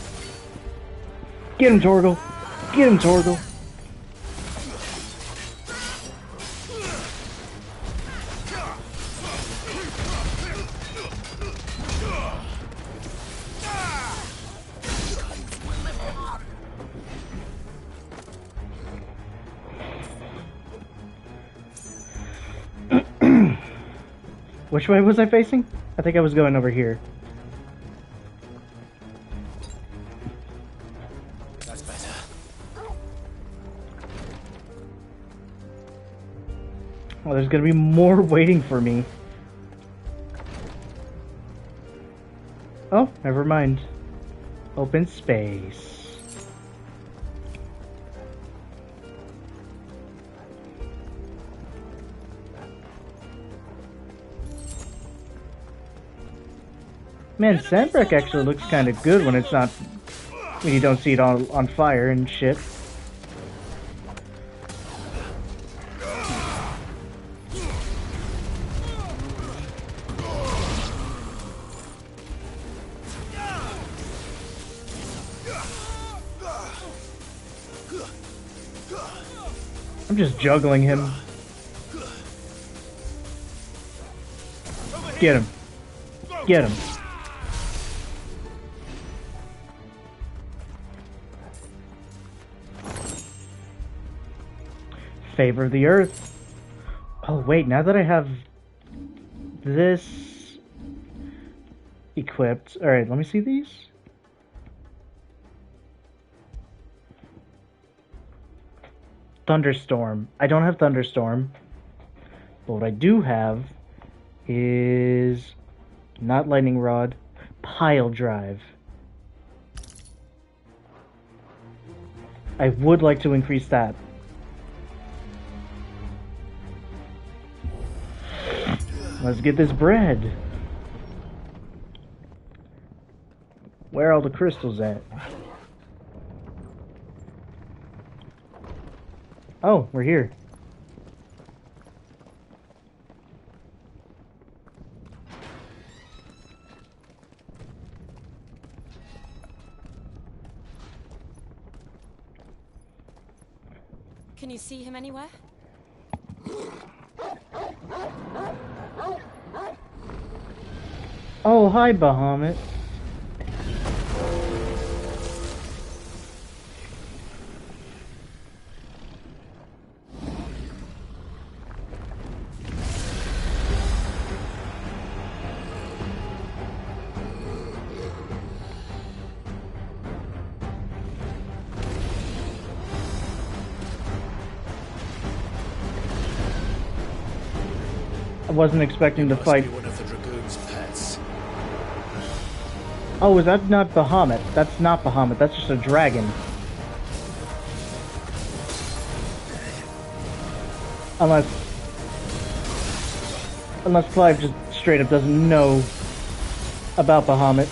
Get him, Torgal. Get him, Torgal. Which way was I facing? I think I was going over here. That's better. Oh, there's gonna be more waiting for me. Oh, never mind. Open space. Man, Sandbreak actually looks kind of good when it's not, when you don't see it all on fire and shit. I'm just juggling him. Get him. Get him. Favor of the Earth. Oh wait, now that I have this equipped, alright, let me see these. Thunderstorm. I don't have Thunderstorm. But what I do have is not Lightning Rod, Pile Drive. I would like to increase that. Let's get this bread. Where are all the crystals at? Oh, we're here. Can you see him anywhere? Oh, hi, Bahamut. I wasn't expecting to fight. One of the dragoon's pets. Oh, is that not Bahamut? That's not Bahamut, that's just a dragon. Unless Clive just straight up doesn't know about Bahamut.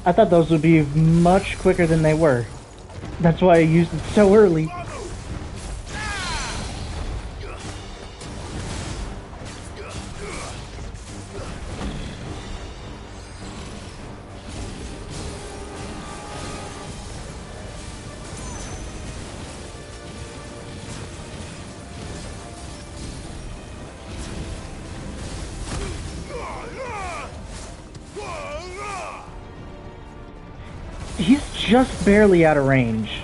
I thought those would be much quicker than they were. That's why I used it so early. He's just barely out of range.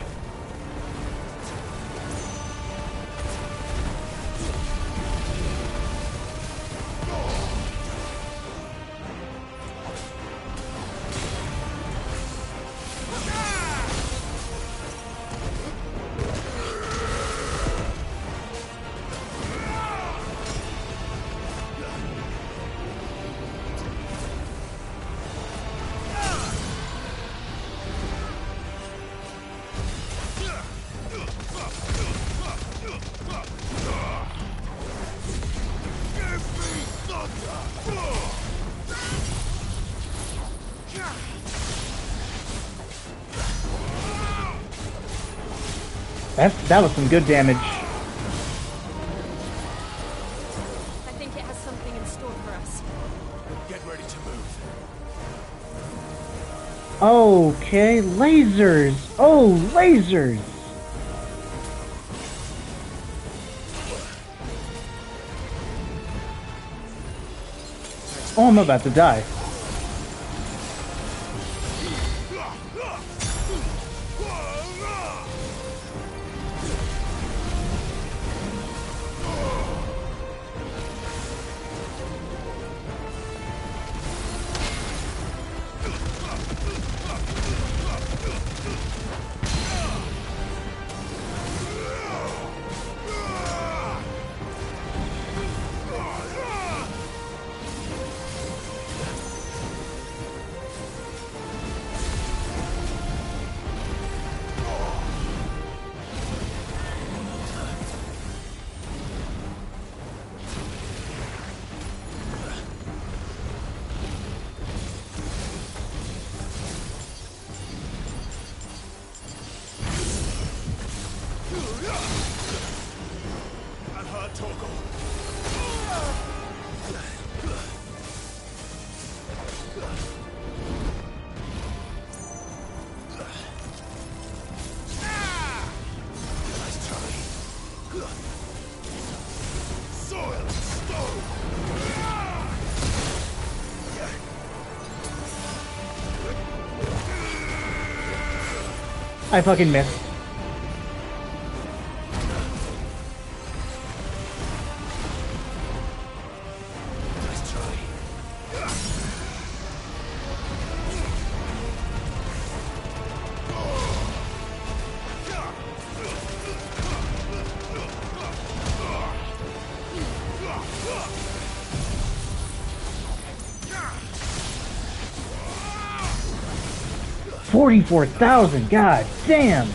That was some good damage. I think it has something in store for us. Get ready to move. Okay, lasers! Oh, lasers! Oh, I'm about to die. I fucking missed. Nice try. 44,000, god damn!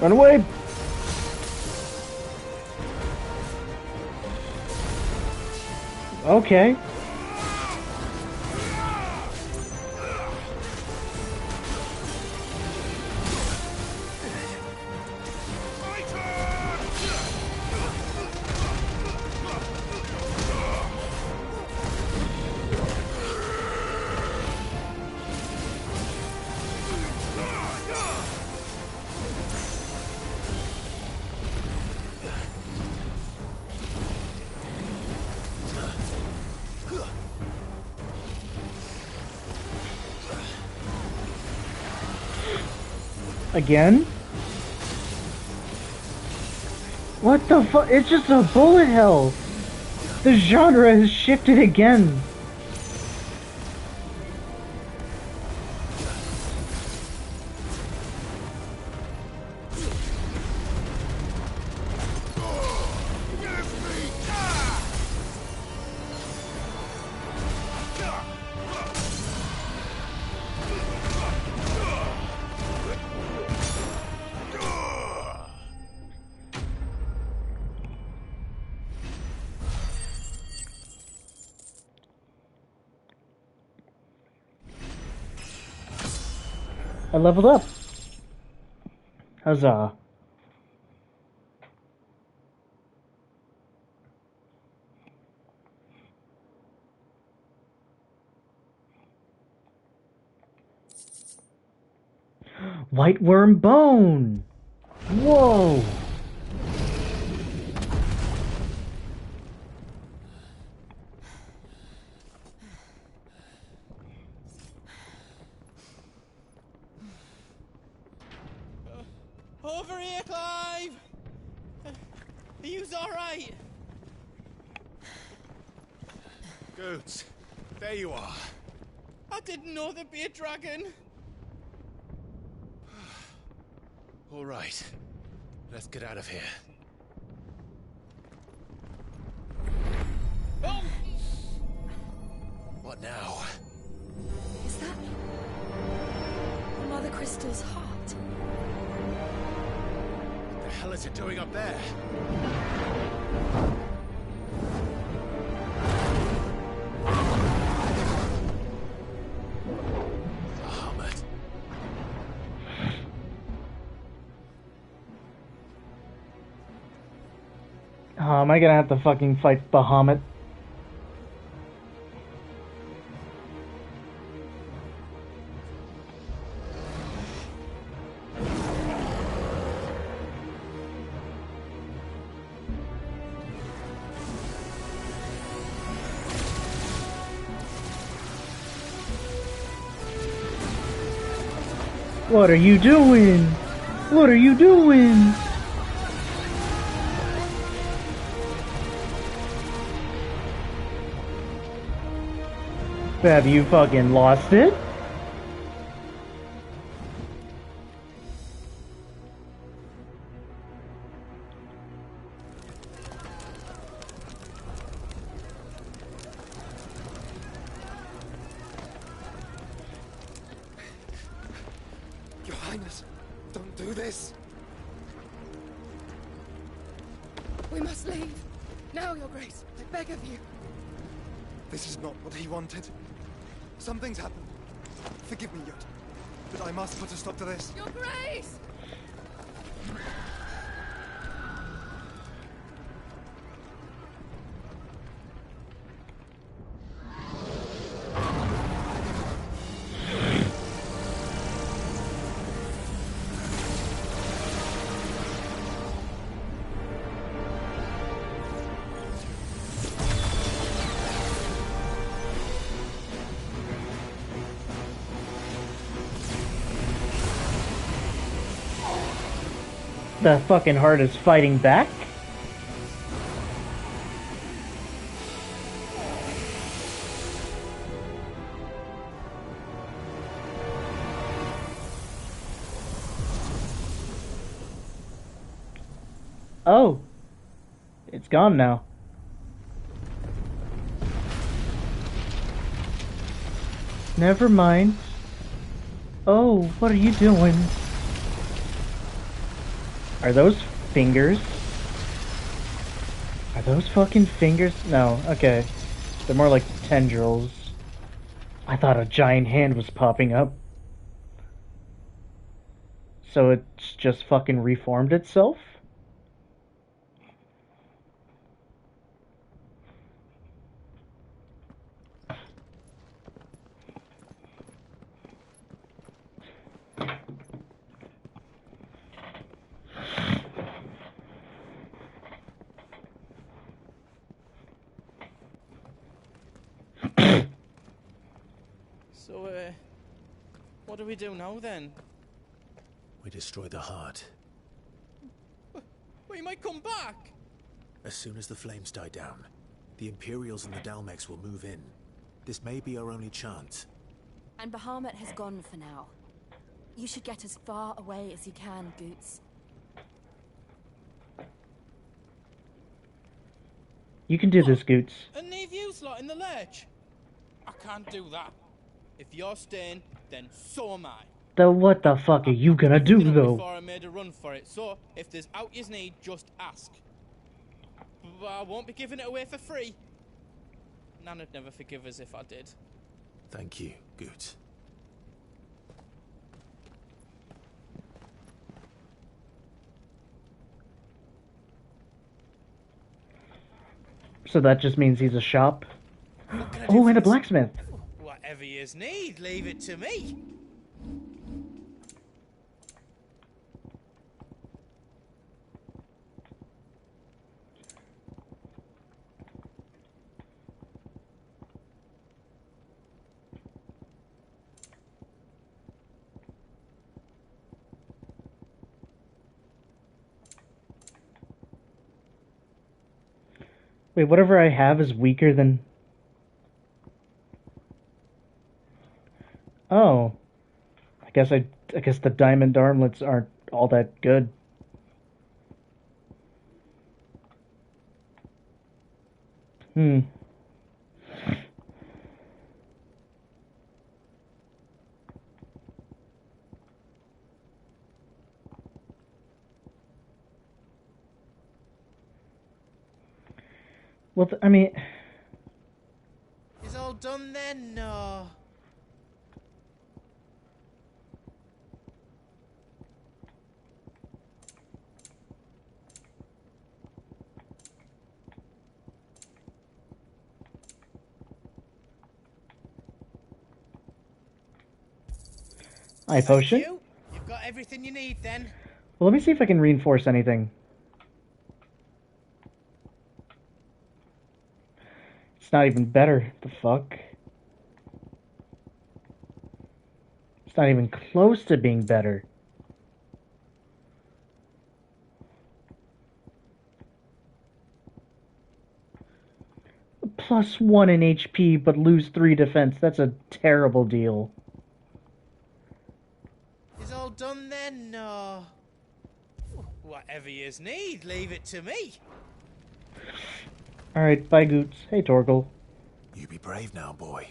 Run away! Okay. Again? What the fuck? It's just a bullet hell! The genre has shifted again! I leveled up. Huzzah. White worm bone! Whoa! Over here, Clive! Are you alright? Goods, there you are. I didn't know there'd be a dragon. All right, let's get out of here. Oh! What now? Is that Mother Crystal's heart? What the hell is it doing up there? Oh, am I gonna have to fucking fight Bahamut? What are you doing? What are you doing? Have you fucking lost it? Your Highness, don't do this. We must leave. Now, Your Grace. I beg of you. This is not what he wanted. Something's happened. Forgive me, Yod. But I must put a stop to this. Your Grace! The fucking heart is fighting back? Oh. It's gone now. Never mind. Oh, what are you doing? Are those fingers? Are those fucking fingers? No, okay. They're more like tendrils. I thought a giant hand was popping up. So it's just fucking reformed itself? So, what do we do now then? We destroy the heart. Well, you might come back! As soon as the flames die down, the Imperials and the Dalmex will move in. This may be our only chance. And Bahamut has gone for now. You should get as far away as you can, Goots. You can do this, Goots. And leave you lot in the lurch? I can't do that. If you're staying, then so am I. Then what the fuck are you gonna do, though? Before I made a run for it, so if there's out you need, just ask. But I won't be giving it away for free. Nana'd never forgive us if I did. Thank you, Goots. So that just means he's a shop? Oh, and a blacksmith. Whatever you need, leave it to me. Wait, whatever I have is weaker than... Oh. I guess the diamond armlets aren't all that good. Hmm. Well, I mean... Is all done then? No. Eye potion? You've got everything you need then. Well, let me see if I can reinforce anything. It's not even better. The fuck? It's not even close to being better. +1 in HP, but lose 3 defense. That's a terrible deal. Is all done then? No. Whatever you need, leave it to me. Alright, bye Goots. Hey Torgal. You be brave now, boy.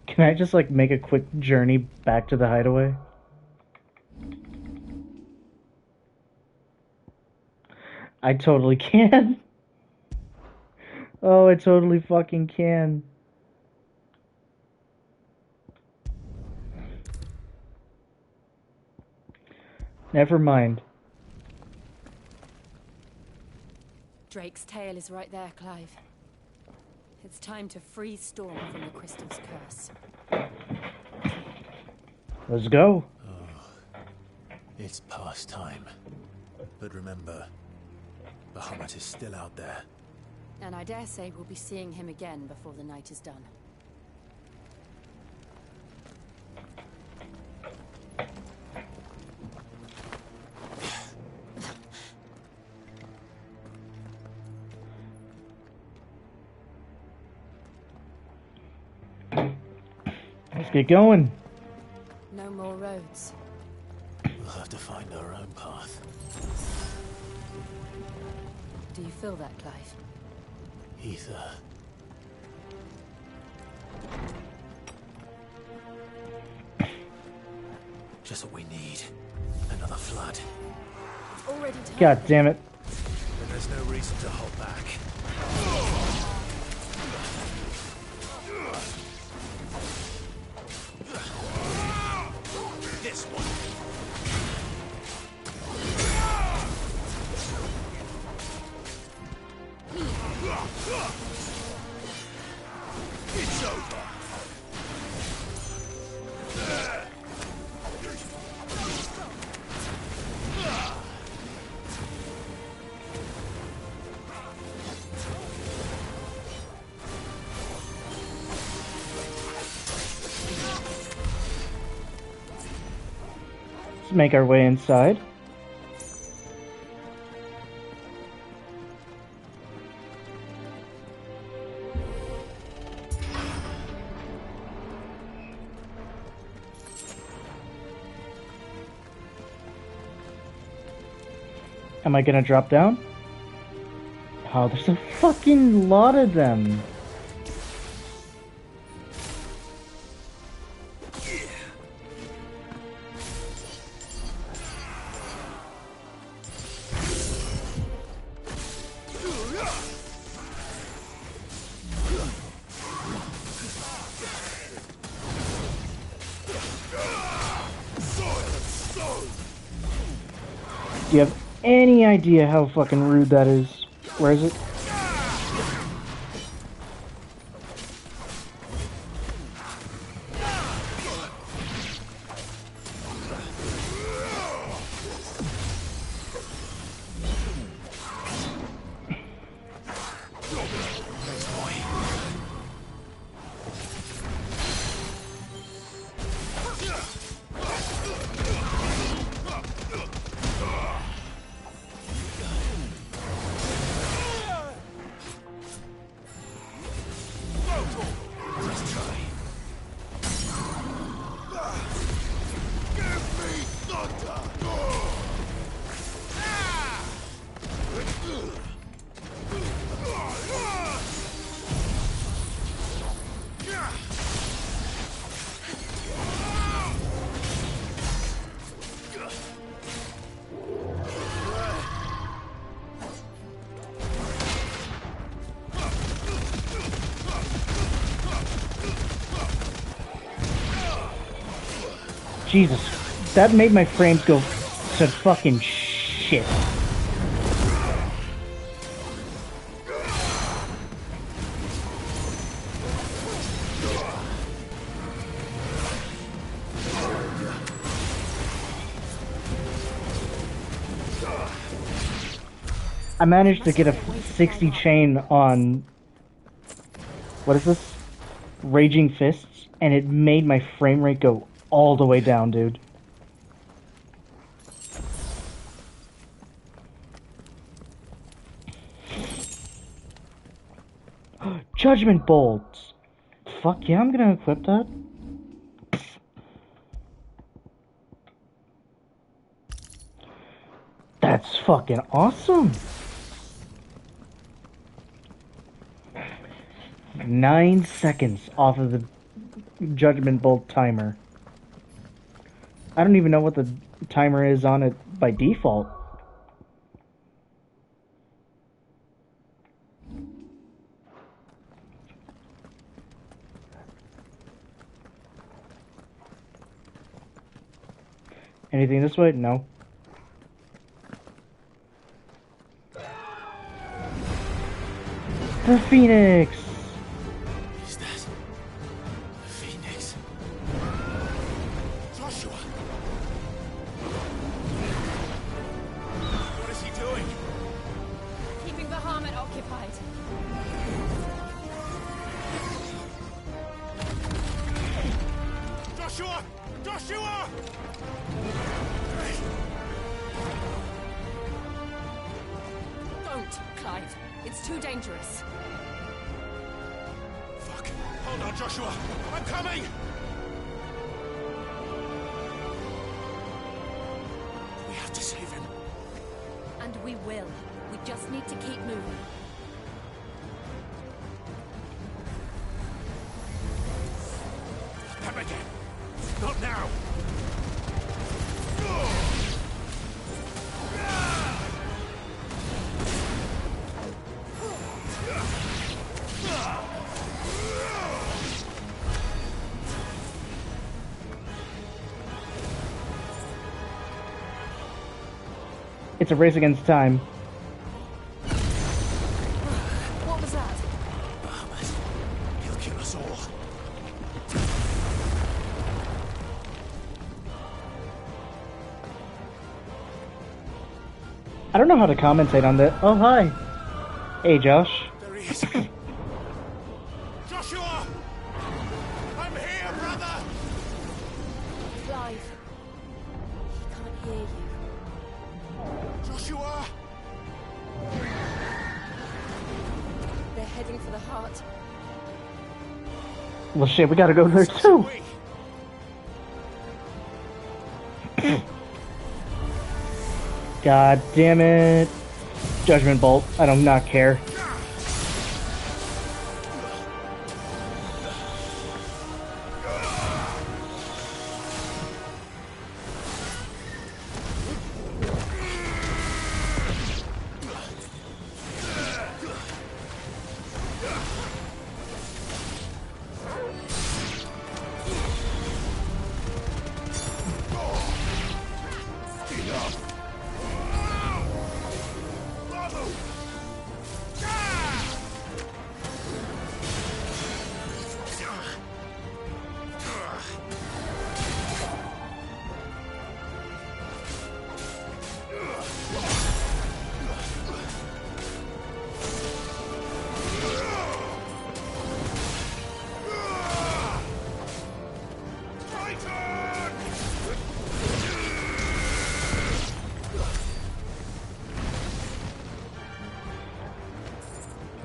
Can I just, like, make a quick journey back to the hideaway? I totally can. Oh, I totally fucking can. Never mind. Drake's tail is right there, Clive. It's time to free Storm from the crystal's curse. Let's go. It's past time. But remember, Bahamut is still out there. And I dare say we'll be seeing him again before the night is done. Let's get going. No more roads. We'll have to find our own path. Do you feel that, Clive? Ether. Just what we need. Another flood. It's already time. God damn it. Then there's no reason to hold back. This one. It's over. Let's make our way inside. Am I gonna drop down? Oh, there's a fucking lot of them. Do you have any idea how fucking rude that is? Where is it? Jesus, that made my frames go to fucking shit. I managed to get a 60 chain on, what is this? Raging Fists, and it made my frame rate go all the way down, dude. Judgment bolts. Fuck yeah, I'm gonna equip that. That's fucking awesome. 9 seconds off of the Judgment Bolt timer. I don't even know what the timer is on it by default. Anything this way? No. The Phoenix! Is that the Phoenix? Joshua! What is he doing? Keeping the Bahamut occupied. Joshua! Joshua! Don't, Clyde. It's too dangerous. Fuck. Hold on, Joshua. I'm coming! We have to save him. And we will. We just need to keep moving. Come again. Not now. It's a race against time. What was that? Bahamut. He'll kill us all. I don't know how to commentate on that. Oh, hi. Hey, Josh. There he is. Joshua! I'm here, brother! Clive. He can't hear you. Joshua! They're heading for the heart. Well, shit, we gotta go there too. God damn it. Judgment Bolt. I do not care.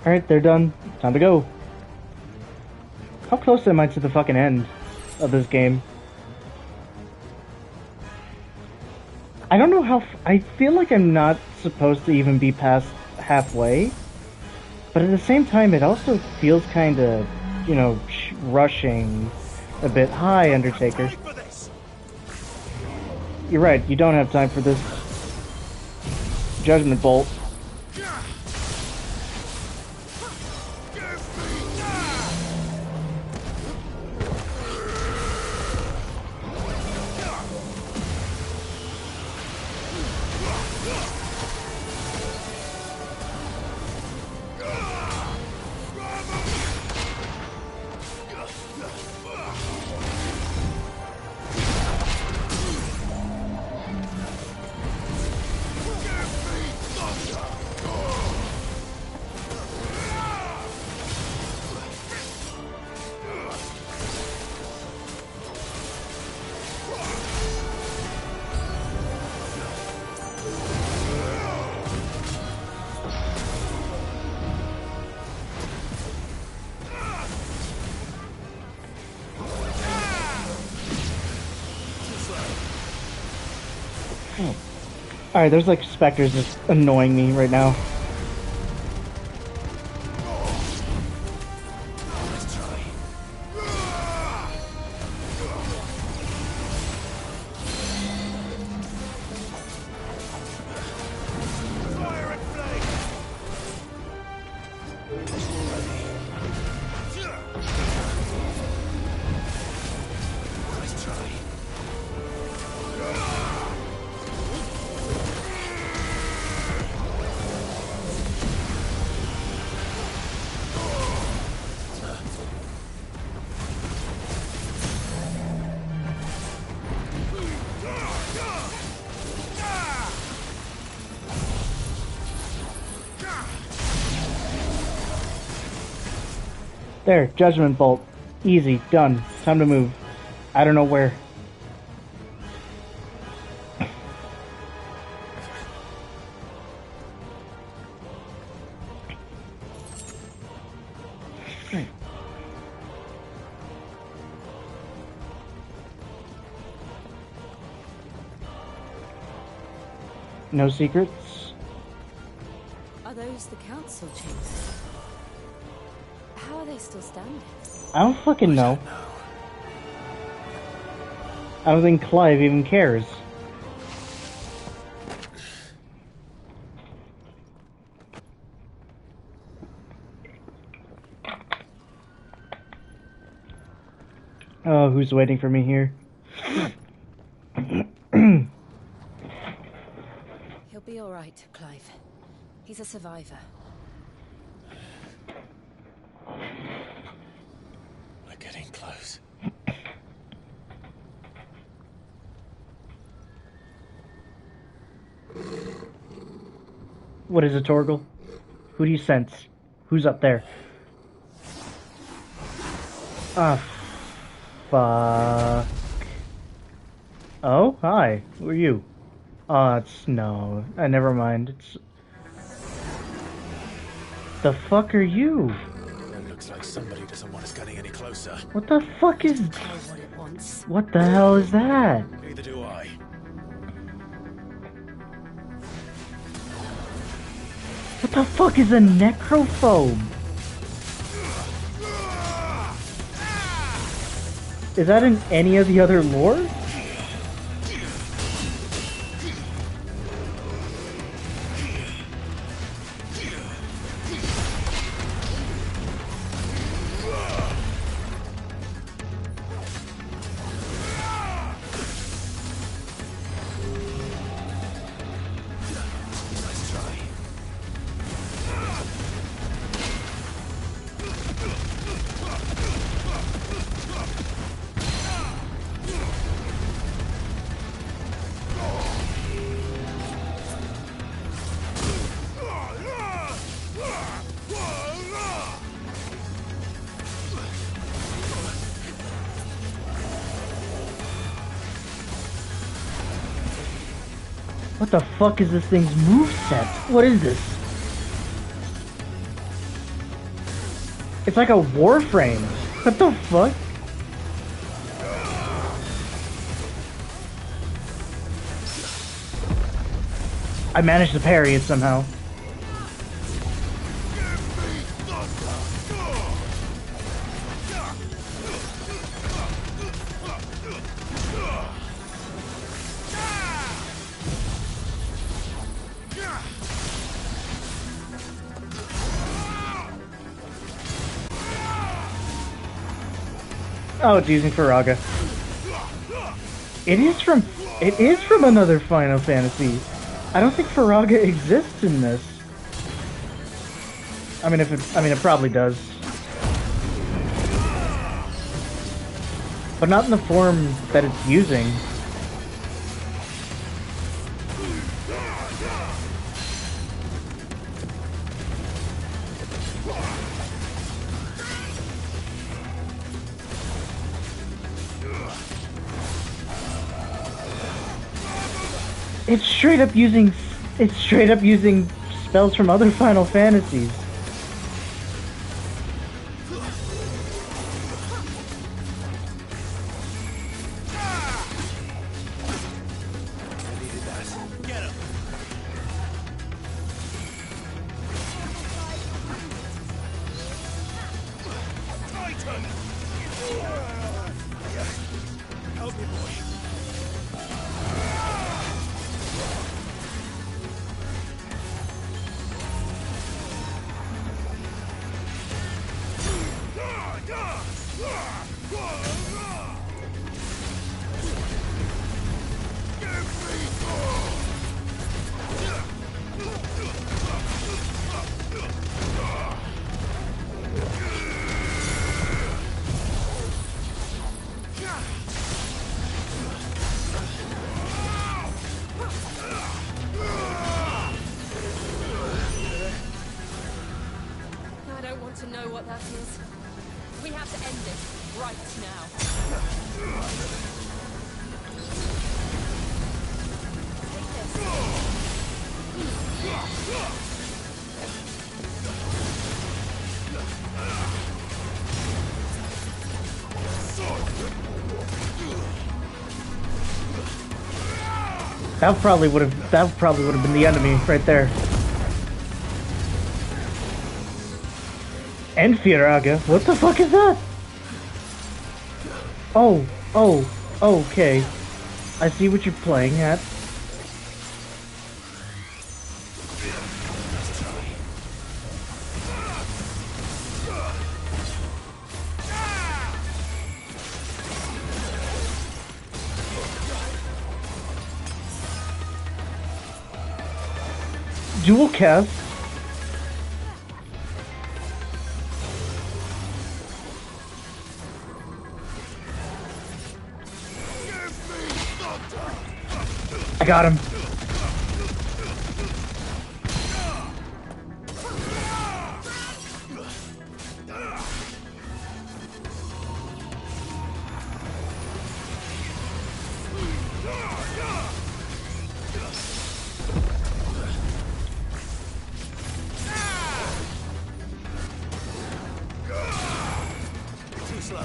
Alright, they're done. Time to go. How close am I to the fucking end of this game? I don't know how... I feel like I'm not supposed to even be past halfway. But at the same time, it also feels kind of, you know, rushing a bit. Hi, Undertaker. You're right, you don't have time for this. Judgment Bolt. Alright, there's like specters just annoying me right now. There, Judgment Bolt. Easy, done. Time to move. I don't know where. No secrets? Are those the council chambers? How are they still standing? I don't fucking know. I don't think Clive even cares. Oh, who's waiting for me here? He'll be all right, Clive. He's a survivor. We're getting close. What is it, Torgal? Who do you sense? Who's up there? Ah, fuck. Oh, hi. Who are you? It's no. Never mind. It's. The fuck are you? It looks like somebody doesn't want us getting any closer. What the fuck is? What the hell is that? Neither do I. What the fuck is a necrophobe? Is that in any of the other lore? What the fuck is this thing's moveset? What is this? It's like a warframe. What the fuck? I managed to parry it somehow. Oh, it's using Faraga. It is from another Final Fantasy. I don't think Faraga exists in this. I mean, it probably does. But not in the form that it's using. It's straight up using spells from other Final Fantasies. Help me, boy. Fight now. That probably would have been the enemy right there. And Fieraga. What the fuck is that? Oh, okay. I see what you're playing at. Dual cast. I got him. Too slow.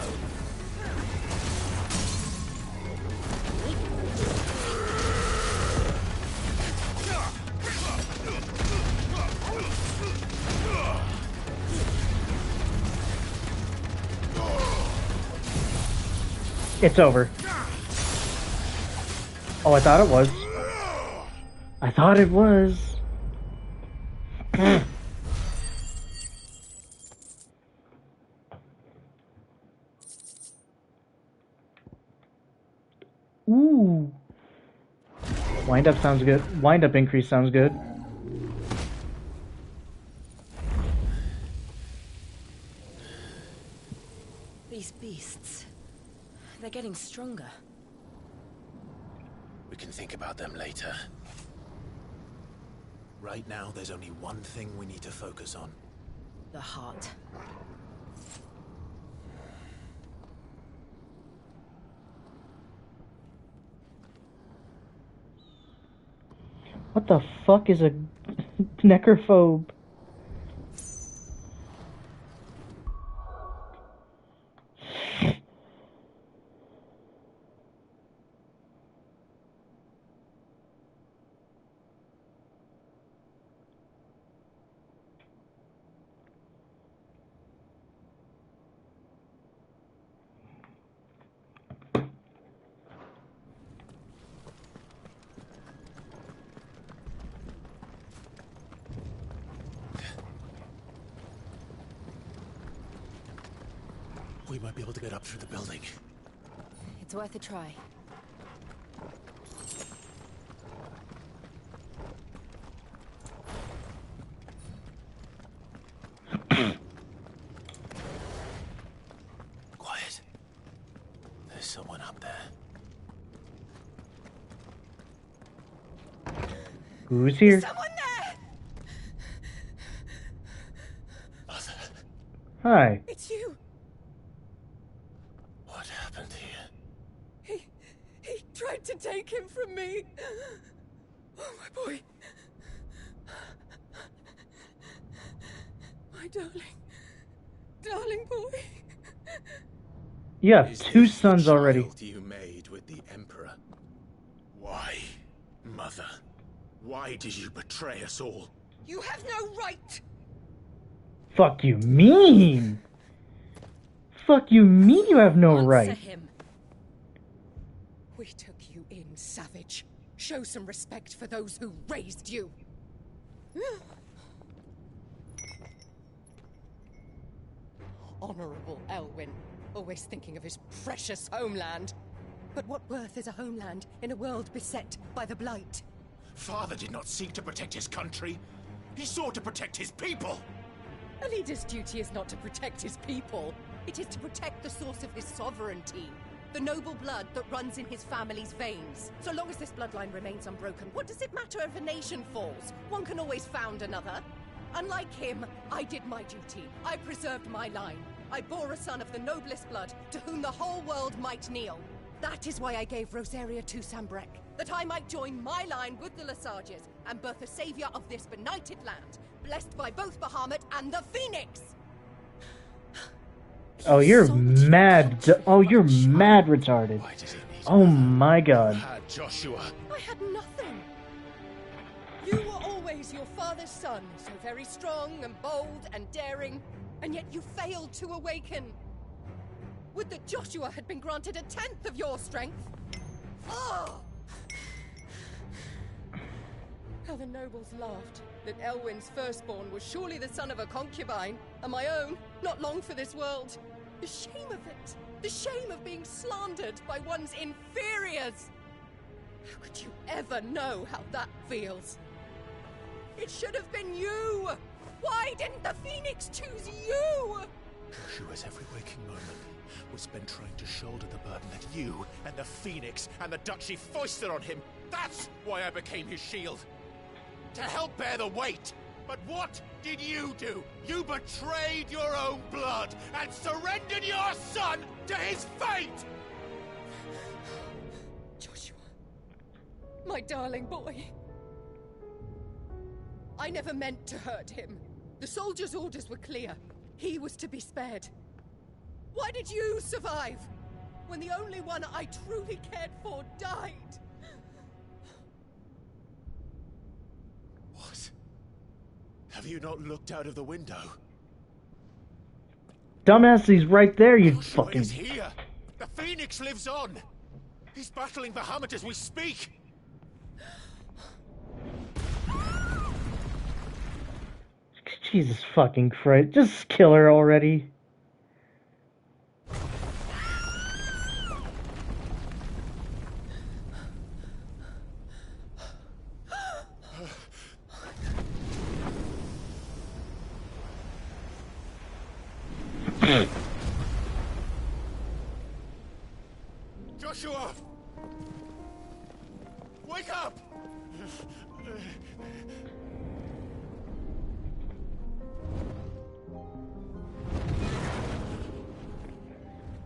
It's over. Oh, I thought it was. I thought it was. Ooh. Wind up sounds good. Wind up increase sounds good. These beasts, they're getting stronger. We can think about them later. Right now, there's only one thing we need to focus on. The heart. What the fuck is a necrophobe? We might be able to get up through the building. It's worth a try. Quiet. There's someone up there. Who's here? Someone there! Mother. Hi. It's you. What happened here? He tried to take him from me. Oh, my boy. My darling boy. You have two sons already. You made with the Emperor. Why, Mother? Why did you betray us all? You have no right. Fuck you mean? Fuck you mean you have no right? Him. We took you in, savage. Show some respect for those who raised you. Honorable Elwyn, always thinking of his precious homeland. But what worth is a homeland in a world beset by the Blight? Father did not seek to protect his country. He sought to protect his people. A leader's duty is not to protect his people. It is to protect the source of his sovereignty. The noble blood that runs in his family's veins. So long as this bloodline remains unbroken, what does it matter if a nation falls? One can always found another. Unlike him, I did my duty. I preserved my line. I bore a son of the noblest blood, to whom the whole world might kneel. That is why I gave Rosaria to Sambrek, that I might join my line with the Lesages and birth a savior of this benighted land, blessed by both Bahamut and the Phoenix! Oh, you're mad. Oh, you're mad retarded. Oh my god. Joshua. I had nothing. You were always your father's son, so very strong and bold and daring, and yet you failed to awaken. Would that Joshua had been granted 1/10 of your strength? Oh! How the nobles laughed that Elwyn's firstborn was surely the son of a concubine, and my own, not long for this world. The shame of it! The shame of being slandered by one's inferiors! How could you ever know how that feels? It should have been you! Why didn't the Phoenix choose you? Joshua's every waking moment was spent trying to shoulder the burden that you and the Phoenix and the Duchy foisted on him. That's why I became his shield. To help bear the weight. But what did you do? You betrayed your own blood and surrendered your son to his fate! Joshua. My darling boy. I never meant to hurt him. The soldiers' orders were clear. He was to be spared. Why did you survive? When the only one I truly cared for died? What? Have you not looked out of the window? Dumbass, he's right there, you Joshua fucking... is here! The Phoenix lives on! He's battling Bahamut as we speak! Jesus fucking Christ. Just kill her already. Joshua! Wake up!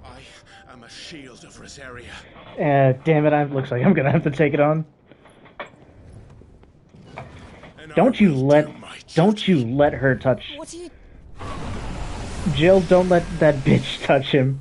I am a shield of Rosaria. Damn it, looks like I'm gonna have to take it on. Don't you let her touch... What are you... Jill, don't let that bitch touch him.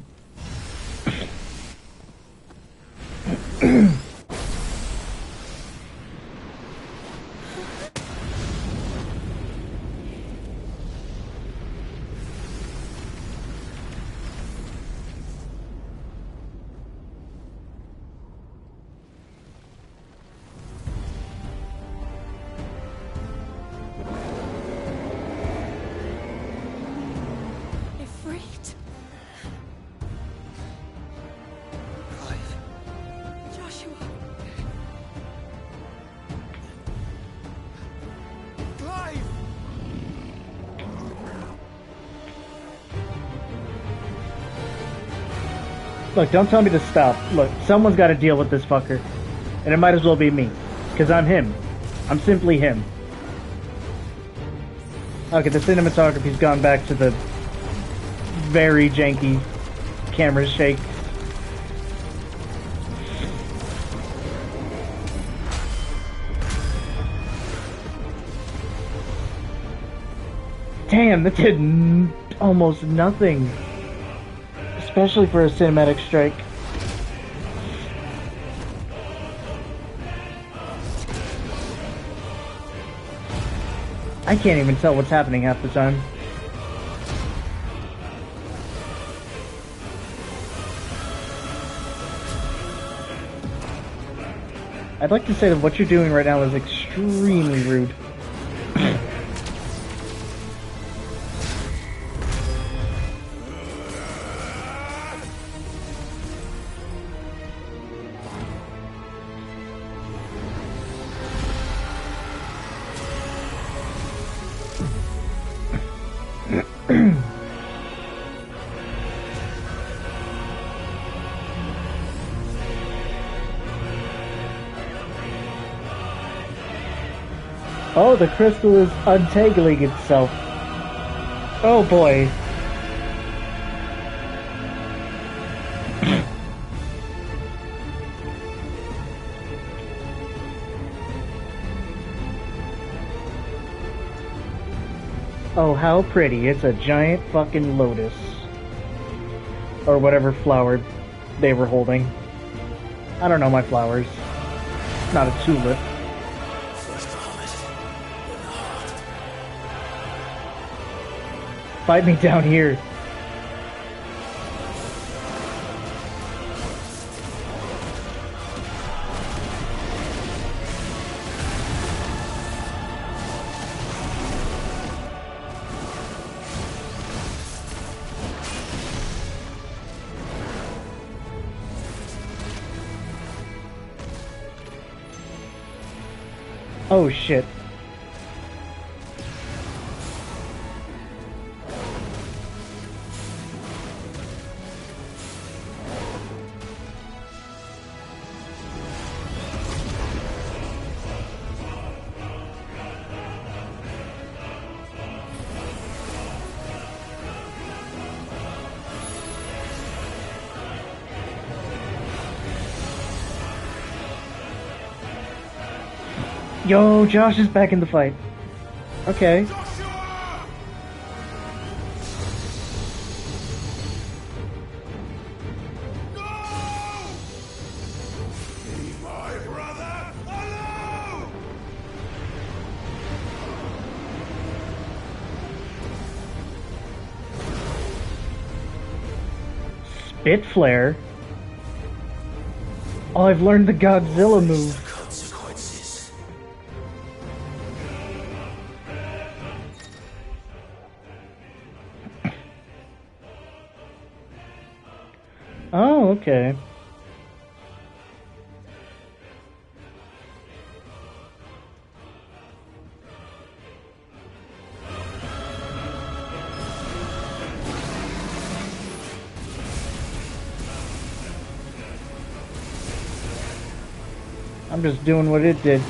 Look, don't tell me to stop. Look, someone's got to deal with this fucker. And it might as well be me. Because I'm him. I'm simply him. Okay, the cinematography's gone back to the very janky camera shake. Damn, that did almost nothing. Especially for a cinematic strike. I can't even tell what's happening half the time. I'd like to say that what you're doing right now is extremely rude. Oh, the crystal is untangling itself. Oh boy. Oh, how pretty. It's a giant fucking lotus. Or whatever flower they were holding. I don't know my flowers. Not a tulip. Fight me down here. Oh shit. Yo, Josh is back in the fight. Okay. Spit flare. Oh, I've learned the Godzilla move. Oh, okay. I'm just doing what it did.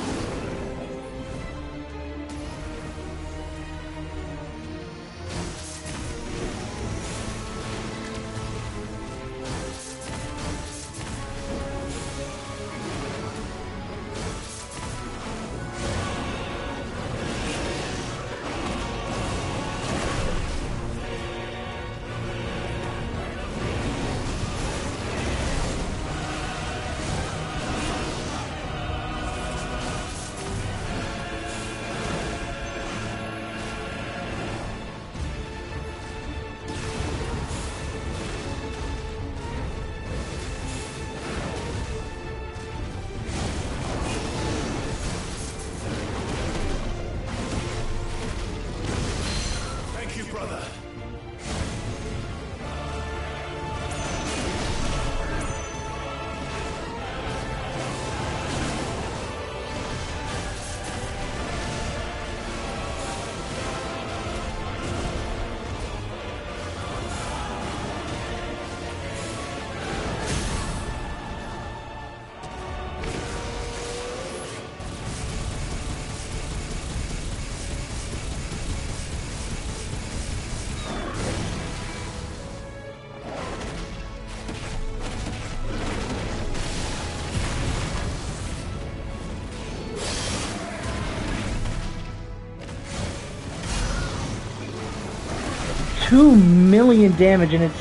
$2 million damage and it's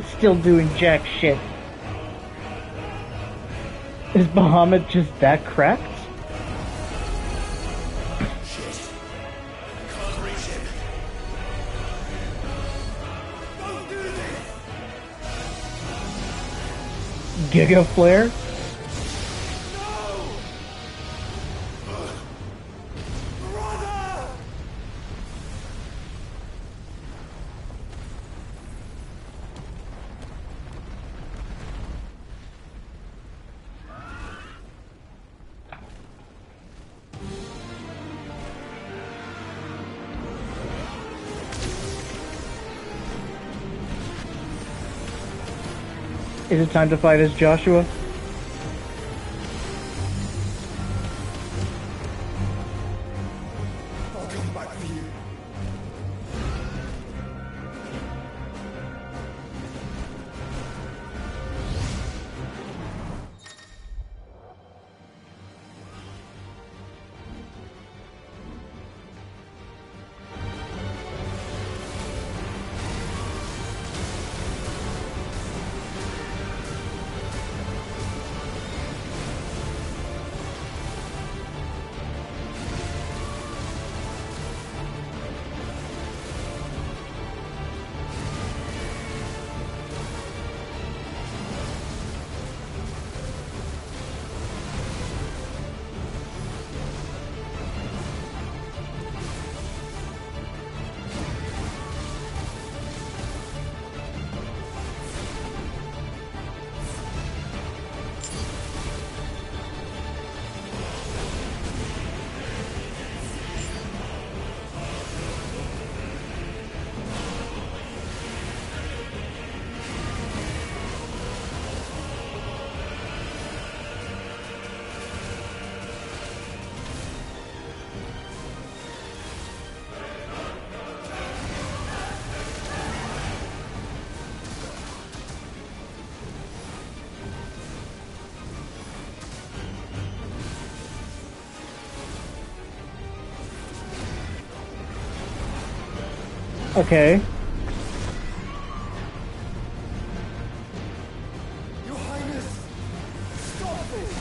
still doing jack shit. Is Bahamut just that cracked? Giga Flare? Is it time to fight as Joshua? I'll come back for you. Okay. Your Highness, stop this!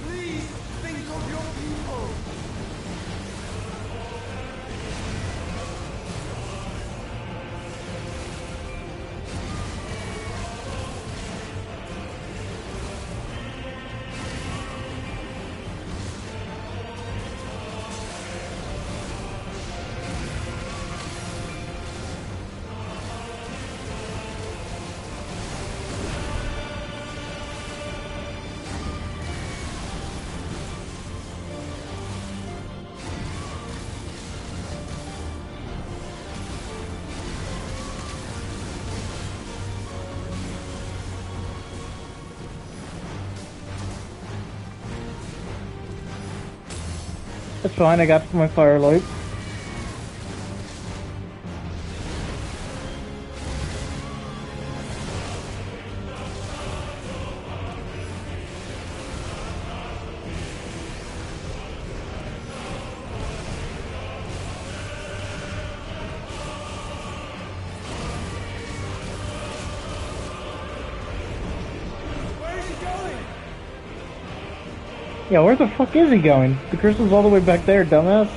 Please think of your people! That's fine, I got my firelight. Where is he going? Yeah, where the fuck is he going? The crystal's all the way back there, dumbass.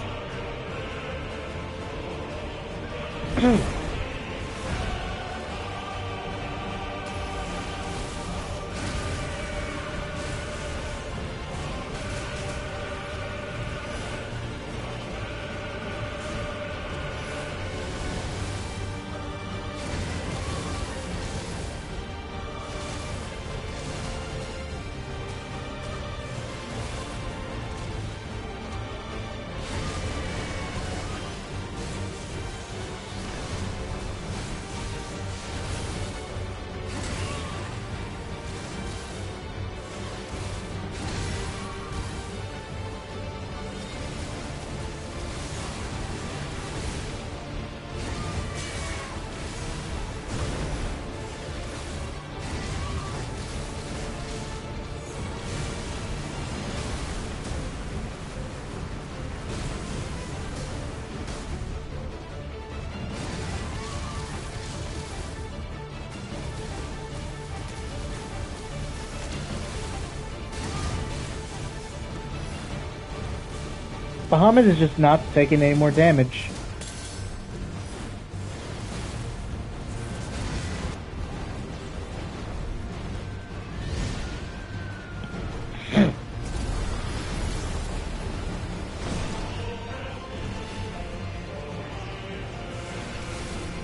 Bahamut is just not taking any more damage.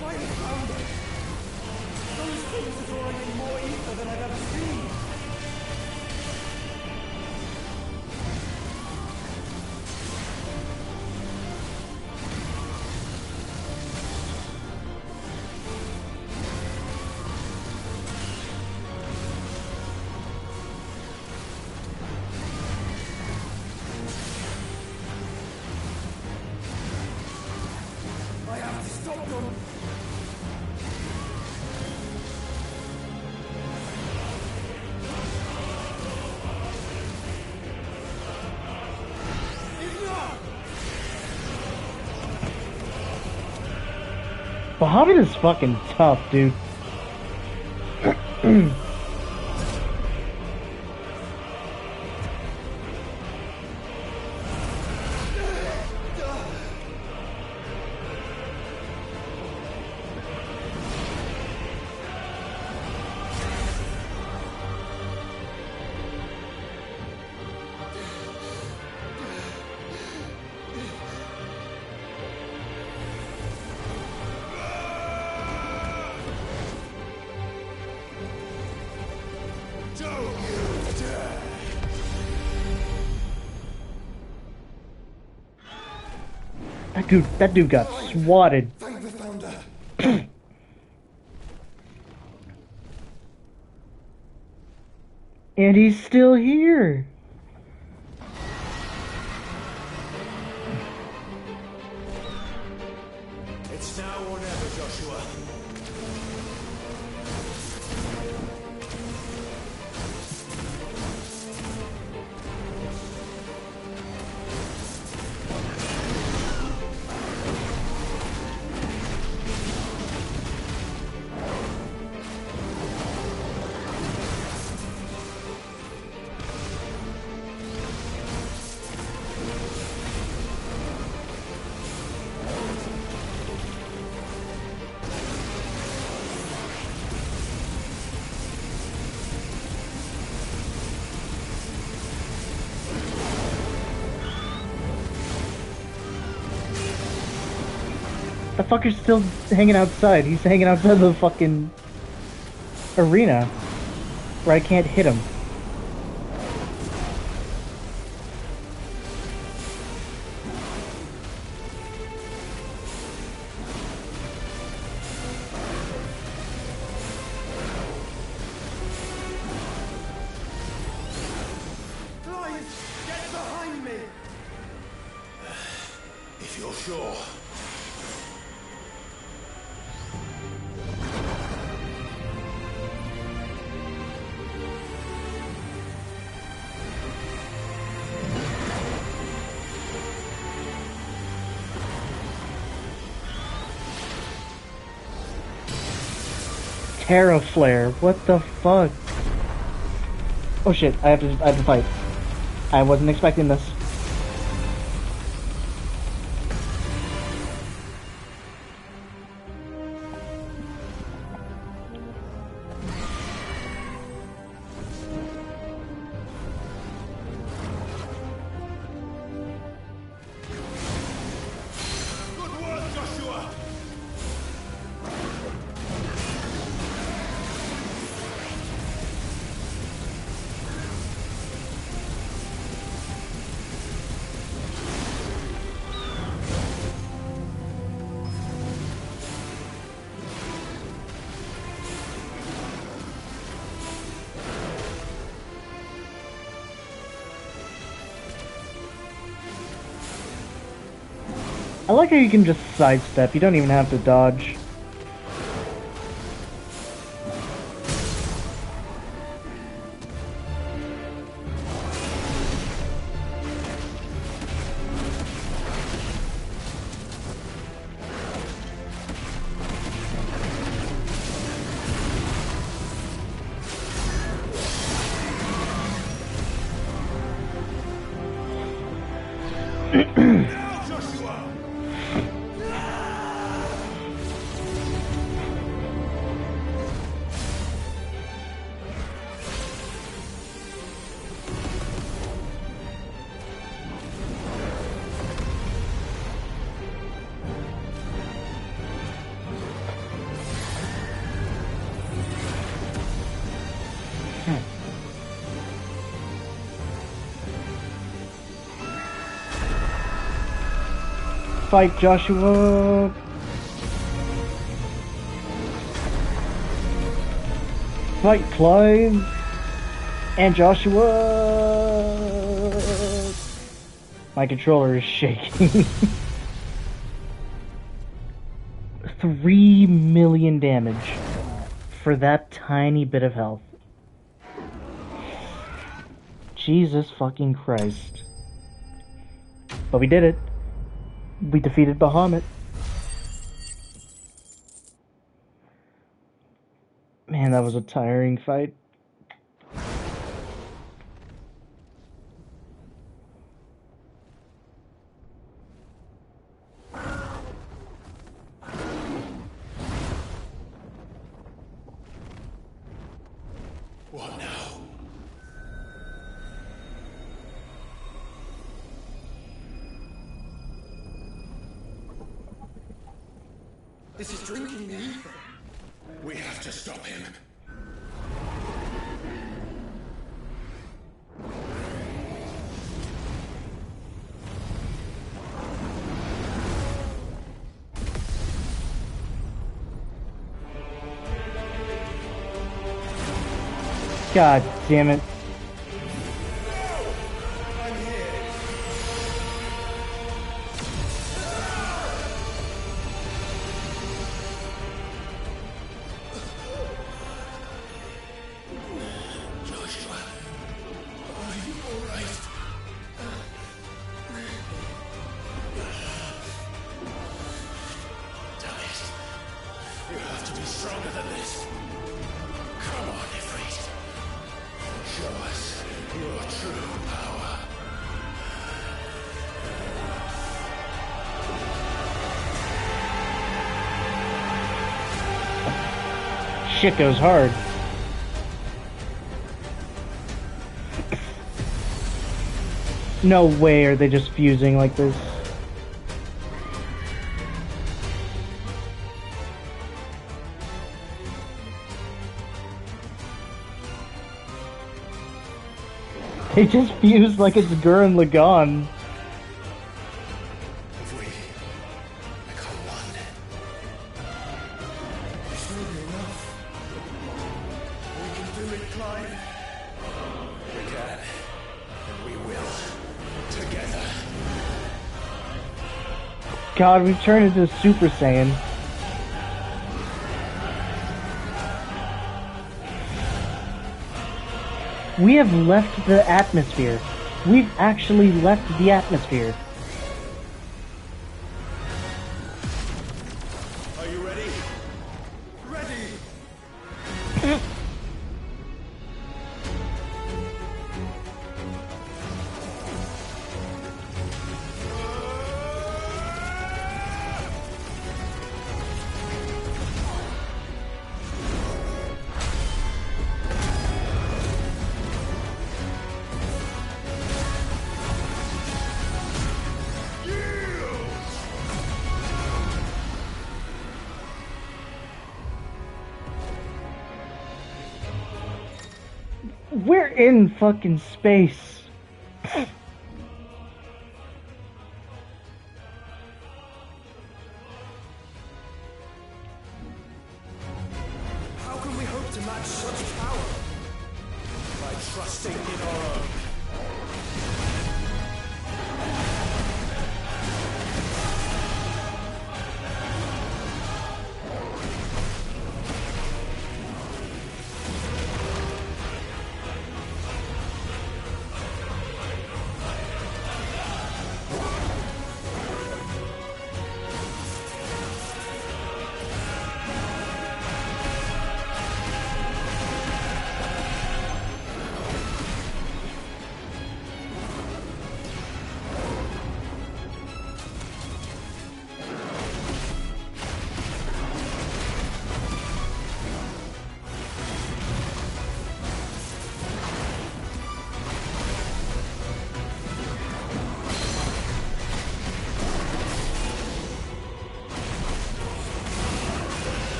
Why is found it? Those things are drawing in more ether than I've ever seen. I have to stop them. Bahamut is fucking tough, dude. That dude got swatted. Thank the founder. And he's still here. It's now or never, Joshua. The fucker's still hanging outside. He's hanging outside the fucking arena where I can't hit him. Get behind me! If you're sure. Terra Flare, what the fuck? Oh shit, I have to fight. I wasn't expecting this. Good work, Joshua! I like how you can just sidestep, you don't even have to dodge. Fight, Joshua! Fight, Clive! And Joshua! My controller is shaking. 3 million damage for that tiny bit of health. Jesus fucking Christ. But we did it. We defeated Bahamut. Man, that was a tiring fight. What now? This is drinking the ether. We have to stop him. God damn it. You have to be stronger than this. Come on, Ifrit. Show us your true power. Shit goes hard. No way are they just fusing like this. They just fuse like it's Gurren Lagann. If we become one, this will be enough. We can do it, Clyde. We can, and we will. Together. God, we've turned into Super Saiyan. We have left the atmosphere. We've actually left the atmosphere. Are you ready? Ready! We're in fucking space. How can we hope to match such power? By trusting in our own.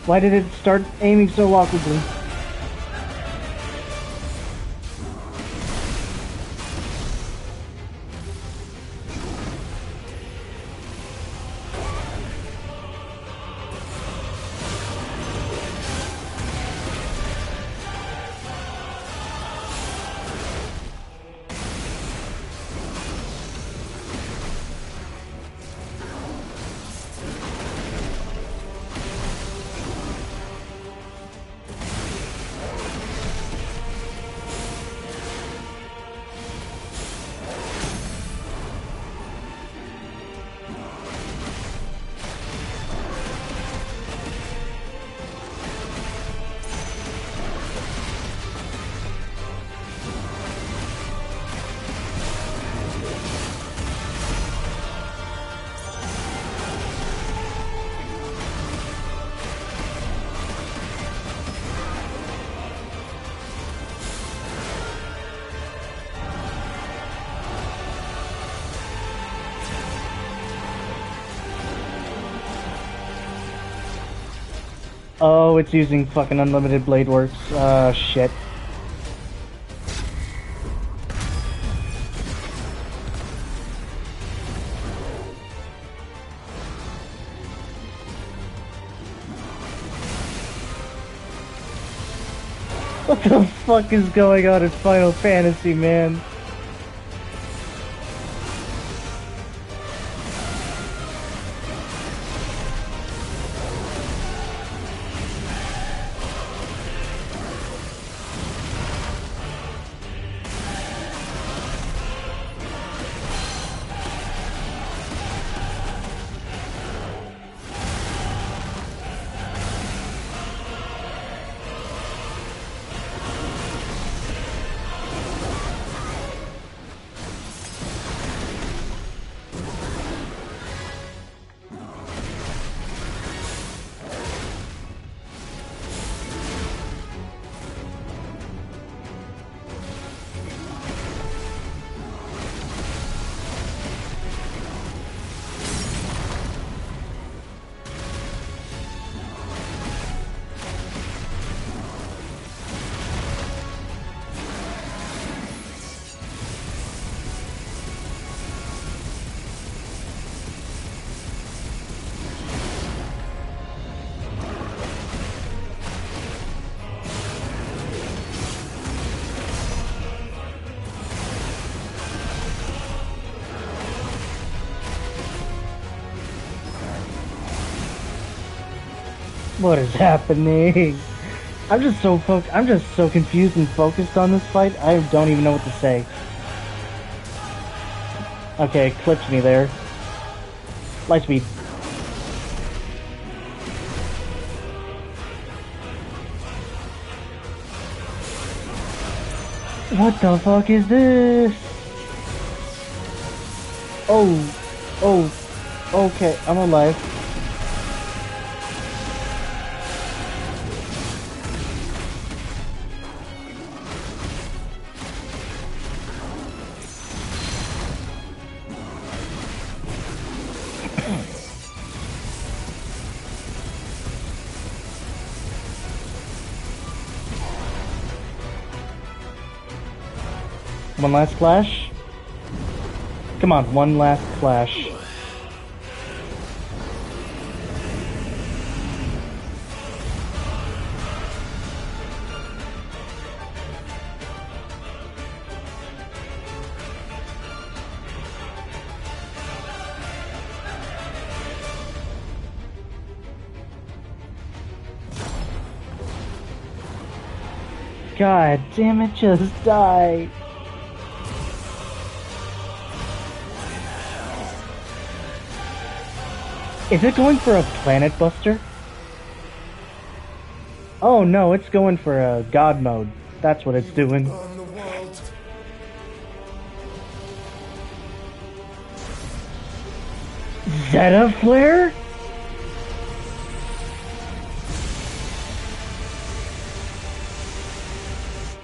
Why did it start aiming so awkwardly? Oh, it's using fucking unlimited blade works. Shit. What the fuck is going on in Final Fantasy, man? What is happening? I'm just so confused and focused on this fight. I don't even know what to say. Okay, clipped me there. Light speed. What the fuck is this? Oh, okay, I'm alive. One last flash? Come on, one last flash. God damn it, just die. Is it going for a planet buster? Oh no, it's going for a god mode. That's what it's doing. Zeta flare?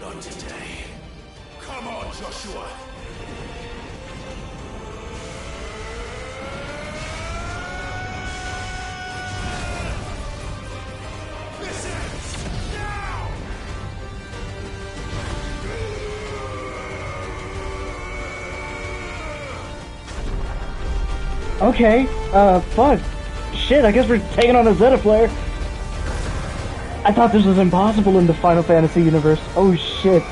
Not today. Come on, Joshua. Okay, fuck. Shit, I guess we're taking on a Zeta flare. I thought this was impossible in the Final Fantasy universe. Oh shit.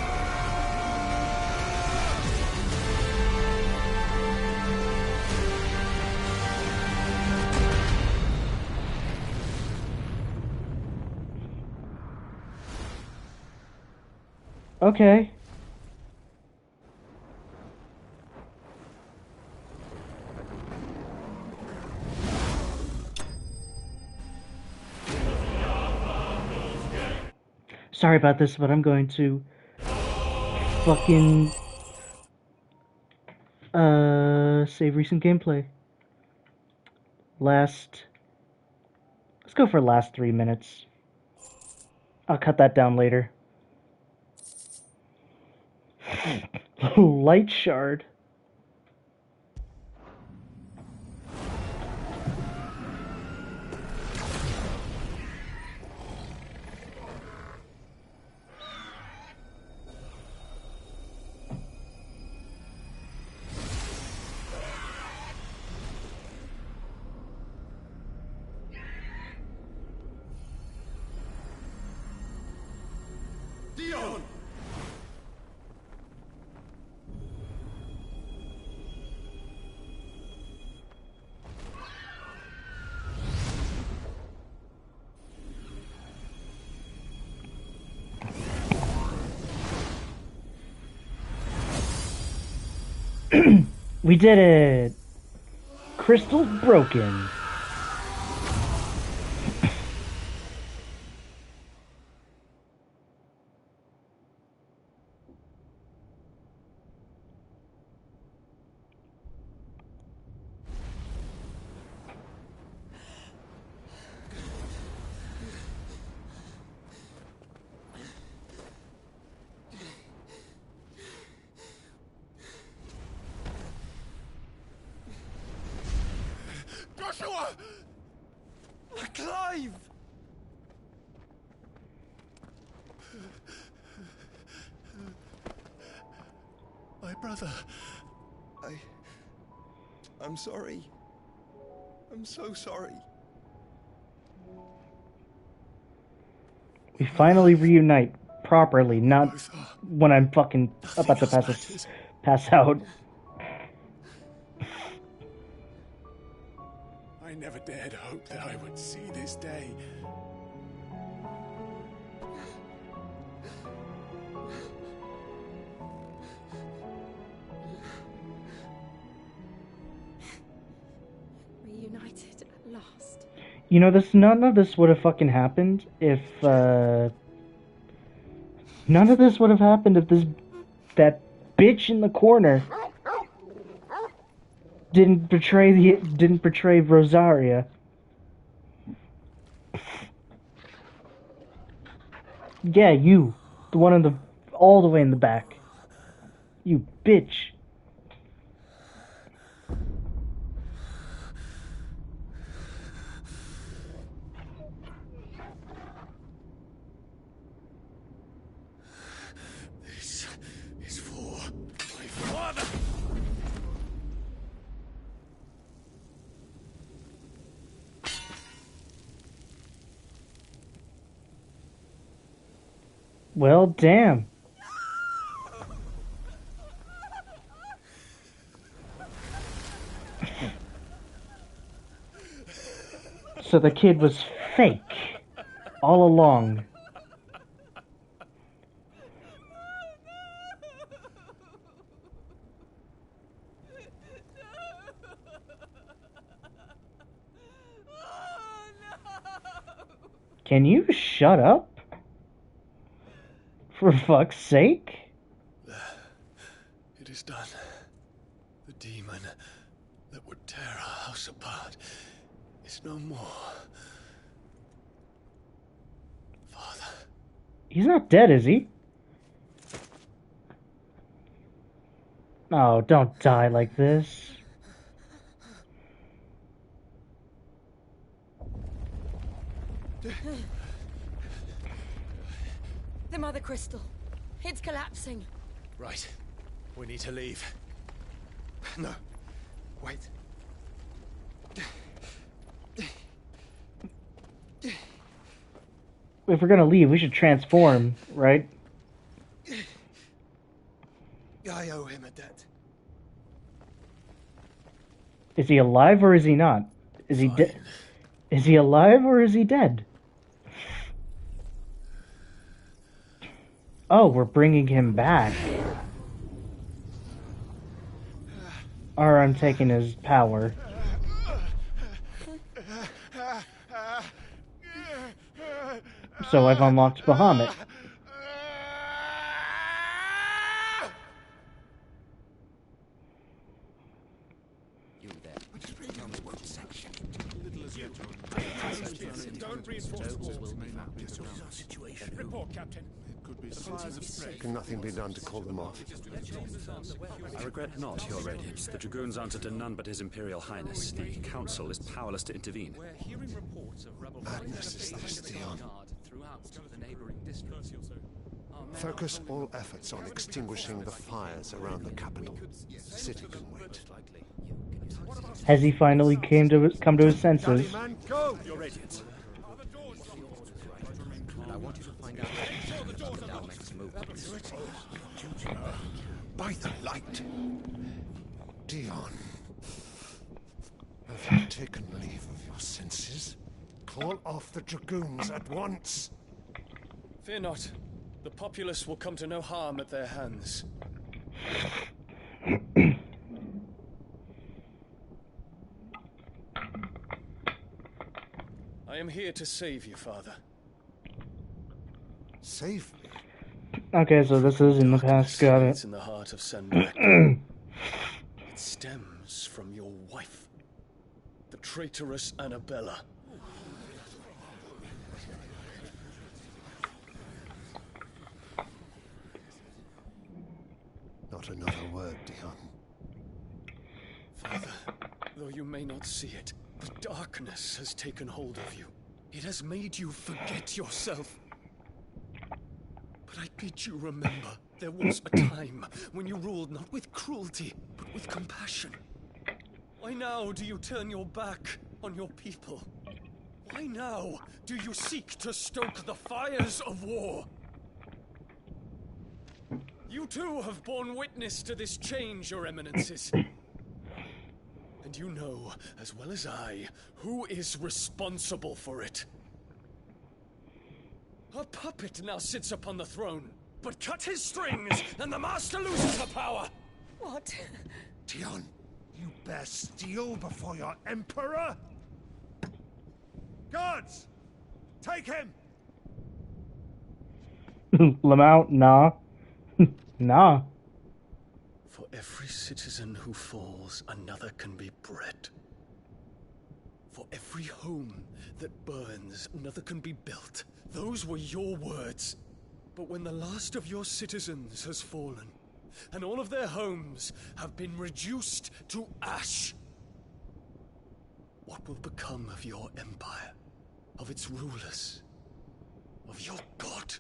Okay. Sorry about this, but I'm going to fucking save recent gameplay. Let's go for last 3 minutes. I'll cut that down later. Light shard. Dion! We did it! Crystal broken. Joshua! Clive! My brother. I'm sorry. I'm so sorry. We finally reunite properly, not when I'm fucking about to pass out. I never dared hope that I would see this day. reunited at last. You know, none of this would have fucking happened if, none of this would have happened if that bitch in the corner didn't betray Rosaria. Yeah, you. The one all the way in the back. You bitch. This is for my father. Well, damn. So the kid was fake all along. Can you shut up? For fuck's sake? It is done. The demon that would tear our house apart is no more. Father. He's not dead, is he? Oh, don't die like this. The Mother Crystal. It's collapsing. Right. We need to leave. No. Wait. If we're gonna leave, we should transform, right? I owe him a debt. Is he alive or is he not? Is he dead? Is he alive or is he dead? Oh, we're bringing him back. Or I'm taking his power. So I've unlocked Bahamut. Report, Captain. Can nothing be done to call them off? I regret not, Your Radiance. The Dragoons answer to none but His Imperial Highness. The Council is powerless to intervene. We're hearing reports of rebel Madness is this, Dion. throughout the neighboring districts. Focus all efforts on extinguishing the fires around the capital. The city can wait. Has he finally come to his senses? Go! Your Radiance. And I want you to find out the Dalmec's movements. By the light! Dion. Have you taken leave of your senses? Call off the Dragoons at once! Fear not. The populace will come to no harm at their hands. I am here to save you, Father. Save me? Okay, so this is in the past, got It's it. in the heart of Sanbreque. It stems from your wife, the traitorous Annabella. Not another word, Dion. Father, though you may not see it, the darkness has taken hold of you. It has made you forget yourself. But I bid you remember, there was a time when you ruled not with cruelty, but with compassion. Why now do you turn your back on your people? Why now do you seek to stoke the fires of war? You too have borne witness to this change, Your Eminences. And you know, as well as I, who is responsible for it. A puppet now sits upon the throne, but cut his strings, and the Master loses the power! What? Dion, You bear steel before your emperor? Guards! Take him! Lamau, nah. Nah. For every citizen who falls, another can be bred. For every home that burns, another can be built. Those were your words. But when the last of your citizens has fallen, and all of their homes have been reduced to ash, what will become of your empire, of its rulers, of your god?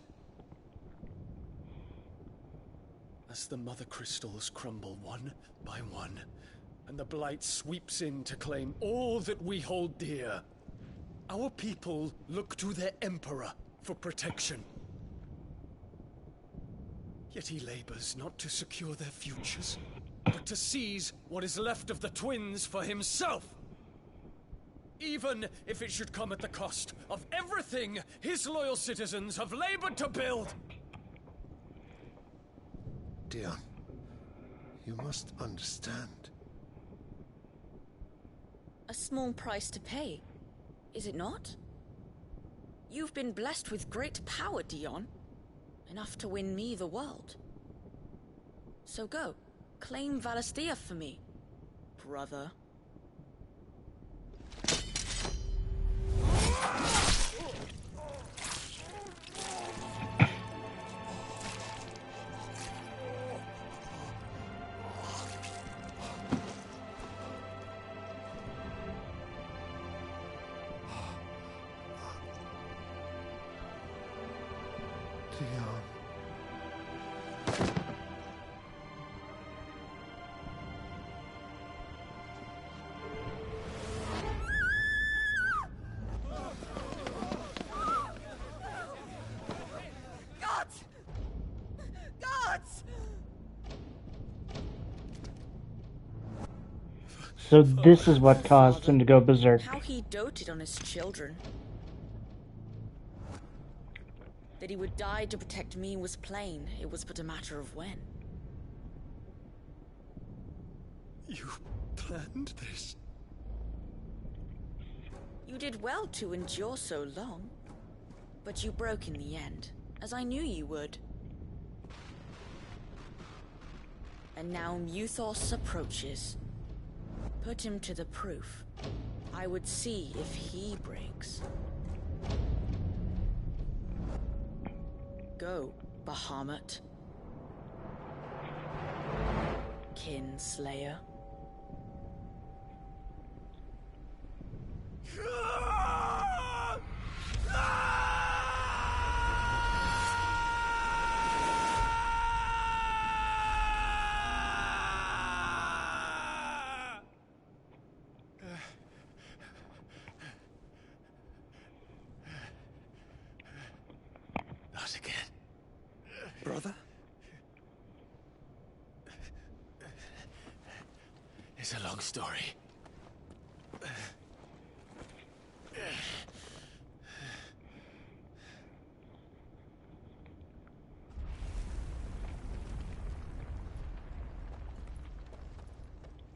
As the mother crystals crumble one by one, and the blight sweeps in to claim all that we hold dear, our people look to their emperor for protection. Yet he labors not to secure their futures, but to seize what is left of the twins for himself. Even if it should come at the cost of everything his loyal citizens have labored to build. Dion, you must understand. A small price to pay, is it not? You've been blessed with great power, Dion. Enough to win me the world. So go, claim Valisthea for me, brother. So this is what caused him to go berserk. How he doted on his children. That he would die to protect me was plain. It was but a matter of when. You planned this? You did well to endure so long. But you broke in the end, as I knew you would. And now Muthos approaches. Put him to the proof. I would see if he breaks. Go, Bahamut. Kinslayer. Not again. Brother? It's a long story.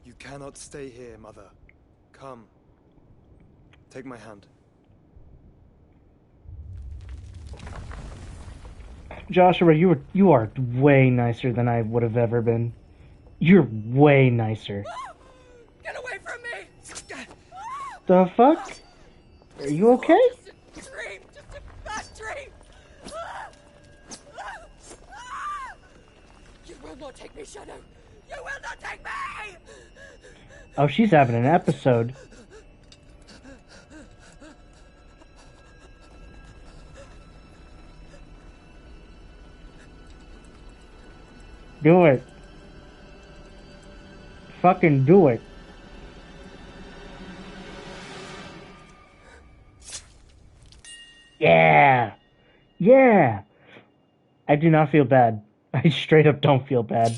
You cannot stay here, Mother. Come. Take my hand. Joshua, you are way nicer than I would have ever been. You're way nicer. Get away from me! The fuck? Are you okay? Just a dream! Just a bad dream! You will not take me, Shadow! You will not take me! Oh, she's having an episode. Do it. Fucking do it. Yeah. Yeah. I do not feel bad. I straight up don't feel bad.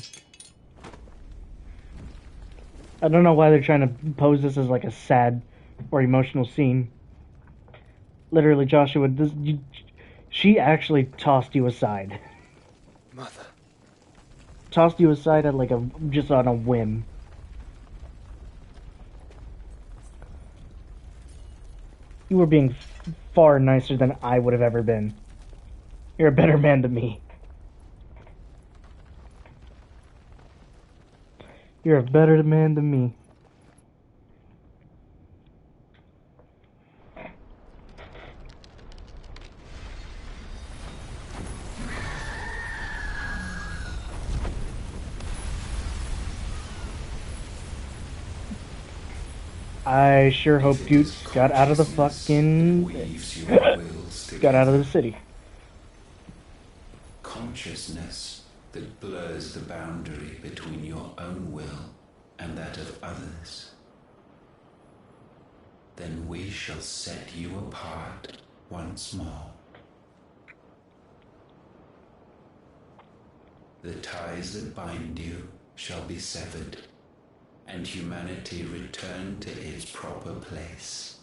I don't know why they're trying to pose this as like a sad or emotional scene. Literally, Joshua, she actually tossed you aside. Mother. Tossed you aside at like just on a whim. You were being far nicer than I would have ever been. You're a better man than me. You're a better man than me. I sure hope Goots got out of the fucking... got out of the city. Consciousness that blurs the boundary between your own will and that of others. Then we shall set you apart once more. The ties that bind you shall be severed, and humanity return to its proper place.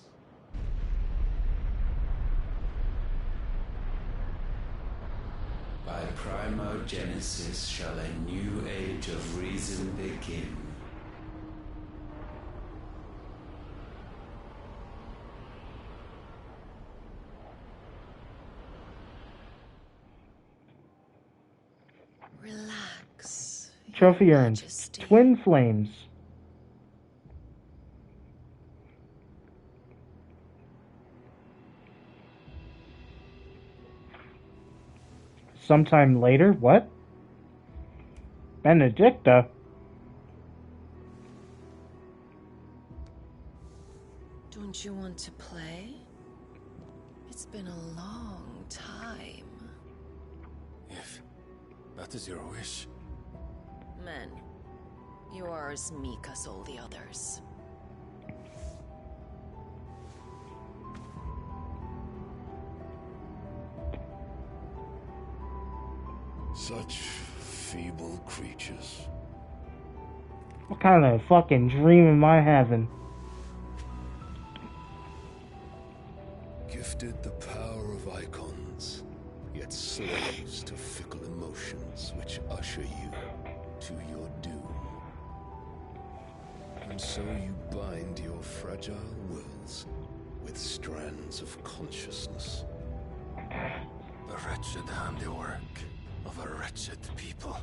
By primogenesis shall a new age of reason begin. Relax. Trophy earned. Twin Flames. Sometime later? What? Benedicta? Don't you want to play? It's been a long time. If that is your wish. Men, you are as meek as all the others. Such feeble creatures. What kind of fucking dream am I having? Gifted the power of icons, yet slaves to fickle emotions which usher you to your doom. And so you bind your fragile wills with strands of consciousness. The wretched handiwork of a wretched people.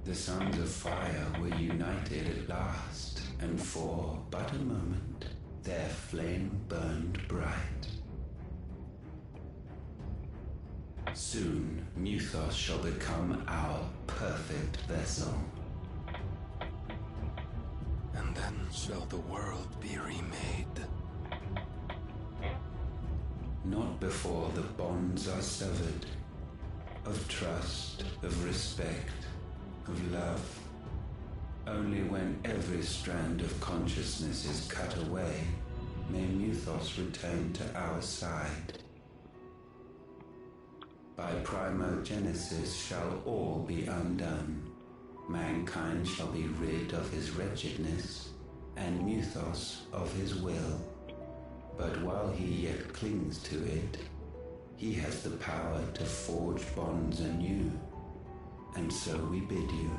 The sons of fire were united at last, and for but a moment their flame burned bright. Soon Muthos shall become our perfect vessel. And then shall the world be remade. Not before the bonds are severed, of trust, of respect, of love. Only when every strand of consciousness is cut away, may Muthos return to our side. By primogenesis shall all be undone. Mankind shall be rid of his wretchedness, and Muthos of his will. But while he yet clings to it, he has the power to forge bonds anew. And so we bid you,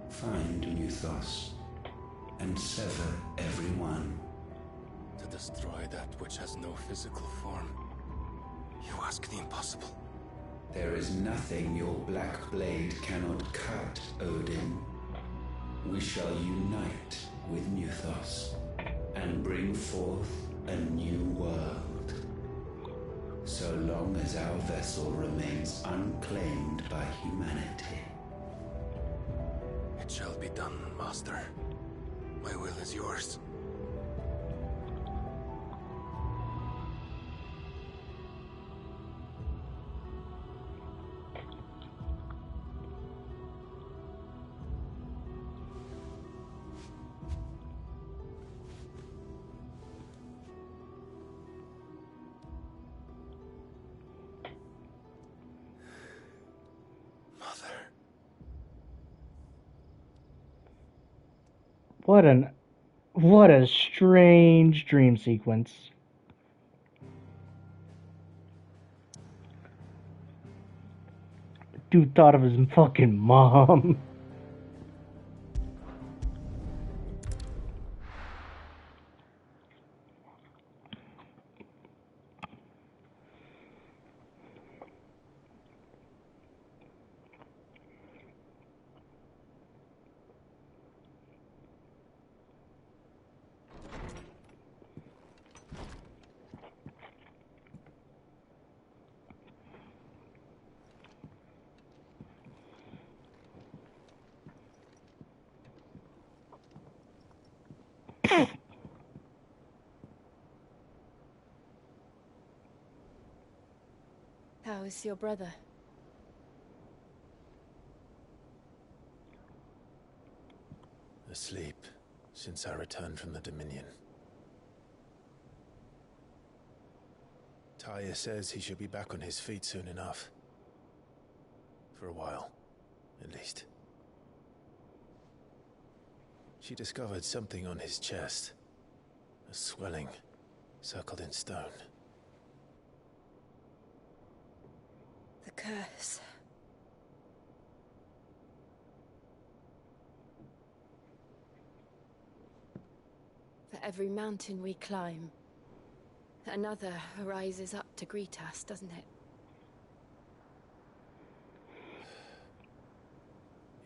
find Muthos, and sever every one. To destroy that which has no physical form, you ask the impossible. There is nothing your black blade cannot cut, Odin. We shall unite with Muthos, and bring forth a new world. So long as our vessel remains unclaimed by humanity. It shall be done, Master. My will is yours. What a strange dream sequence. Dude thought of his fucking mom. How is your brother? Asleep since I returned from the Dominion. Talia says he should be back on his feet soon enough. For a while, at least. She discovered something on his chest. A swelling, circled in stone. The curse. For every mountain we climb, another rises up to greet us, doesn't it?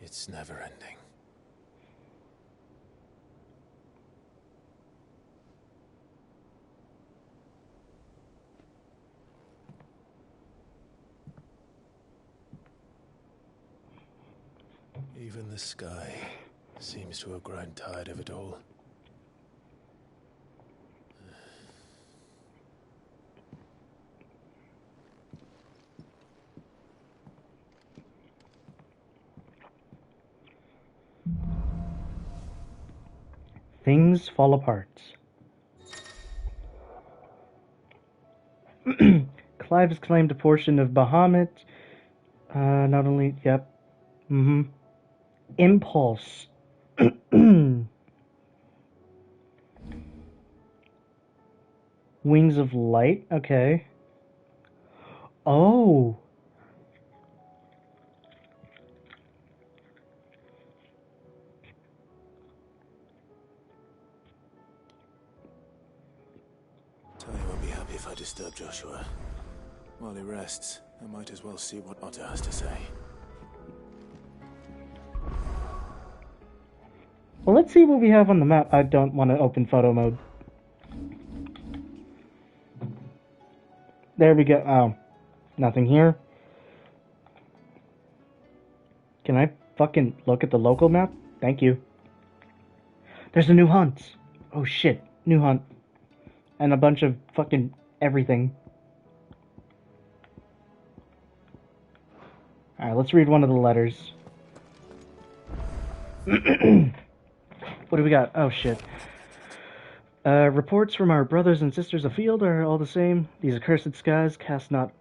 It's never ending. Even the sky seems to have grown tired of it all. Things fall apart. Clive has claimed a portion of Bahamut. Not only, yep. Impulse. Wings of Light, okay. Oh. Talia won't be happy if I disturb Joshua. While he rests, I might as well see what Otter has to say. Well, let's see what we have on the map. I don't want to open photo mode. There we go. Oh. Nothing here. Can I fucking look at the local map? Thank you. There's a new hunt. Oh shit. New hunt. And a bunch of fucking everything. Alright, let's read one of the letters. What do we got? Oh shit. Reports from our brothers and sisters afield are all the same. These accursed skies cast not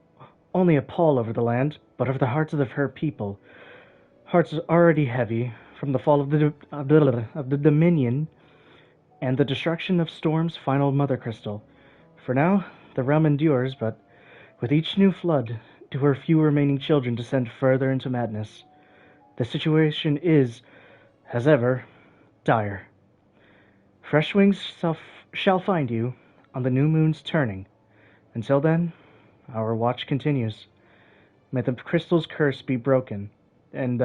only a pall over the land, but over the hearts of her people. Hearts already heavy from the fall of the Dominion and the destruction of Storm's final mother crystal. For now, the realm endures, but with each new flood, do her few remaining children descend further into madness. The situation is, as ever, dire. Fresh wings shall find you on the new moon's turning. Until then, our watch continues. May the crystal's curse be broken. And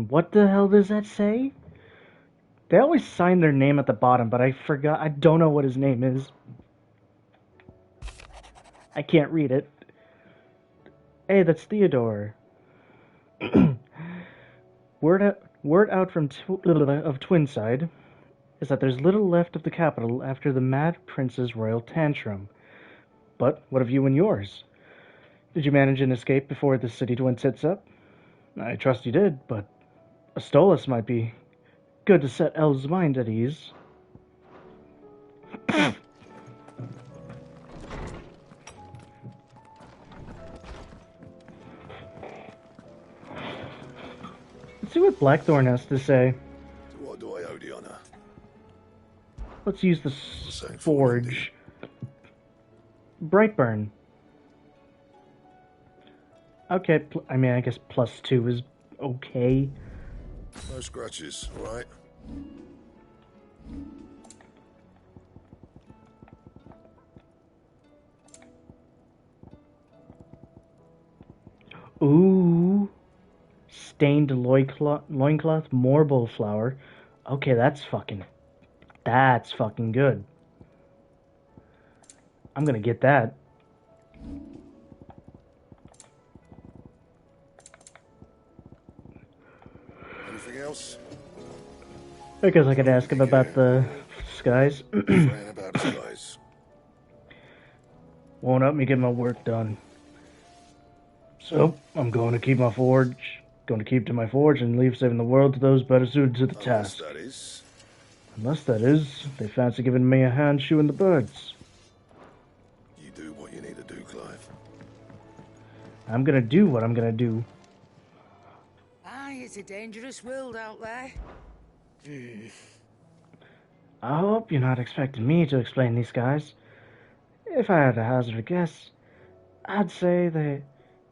what the hell does that say? They always sign their name at the bottom, but I forgot. I don't know what his name is. I can't read it. Hey, that's Theodore. Word out from of Twinside is that there's little left of the capital after the Mad Prince's royal tantrum. But what of you and yours? Did you manage an escape before the city went tits up? I trust you did, but Astolas might be good to set El's mind at ease. Let's see what Blackthorn has to say. What do I owe the honor? Let's use the forge. Brightburn. Okay, I mean, I guess +2 is okay. No scratches, alright? Ooh. Stained loincloth, marble flower. Okay, that's fucking good. I'm gonna get that. Anything else? I guess I could ask him about the disguise. Praying about disguise. Won't help me get my work done. So, I'm going to keep to my forge and leave saving the world to those better suited to the task. That is. Unless that is, they fancy giving me a hand shooing the birds. You do what you need to do, Clive. I'm gonna do what I'm gonna do. Aye, it's a dangerous world out there. I hope you're not expecting me to explain these guys. If I had to hazard a guess, I'd say that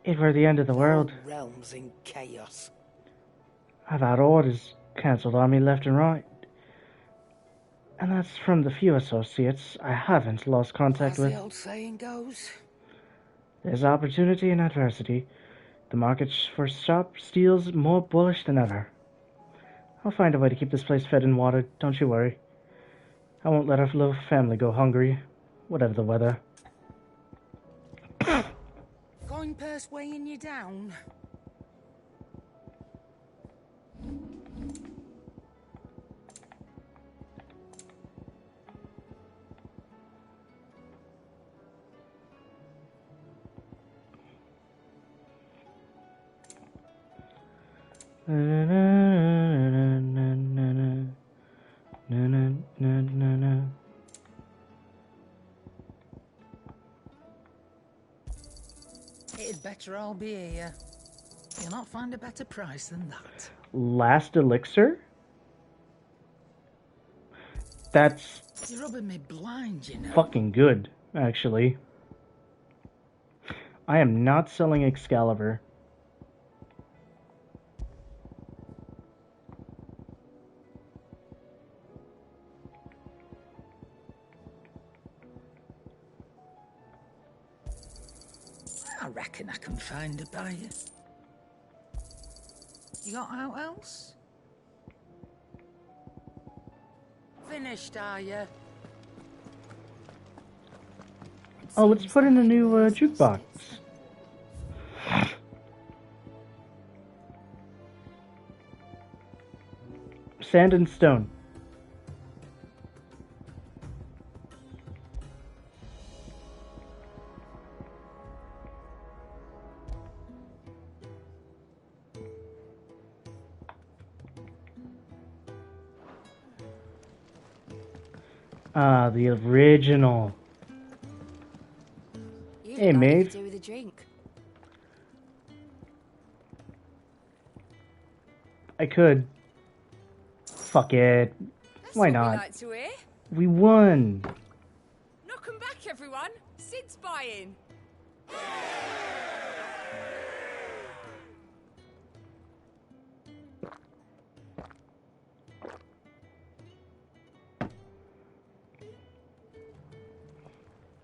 it were the end of the world. Realms in chaos. I've had orders cancelled on me left and right. And that's from the few associates I haven't lost contact As with. the old saying goes. There's opportunity in adversity. The market for sharp steel's more bullish than ever. I'll find a way to keep this place fed and watered, don't you worry. I won't let our little family go hungry, whatever the weather. Coin purse weighing you down. It'd better all be here. You'll not find a better price than that. Last elixir? That's It's rubbing me blind, you know. fucking good, actually. I am not selling Excalibur. I reckon I can find a buyer. You got out else? Finished, are you? Oh, let's put in a new jukebox. Sand and stone. Ah, the original. You Hey, look like you mate. could do with a drink. I could. Fuck it. Why what we not? like to hear. We won. Knock 'em back, everyone. Sid's buying.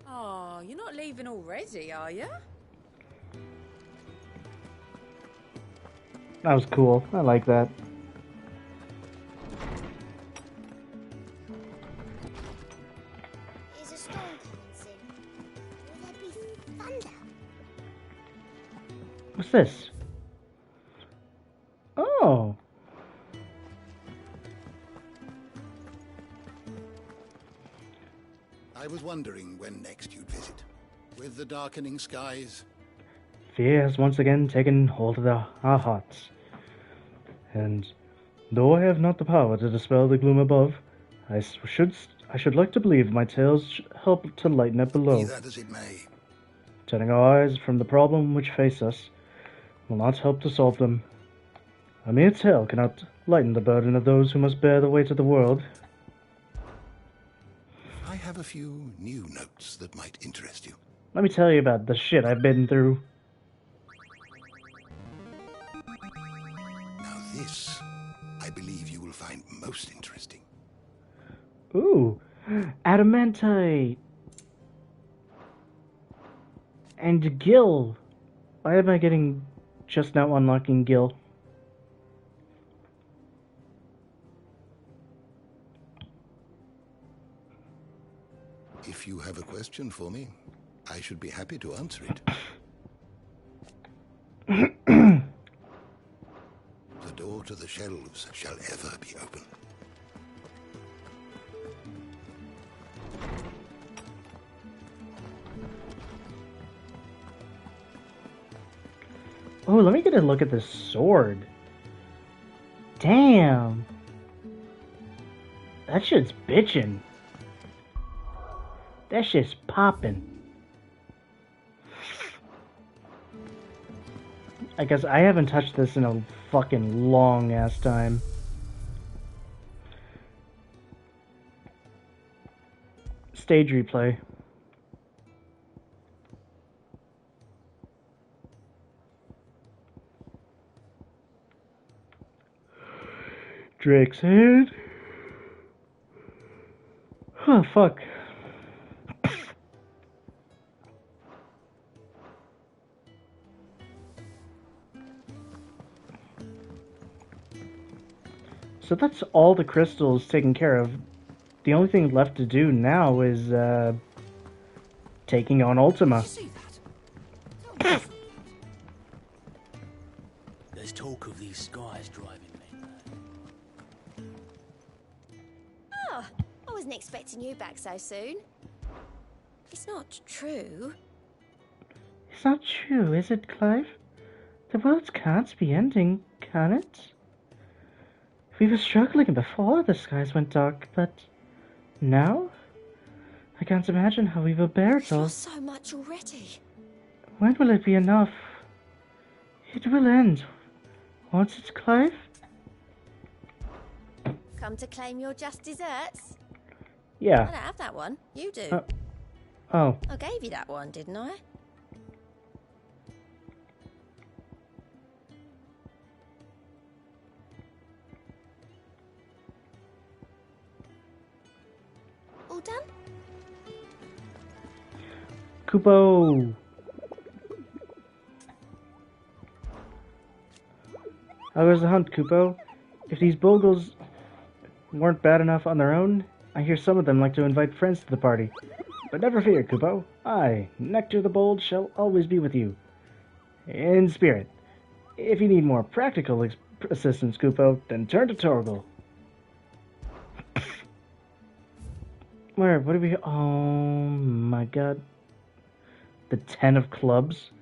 Oh, you're not leaving already, are you? That was cool. I like that. Is a storm coming soon? Will there be thunder? What's this? Oh. I was wondering when next you'd visit. With the darkening skies, Fear has once again taken hold of our hearts. And though I have not the power to dispel the gloom above, I should like to believe my tales help to lighten it below. be that as it may. Turning our eyes from the problem which face us will not help to solve them. A mere tale cannot lighten the burden of those who must bear the weight of the world. I have a few new notes that might interest you. Let me tell you about the shit I've been through. Now this, I believe you will find most interesting. Ooh, adamantite. And Gil. Why am I getting just now unlocking Gil? If you have a question for me, I should be happy to answer it. The door to the shelves shall ever be open. let me get a look at this sword. Damn. That shit's bitchin'. That shit's poppin'. I guess I haven't touched this in a fucking long ass time. Stage replay. Drake's head. Oh, fuck. So that's all the crystals taken care of. The only thing left to do now is, taking on Ultima. There's talk of these skies driving me. Oh, I wasn't expecting you back so soon. It's not true. It's not true, is it, Clive? The world can't be ending, can it? We were struggling before the skies went dark, but now? I can't imagine how we will bear it all. So much already. When will it be enough? It will end. Won't it, Clive? Come to claim your just desserts? Yeah. I don't have that one. You do. Oh. I gave you that one, didn't I? All done? Kupo! How was the hunt, Kupo? If these Bogles weren't bad enough on their own, I hear some of them like to invite friends to the party. But never fear, Kupo. I, Nectar the Bold, shall always be with you. In spirit. If you need more practical assistance, Kupo, then turn to Torgal. Where? What do we... Oh my god. The 10 of Clubs.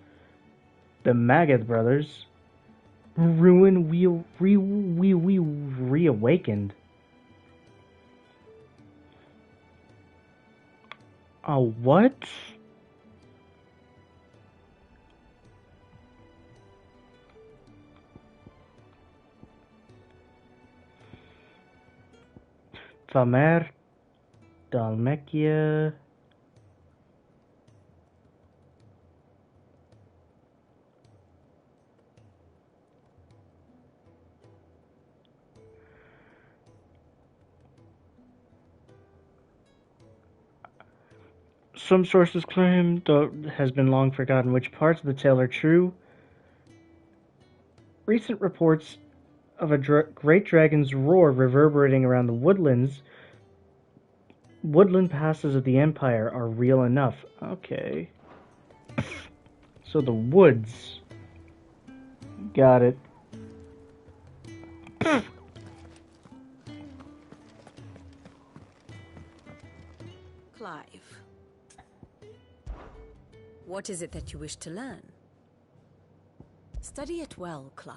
The Magath Brothers. Ruin reawakened. Oh, what? Famer, Dalmekia. Some sources claim, though it has been long forgotten which parts of the tale are true. Recent reports of a great dragon's roar reverberating around the woodland passes of the Empire are real enough. Okay. So the woods. Got it. Clive. What is it that you wish to learn? Study it well, Clive.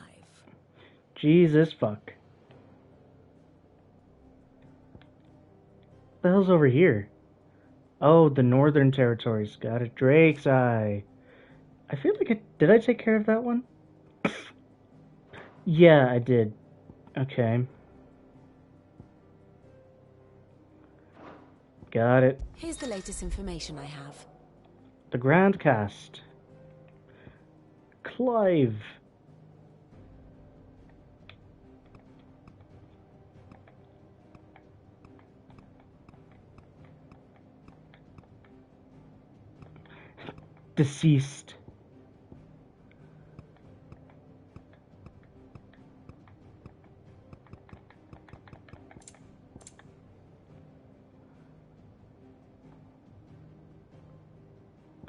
Jesus fuck. What the hell's over here? Oh, the Northern Territories. Got it. Drake's Eye. I feel like did I take care of that one? Yeah, I did. Okay. Got it. Here's the latest information I have. The Grand Cast. Clive. Deceased.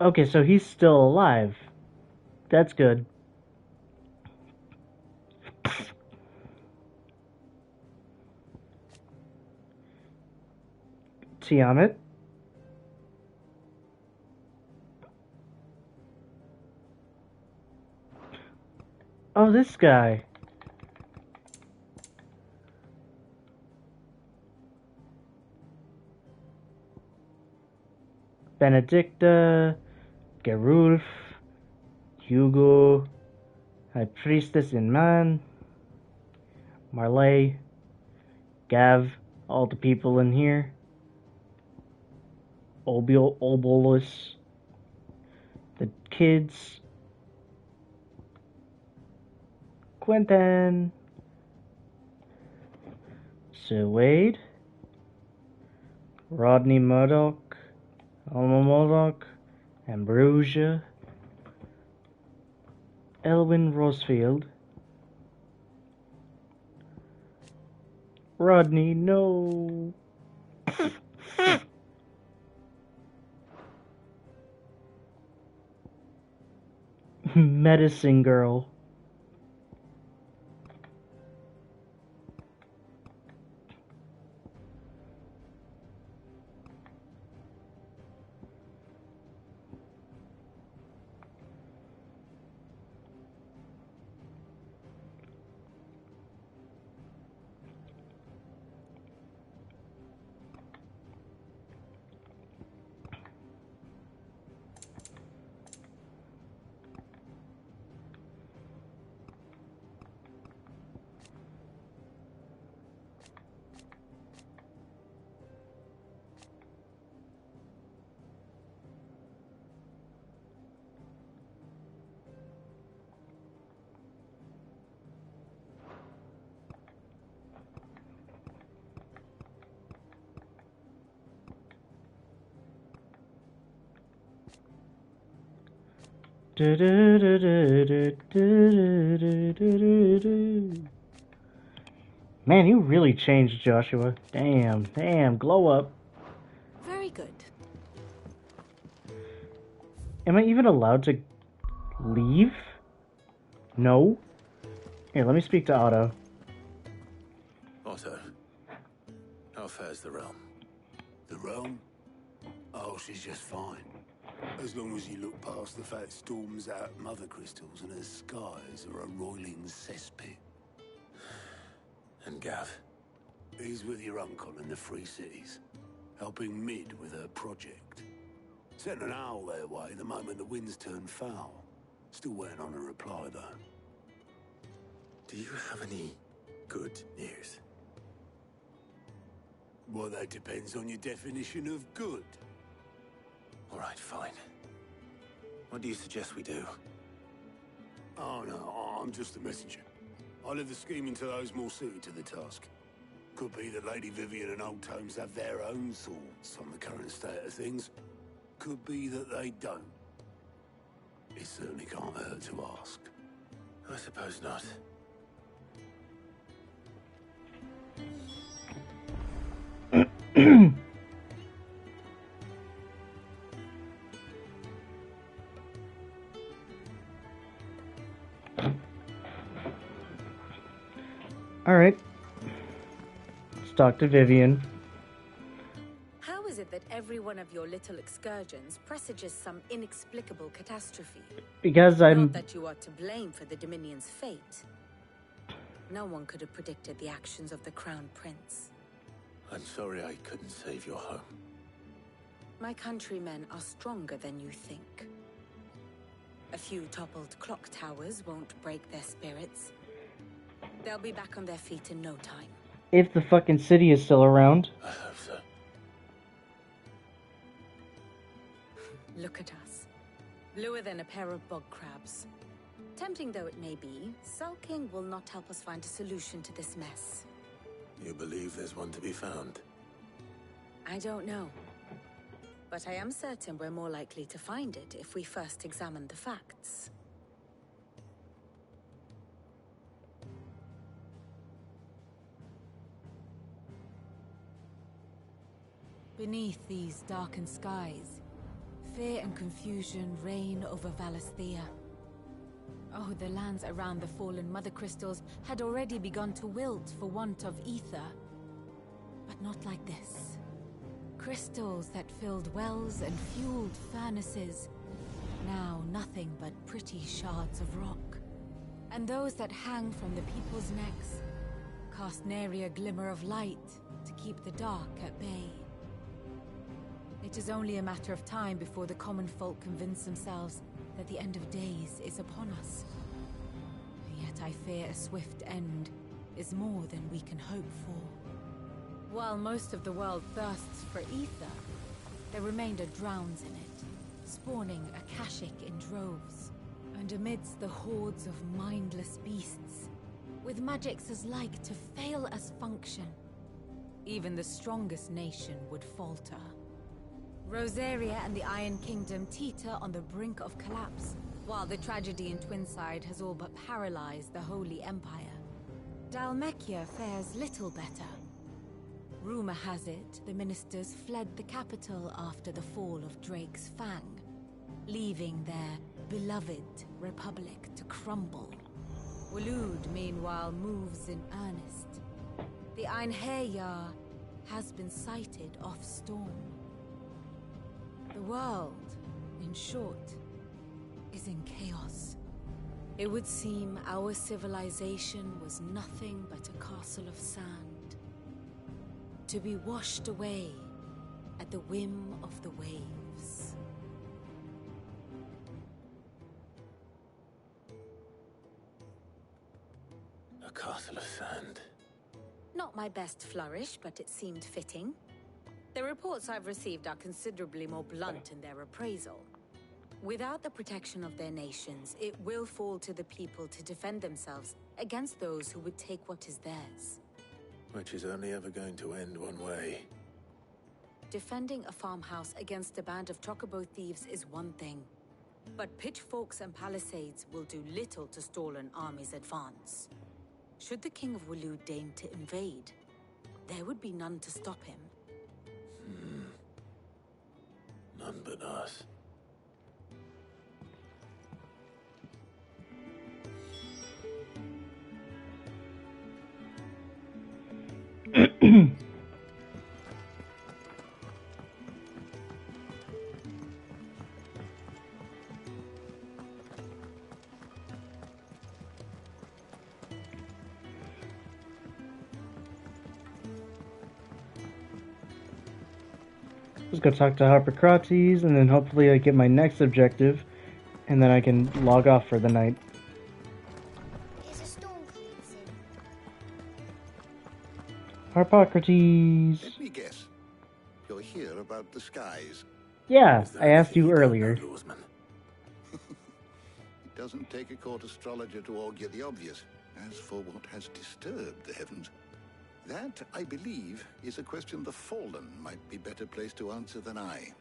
Okay, so he's still alive. That's good. Tiamat. Oh, this guy. Benedicta, Gerulf, Hugo, High Priestess in Man, Marley, Gav, all the people in here. Obolus, the kids, Quentin, Sir Wade, Rodney Murdoch, Alma Murdoch, Ambrosia, Elwyn Rosfield, Rodney, no. Medicine Girl. Man, you really changed, Joshua. Damn, glow up. Very good. Am I even allowed to leave? No? Here, let me speak to Otto. Otto, how fares the realm? The realm? Oh, she's just fine. As long as you look past the fat storms out mother crystals and her skies are a roiling cesspit. And Gav? He's with your uncle in the Free Cities, helping Mid with her project. Sent an owl their way the moment the winds turned foul. Still waiting on a reply, though. Do you have any good news? Well, that depends on your definition of good. All right, fine. What do you suggest we do? Oh, no, I'm just a messenger. I'll leave the scheming to those more suited to the task. Could be that Lady Vivian and Old Tomes have their own thoughts on the current state of things. Could be that they don't. It certainly can't hurt to ask. I suppose not. Alright. Let's talk to Vivian. How is it that every one of your little excursions presages some inexplicable catastrophe? Because I'm... Not that you are to blame for the Dominion's fate. No one could have predicted the actions of the Crown Prince. I'm sorry I couldn't save your home. My countrymen are stronger than you think. A few toppled clock towers won't break their spirits. They'll be back on their feet in no time. If the fucking city is still around. I hope so. Look at us. Bluer than a pair of bog crabs. Tempting though it may be, sulking will not help us find a solution to this mess. You believe there's one to be found? I don't know. But I am certain we're more likely to find it if we first examine the facts. Beneath these darkened skies, fear and confusion reign over Valisthea. Oh, the lands around the fallen mother crystals had already begun to wilt for want of ether. But not like this. Crystals that filled wells and fueled furnaces. Now nothing but pretty shards of rock. and those that hang from the people's necks cast nary a glimmer of light to keep the dark at bay. It is only a matter of time before the common folk convince themselves that the end of days is upon us. Yet I fear a swift end is more than we can hope for. While most of the world thirsts for ether, the remainder drowns in it, spawning Akashic in droves. And amidst the hordes of mindless beasts, with magics as like to fail as function, even the strongest nation would falter. Rosaria and the Iron Kingdom teeter on the brink of collapse, while the tragedy in Twinside has all but paralyzed the Holy Empire. Dhalmekia fares little better. Rumor has it the ministers fled the capital after the fall of Drake's Fang, leaving their beloved republic to crumble. Waloed, meanwhile, moves in earnest. The Einherjar has been sighted off Storm. The world, in short, is in chaos. It would seem our civilization was nothing but a castle of sand, to be washed away at the whim of the waves. A castle of sand. Not my best flourish, but it seemed fitting. The reports I've received are considerably more blunt in their appraisal. Without the protection of their nations, it will fall to the people to defend themselves against those who would take what is theirs. Which is only ever going to end one way. Defending a farmhouse against a band of chocobo thieves is one thing, but pitchforks and palisades will do little to stall an army's advance. Should the King of Waloed deign to invade, there would be none to stop him. None but us. Let's go talk to Harpocrates, and then hopefully I get my next objective, and then I can log off for the night. Is a storm coming soon? Harpocrates! Let me guess. You're here about the skies. Yeah, I asked you earlier. It doesn't take a court astrologer to augur the obvious. As for what has disturbed the heavens, that, I believe, is a question the Fallen might be better placed to answer than I.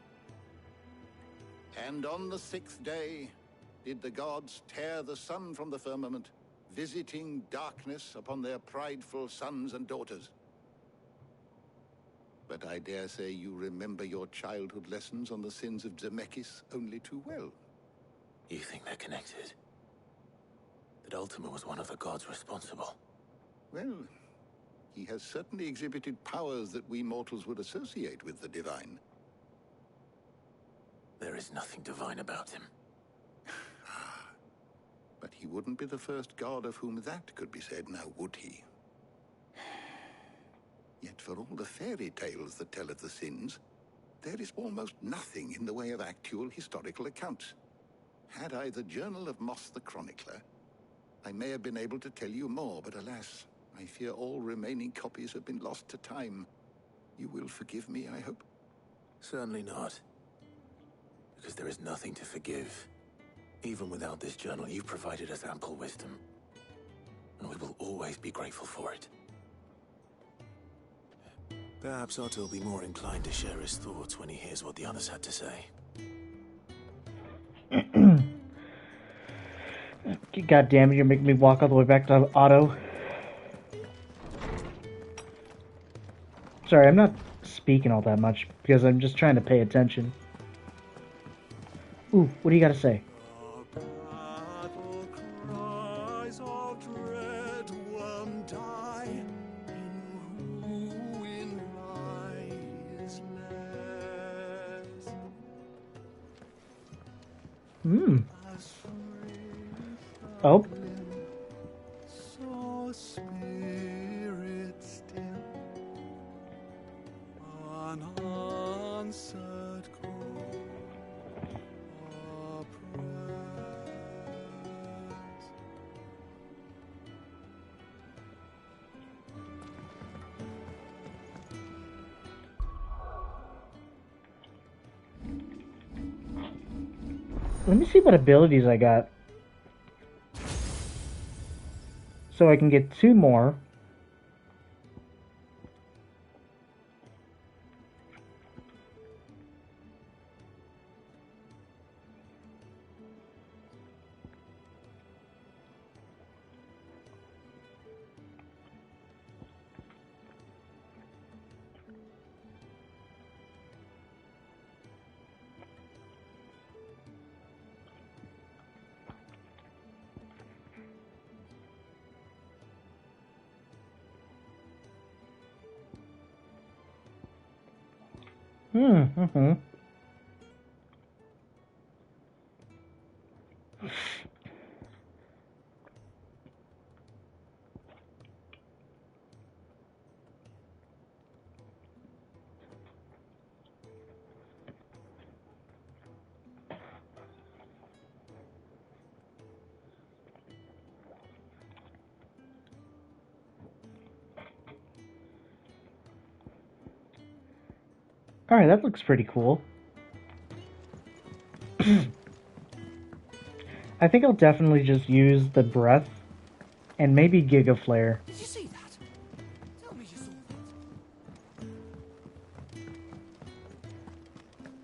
And on the 6th day, did the gods tear the sun from the firmament, visiting darkness upon their prideful sons and daughters. But I dare say you remember your childhood lessons on the sins of Zemeckis only too well. You think they're connected? That Ultima was one of the gods responsible? Well, he has certainly exhibited powers that we mortals would associate with the divine. There is nothing divine about him. But he wouldn't be the first god of whom that could be said, now would he? Yet for all the fairy tales that tell of the sins, there is almost nothing in the way of actual historical accounts. Had I the Journal of Moss the Chronicler, I may have been able to tell you more, but alas, I fear all remaining copies have been lost to time. You will forgive me, I hope? Certainly not. Because there is nothing to forgive. Even without this journal, you've provided us ample wisdom. And we will always be grateful for it. Perhaps Otto will be more inclined to share his thoughts when he hears what the others had to say. God damn it, you're making me walk all the way back to Otto. Sorry, I'm not speaking all that much because I'm just trying to pay attention. Ooh, what do you gotta say? Oh. Let me see what abilities I got. So I can get 2 more. Mm-hmm. Alright, that looks pretty cool. I think I'll definitely just use the breath and maybe Giga Flare. Did you see that? Tell me you saw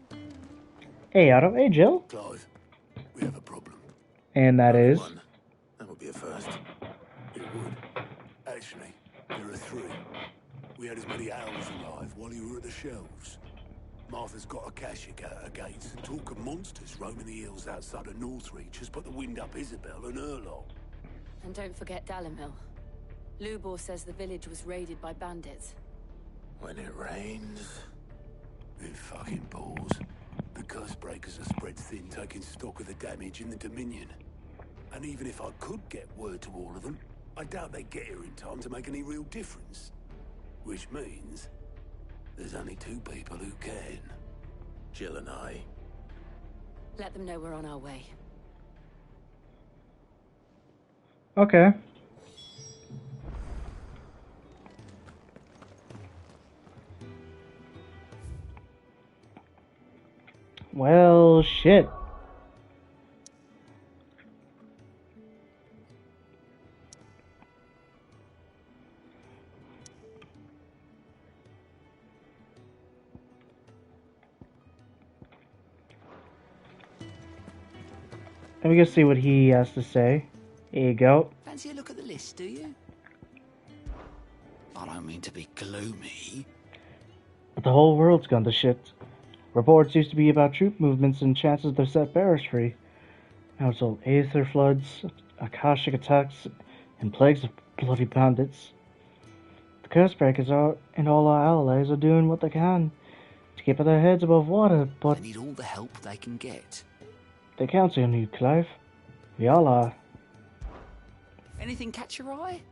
that. Hey, Otto. Hey, Jill. Clive, we have a problem. And that is... That would be a first. It would. Actually, there are 3. We had as many owls alive while you were at the shelves. Martha's got a cashier at her gates, and talk of monsters roaming the hills outside of Northreach has put the wind up Isabel and her lot. And don't forget Dalimil. Lubor says the village was raided by bandits. When it rains, it fucking pours. The curse breakers are spread thin, taking stock of the damage in the Dominion. And even if I could get word to all of them, I doubt they'd get here in time to make any real difference. Which means there's only 2 people who can. Jill and I. Let them know we're on our way. Okay. Well, shit. Let me go see what he has to say. Here you go. Fancy a look at the list, do you? I don't mean to be gloomy. But the whole world's gone to shit. Reports used to be about troop movements and chances to set bearers free. Now it's all aether floods, akashic attacks, and plagues of bloody bandits. The Cursebreakers and all our allies are doing what they can to keep their heads above water, but They need all the help they can get. they count on you, Clive. We all are. Anything catch your eye?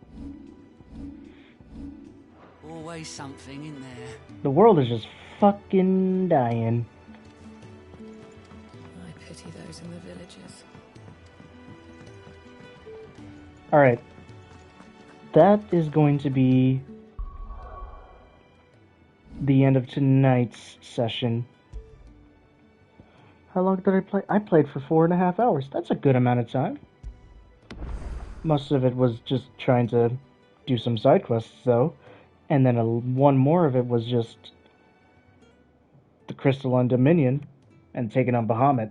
Always something in there. The world is just fucking dying. I pity those in the villages. Alright. That is going to be the end of tonight's session. How long did I play? I played for 4.5 hours. That's a good amount of time. Most of it was just trying to do some side quests, though. And then one more of it was just the Crystalline Dominion and taking on Bahamut.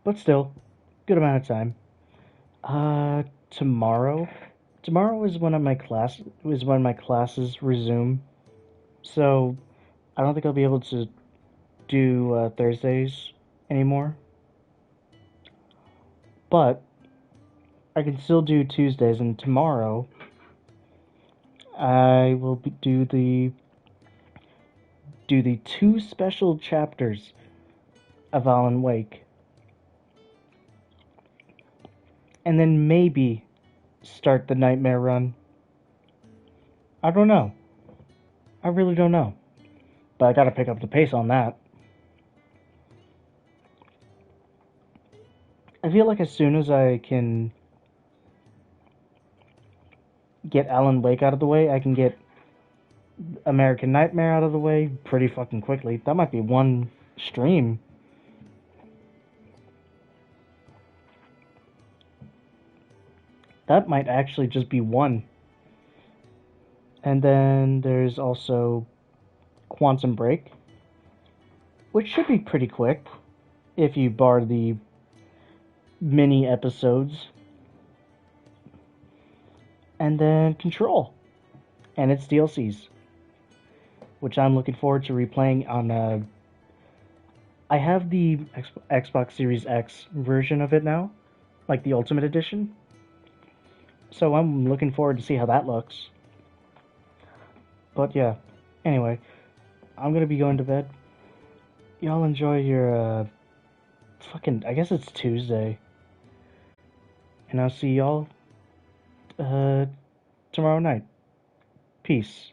But still, good amount of time. Tomorrow is when my classes resume. So I don't think I'll be able to do Thursdays anymore. But I can still do Tuesdays, and tomorrow I will do the 2 special chapters of Alan Wake. And then maybe start the Nightmare run. I don't know. I really don't know. But I gotta pick up the pace on that. I feel like as soon as I can get Alan Wake out of the way, I can get American Nightmare out of the way pretty fucking quickly. That might be one stream. That might actually just be one. And then there's also Quantum Break, which should be pretty quick if you bar the mini episodes. And then Control and its DLCs, which I'm looking forward to replaying on. I have the Xbox Series X version of it now, like the Ultimate Edition. So I'm looking forward to see how that looks. But yeah, anyway, I'm gonna be going to bed. Y'all enjoy your I guess it's Tuesday. And I'll see y'all tomorrow night. Peace.